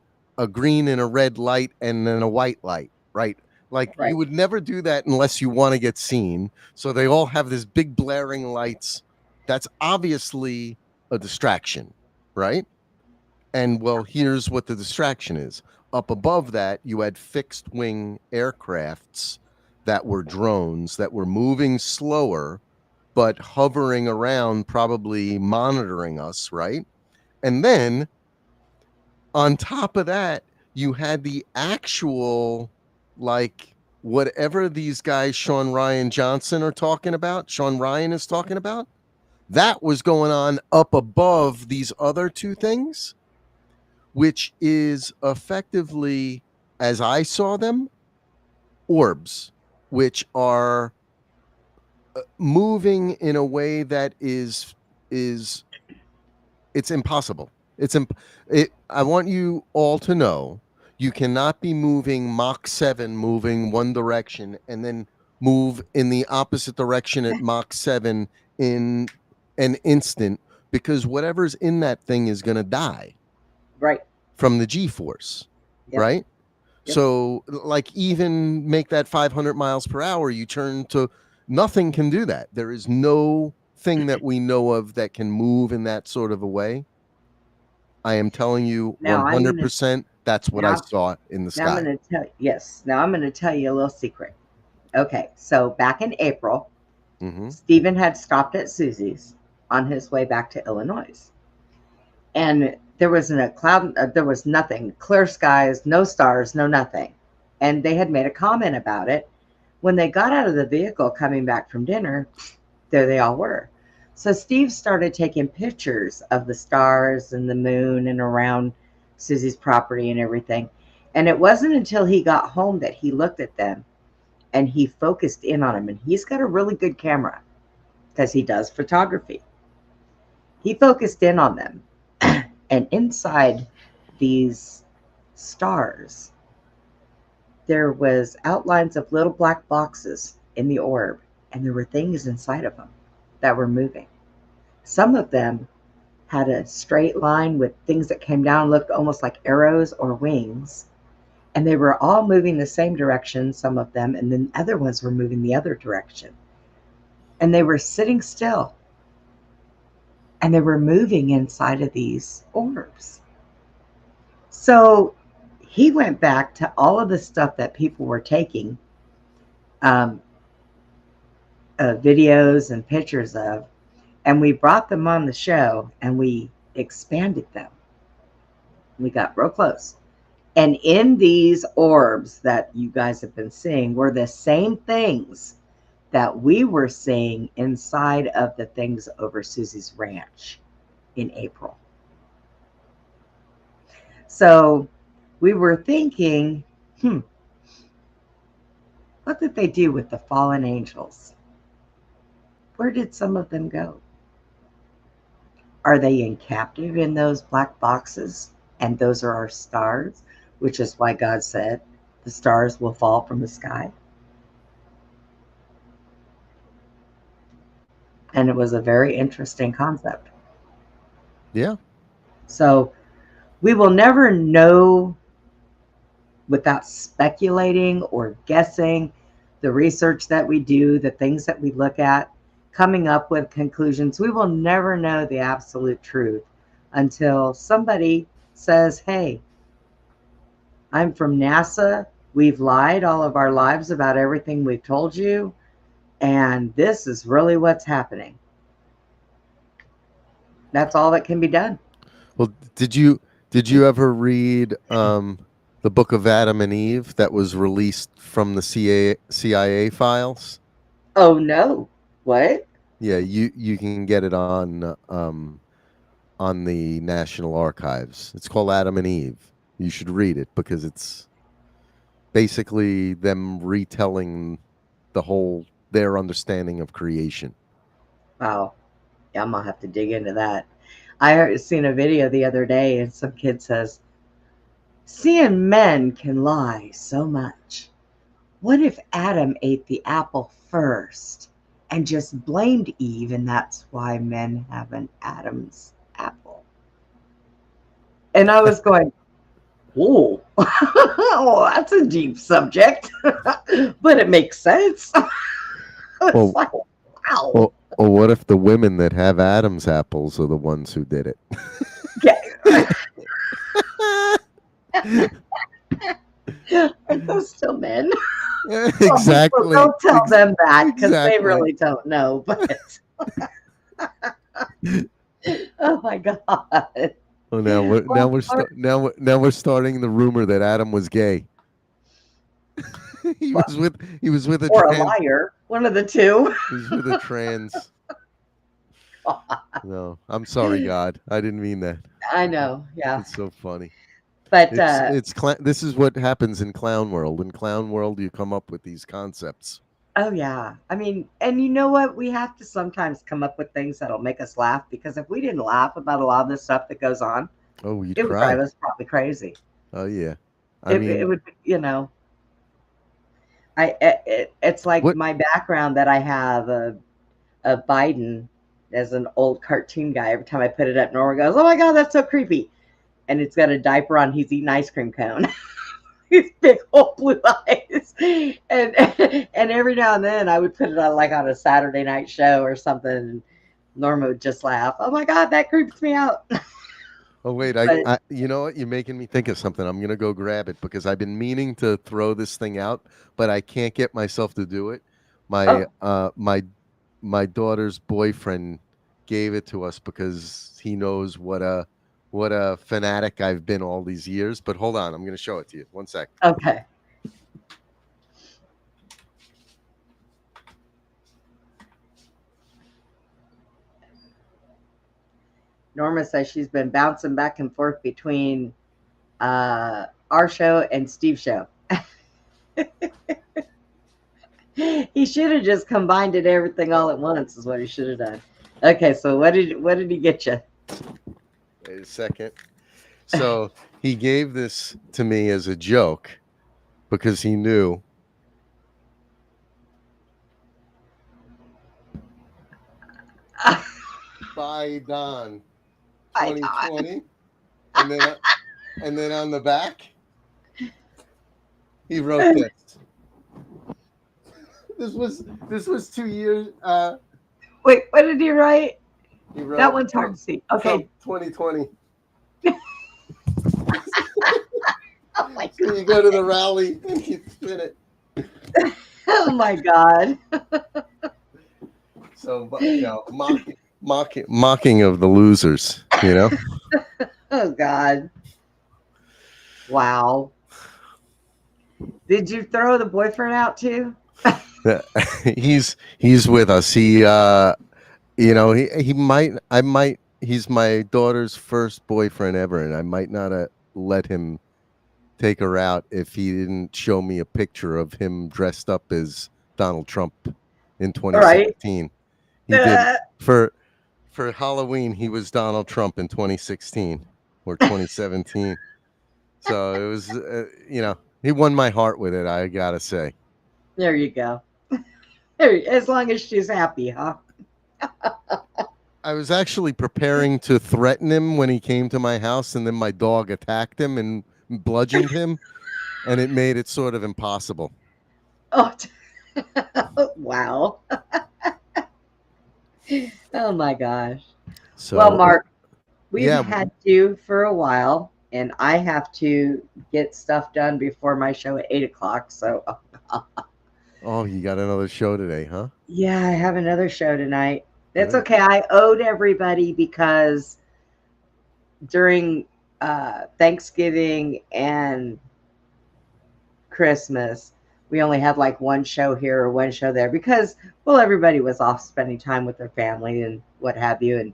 [SPEAKER 7] green and a red light and then a white light, right? Like
[SPEAKER 3] Right.
[SPEAKER 7] you would never do that unless you want to get seen. So they all have this big blaring lights. That's obviously a distraction, right? And well, here's what the distraction is. Up above that, you had fixed wing aircrafts that were drones that were moving slower, but hovering around, probably monitoring us, right? And then on top of that, you had the actual, like, whatever these guys, Sean Ryan is talking about, that was going on up above these other 2 things, which is effectively, as I saw them, orbs, which are moving in a way that is it's impossible. I want you all to know you cannot be moving Mach 7, moving one direction, and then move in the opposite direction at Mach 7 in an instant, because whatever's in that thing is going to die.
[SPEAKER 3] Right.
[SPEAKER 7] From the G-force,
[SPEAKER 3] Yep.
[SPEAKER 7] right?
[SPEAKER 3] Yep.
[SPEAKER 7] So, like, even make that 500 miles per hour, you turn to nothing can do that. There is no thing that we know of that can move in that sort of a way. I am telling you,
[SPEAKER 3] Now,
[SPEAKER 7] 100%. That's what I
[SPEAKER 3] now-
[SPEAKER 7] saw in the
[SPEAKER 3] Now I'm
[SPEAKER 7] sky.
[SPEAKER 3] going to tell Now I'm going to tell you a little secret. Okay, so back in April,
[SPEAKER 7] Mm-hmm.
[SPEAKER 3] Stephen had stopped at Susie's on his way back to Illinois, and there wasn't a cloud. There was nothing, clear skies, no stars, no nothing. And they had made a comment about it. When they got out of the vehicle coming back from dinner, there they all were. So Steve started taking pictures of the stars and the moon and around Susie's property and everything. And it wasn't until he got home that he looked at them and he focused in on them. And he's got a really good camera because he does photography. he focused in on them. And inside these stars, there was outlines of little black boxes in the orb, and there were things inside of them that were moving. Some of them had a straight line with things that came down, looked almost like arrows or wings. And they were all moving the same direction, some of them, and then other ones were moving the other direction. And they were sitting still. And they were moving inside of these orbs. So he went back to all of the stuff that people were taking videos and pictures of, and we brought them on the show and we expanded them. We got real close. And in these orbs that you guys have been seeing were the same things that we were seeing inside of the things over Susie's ranch in April. So we were thinking, what did they do with the fallen angels? Where did some of them go? Are they in captive in those black boxes? And those are our stars, which is why God said the stars will fall from the sky. And it was a very interesting concept.
[SPEAKER 7] Yeah.
[SPEAKER 3] So we will never know without speculating or guessing. The research that we do, the things that we look at, coming up with conclusions. We will never know the absolute truth until somebody says, hey, I'm from NASA. We've lied all of our lives about everything we've told you. And this is really what's happening. That's all that can be done.
[SPEAKER 7] Well, did you ever read the Book of Adam and Eve that was released from the CIA files?
[SPEAKER 3] Oh no! What?
[SPEAKER 7] Yeah, you can get it on the National Archives. It's called Adam and Eve. You should read it because it's basically them retelling their understanding of creation.
[SPEAKER 3] Wow. Yeah, I'm gonna have to dig into that. I seen a video the other day and some kid says, seeing men can lie so much. What if Adam ate the apple first and just blamed Eve, and that's why men have an Adam's apple? And I was going, whoa, oh, that's a deep subject, but it makes sense. It's like, wow.
[SPEAKER 7] Well, what if the women that have Adam's apples are the ones who did it?
[SPEAKER 3] Are those still men?
[SPEAKER 7] Exactly.
[SPEAKER 3] Don't tell them that because
[SPEAKER 7] exactly.
[SPEAKER 3] they really don't know. But oh my god!
[SPEAKER 7] Oh, now we're starting the rumor that Adam was gay. he was with a
[SPEAKER 3] or
[SPEAKER 7] trans.
[SPEAKER 3] A liar. One of the two.
[SPEAKER 7] He was with a trans. No, I'm sorry, God. I didn't mean that.
[SPEAKER 3] I know. Yeah.
[SPEAKER 7] It's so funny.
[SPEAKER 3] But
[SPEAKER 7] this is what happens in clown world. In clown world, you come up with these concepts.
[SPEAKER 3] Oh yeah. I mean, and you know what? We have to sometimes come up with things that'll make us laugh, because if we didn't laugh about a lot of the stuff that goes on,
[SPEAKER 7] it would
[SPEAKER 3] drive us probably crazy.
[SPEAKER 7] Oh yeah.
[SPEAKER 3] It would, it's like my background that I have of Biden as an old cartoon guy. Every time I put it up, Nora goes, "Oh my god, that's so creepy." And it's got a diaper on. He's eating ice cream cone. His big old blue eyes. And every now and then I would put it on like on a Saturday night show or something, and Norma would just laugh. "Oh my god, that creeps me out."
[SPEAKER 7] Oh wait, I you know what? You're making me think of something. I'm gonna go grab it because I've been meaning to throw this thing out, but I can't get myself to do it. My daughter's boyfriend gave it to us because he knows what a fanatic I've been all these years. But hold on, I'm gonna show it to you. 1 sec.
[SPEAKER 3] Okay. Norma says she's been bouncing back and forth between our show and Steve's show. He should have just combined everything all at once is what he should have done. Okay, so what did he get you?
[SPEAKER 7] Wait a second. So he gave this to me as a joke because he knew. By Don
[SPEAKER 3] I thought.
[SPEAKER 7] 2020. And then on the back, he wrote this. This was 2 years.
[SPEAKER 3] Wait, what did he write?
[SPEAKER 7] He wrote
[SPEAKER 3] That one's hard to see. Okay.
[SPEAKER 7] Trump 2020.
[SPEAKER 3] Oh my
[SPEAKER 7] So you go to the rally and you spin it.
[SPEAKER 3] Oh my God.
[SPEAKER 7] So, mocking of the losers, you know.
[SPEAKER 3] Oh God. Wow. Did you throw the boyfriend out too?
[SPEAKER 7] He's with us. He he's my daughter's first boyfriend ever, and I might not let him take her out if he didn't show me a picture of him dressed up as Donald Trump in 2016. He did for Halloween. He was Donald Trump in 2016 or 2017. So it was, he won my heart with it. I gotta say.
[SPEAKER 3] There you go. As long as she's happy, huh?
[SPEAKER 7] I was actually preparing to threaten him when he came to my house, and then my dog attacked him and bludgeoned him, and it made it sort of impossible.
[SPEAKER 3] Oh, wow. Oh my gosh.
[SPEAKER 7] So,
[SPEAKER 3] well, Mark, we've
[SPEAKER 7] yeah.
[SPEAKER 3] had you for a while, and I have to get stuff done before my show at 8:00. So,
[SPEAKER 7] oh, you got another show today, huh?
[SPEAKER 3] yeah, I have another show tonight. That's okay. I owed everybody because during Thanksgiving and Christmas, we only had like one show here or one show there because, well, everybody was off spending time with their family and what have you. And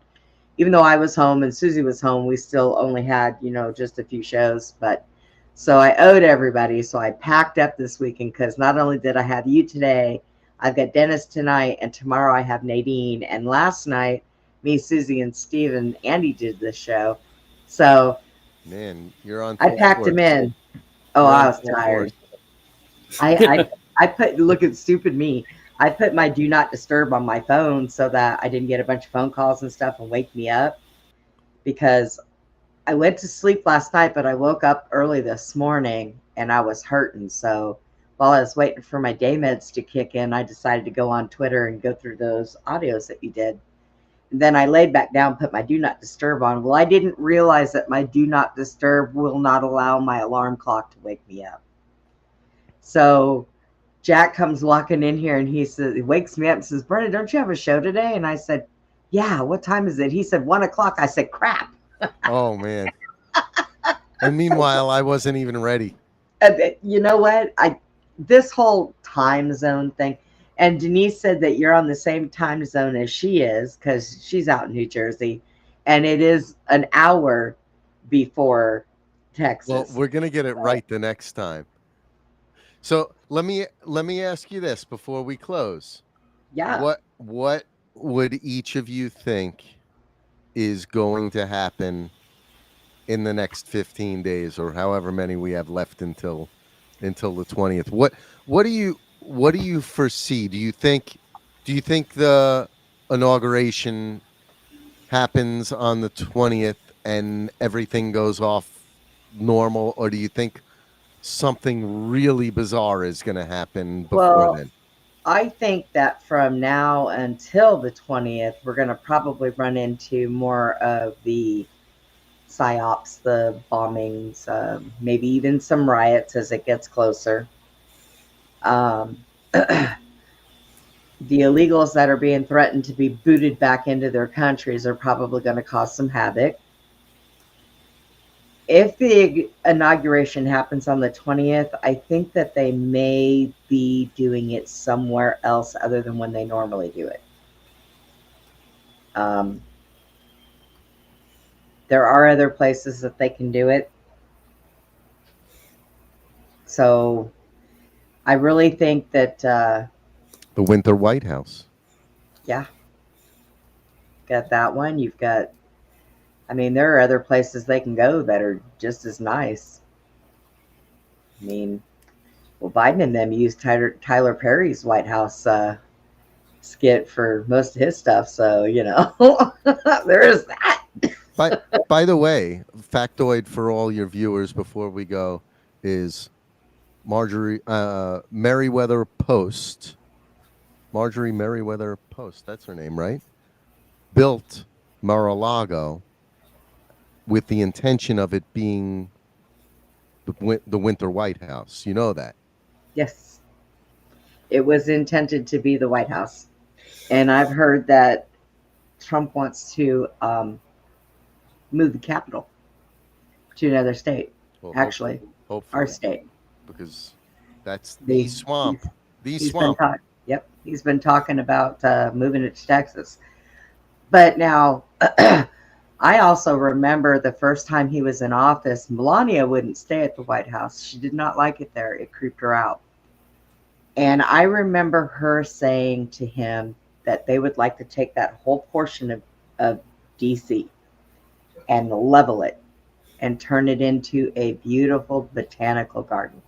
[SPEAKER 3] even though I was home and Susie was home, we still only had, just a few shows. But so I owed everybody. So I packed up this weekend because not only did I have you today, I've got Dennis tonight, and tomorrow I have Nadine. And last night, me, Susie, and Steve and Andy did this show. So,
[SPEAKER 7] man, you're on.
[SPEAKER 3] I packed him in. Oh, I was tired. I put, look at stupid me. I put my do not disturb on my phone so that I didn't get a bunch of phone calls and stuff and wake me up, because I went to sleep last night, but I woke up early this morning and I was hurting. So while I was waiting for my day meds to kick in, I decided to go on Twitter and go through those audios that you did. And then I laid back down, put my do not disturb on. Well, I didn't realize that my do not disturb will not allow my alarm clock to wake me up. So Jack comes walking in here and he wakes me up and says, Brenda, don't you have a show today? And I said, yeah, what time is it? He said, 1:00. I said, crap.
[SPEAKER 7] Oh, man. And meanwhile, I wasn't even ready.
[SPEAKER 3] You know what? This whole time zone thing, and Denise said that you're on the same time zone as she is because she's out in New Jersey, and it is an hour before Texas.
[SPEAKER 7] Well, we're going to get it right the next time. So let me ask you this before we close.
[SPEAKER 3] Yeah.
[SPEAKER 7] What would each of you think is going to happen in the next 15 days or however many we have left until the 20th? What do you foresee? Do you think the inauguration happens on the 20th and everything goes off normal, or do you think something really bizarre is going to happen before then?
[SPEAKER 3] I think that from now until the 20th, we're going to probably run into more of the psyops, the bombings, maybe even some riots as it gets closer. The illegals that are being threatened to be booted back into their countries are probably going to cause some havoc. If the inauguration happens on the 20th, I think that they may be doing it somewhere else other than when they normally do it. There are other places that they can do it. So I really think that...
[SPEAKER 7] the Winter White House.
[SPEAKER 3] Yeah. got that one. You've got, I mean, there are other places they can go that are just as nice. I mean, well, Biden and them used Tyler Perry's White House skit for most of his stuff. So, there is that.
[SPEAKER 7] By the way, factoid for all your viewers before we go is Marjorie Merriweather Post. Marjorie Merriweather Post, that's her name, right? Built Mar-a-Lago with the intention of it being the Winter White House. You know that?
[SPEAKER 3] Yes. It was intended to be the White House. And I've heard that Trump wants to move the capital to another state.
[SPEAKER 7] Well,
[SPEAKER 3] Actually,
[SPEAKER 7] hopefully,
[SPEAKER 3] our state.
[SPEAKER 7] Because that's the swamp.
[SPEAKER 3] He's been talking about moving it to Texas. But now, I also remember the first time he was in office, Melania wouldn't stay at the White House. She did not like it there. It creeped her out. And I remember her saying to him that they would like to take that whole portion of D.C. and level it and turn it into a beautiful botanical garden.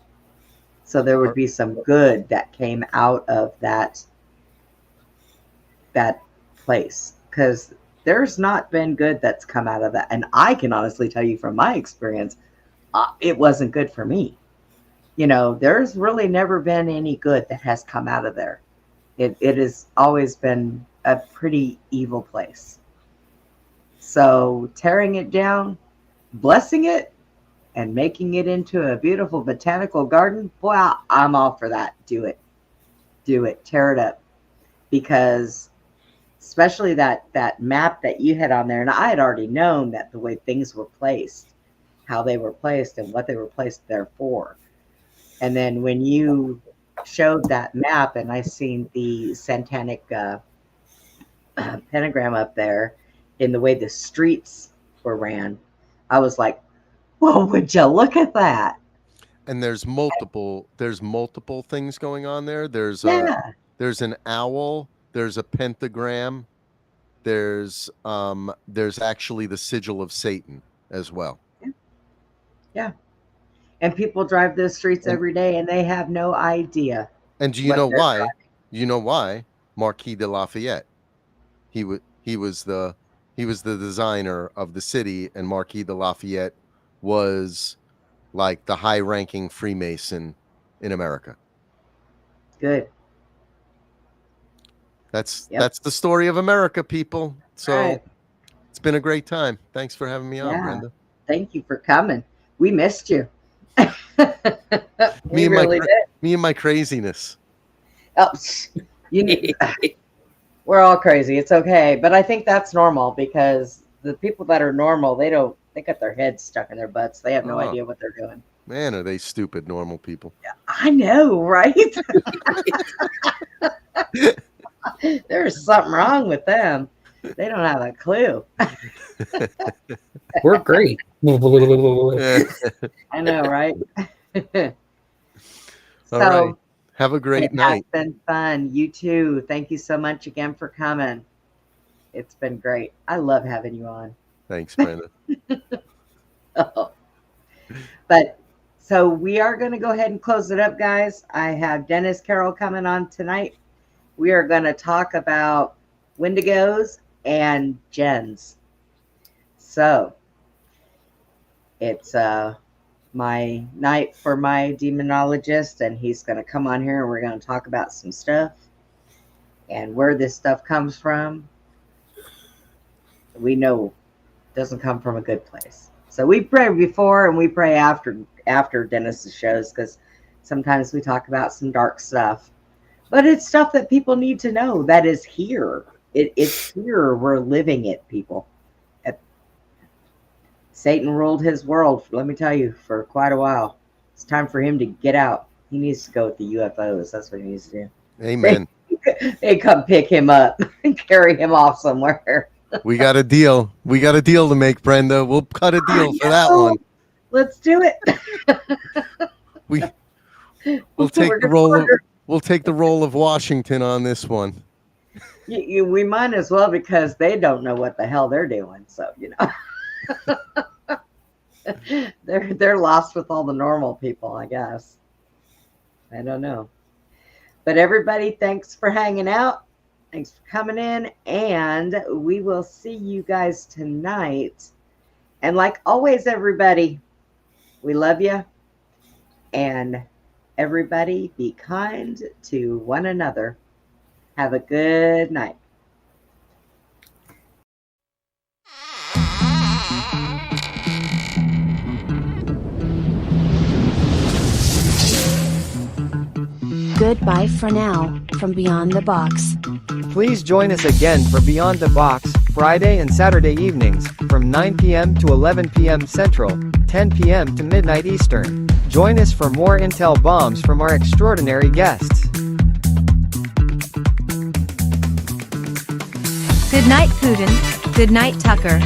[SPEAKER 3] So there would be some good that came out of that place, because there's not been good that's come out of that. And I can honestly tell you from my experience, it wasn't good for me. There's really never been any good that has come out of there. It has always been a pretty evil place. So tearing it down, blessing it, and making it into a beautiful botanical garden, boy, I'm all for that. Do it. Tear it up. Because especially that map that you had on there, and I had already known that the way things were placed, how they were placed, and what they were placed there for. And then when you showed that map, and I seen the satanic pentagram up there in the way the streets were ran, I was like, "Well, would you look at that?"
[SPEAKER 7] And there's multiple things going on there. There's an owl. There's a pentagram. There's actually the sigil of Satan as well.
[SPEAKER 3] Yeah. And people drive those streets every day, and they have no idea.
[SPEAKER 7] And do you know why? Driving. You know why? Marquis de Lafayette. He was the designer of the city, and Marquis de Lafayette was like the high-ranking Freemason in America.
[SPEAKER 3] Good.
[SPEAKER 7] That's the story of America, people. So It's been a great time. Thanks for having me on, Brenda.
[SPEAKER 3] Thank you for coming. We missed you.
[SPEAKER 7] Me and my craziness.
[SPEAKER 3] Oh, we're all crazy. It's okay, but I think that's normal, because the people that are normal, they got their heads stuck in their butts. They have no idea what they're doing.
[SPEAKER 7] Man, are they stupid normal people?
[SPEAKER 3] I know, right? There's something wrong with them. They don't have a clue.
[SPEAKER 4] We're great.
[SPEAKER 3] I know, right?
[SPEAKER 7] All right. Have a great night.
[SPEAKER 3] It's been fun. You too. Thank you so much again for coming. It's been great. I love having you on.
[SPEAKER 7] Thanks, Brenda.
[SPEAKER 3] But so we are going to go ahead and close it up, guys. I have Dennis Carroll coming on tonight. We are going to talk about Wendigos and gens. So it's my night for my demonologist, and he's going to come on here, and we're going to talk about some stuff and where this stuff comes from. We know it doesn't come from a good place. So we pray before and we pray after Dennis's shows, because sometimes we talk about some dark stuff, but it's stuff that people need to know that is here. It's here. We're living it, people. Satan ruled his world, let me tell you, for quite a while. It's time for him to get out. He needs to go with the UFOs. That's what he needs to do.
[SPEAKER 7] Amen.
[SPEAKER 3] They come pick him up and carry him off somewhere.
[SPEAKER 7] We got a deal. We got a deal to make, Brenda. We'll cut a deal for that one.
[SPEAKER 3] Let's do it.
[SPEAKER 7] We'll take the role of Washington on this one.
[SPEAKER 3] We might as well, because they don't know what the hell they're doing. So, they're lost with all the normal people, I guess. I don't know. But everybody, thanks for hanging out. Thanks for coming in. And we will see you guys tonight. And like always, everybody, we love you. And everybody, be kind to one another. Have a good night.
[SPEAKER 1] Goodbye for now, from Beyond the Box.
[SPEAKER 8] Please join us again for Beyond the Box, Friday and Saturday evenings, from 9 p.m. to 11 p.m. Central, 10 p.m. to midnight Eastern. Join us for more intel bombs from our extraordinary guests.
[SPEAKER 9] Good night, Putin. Good night, Tucker.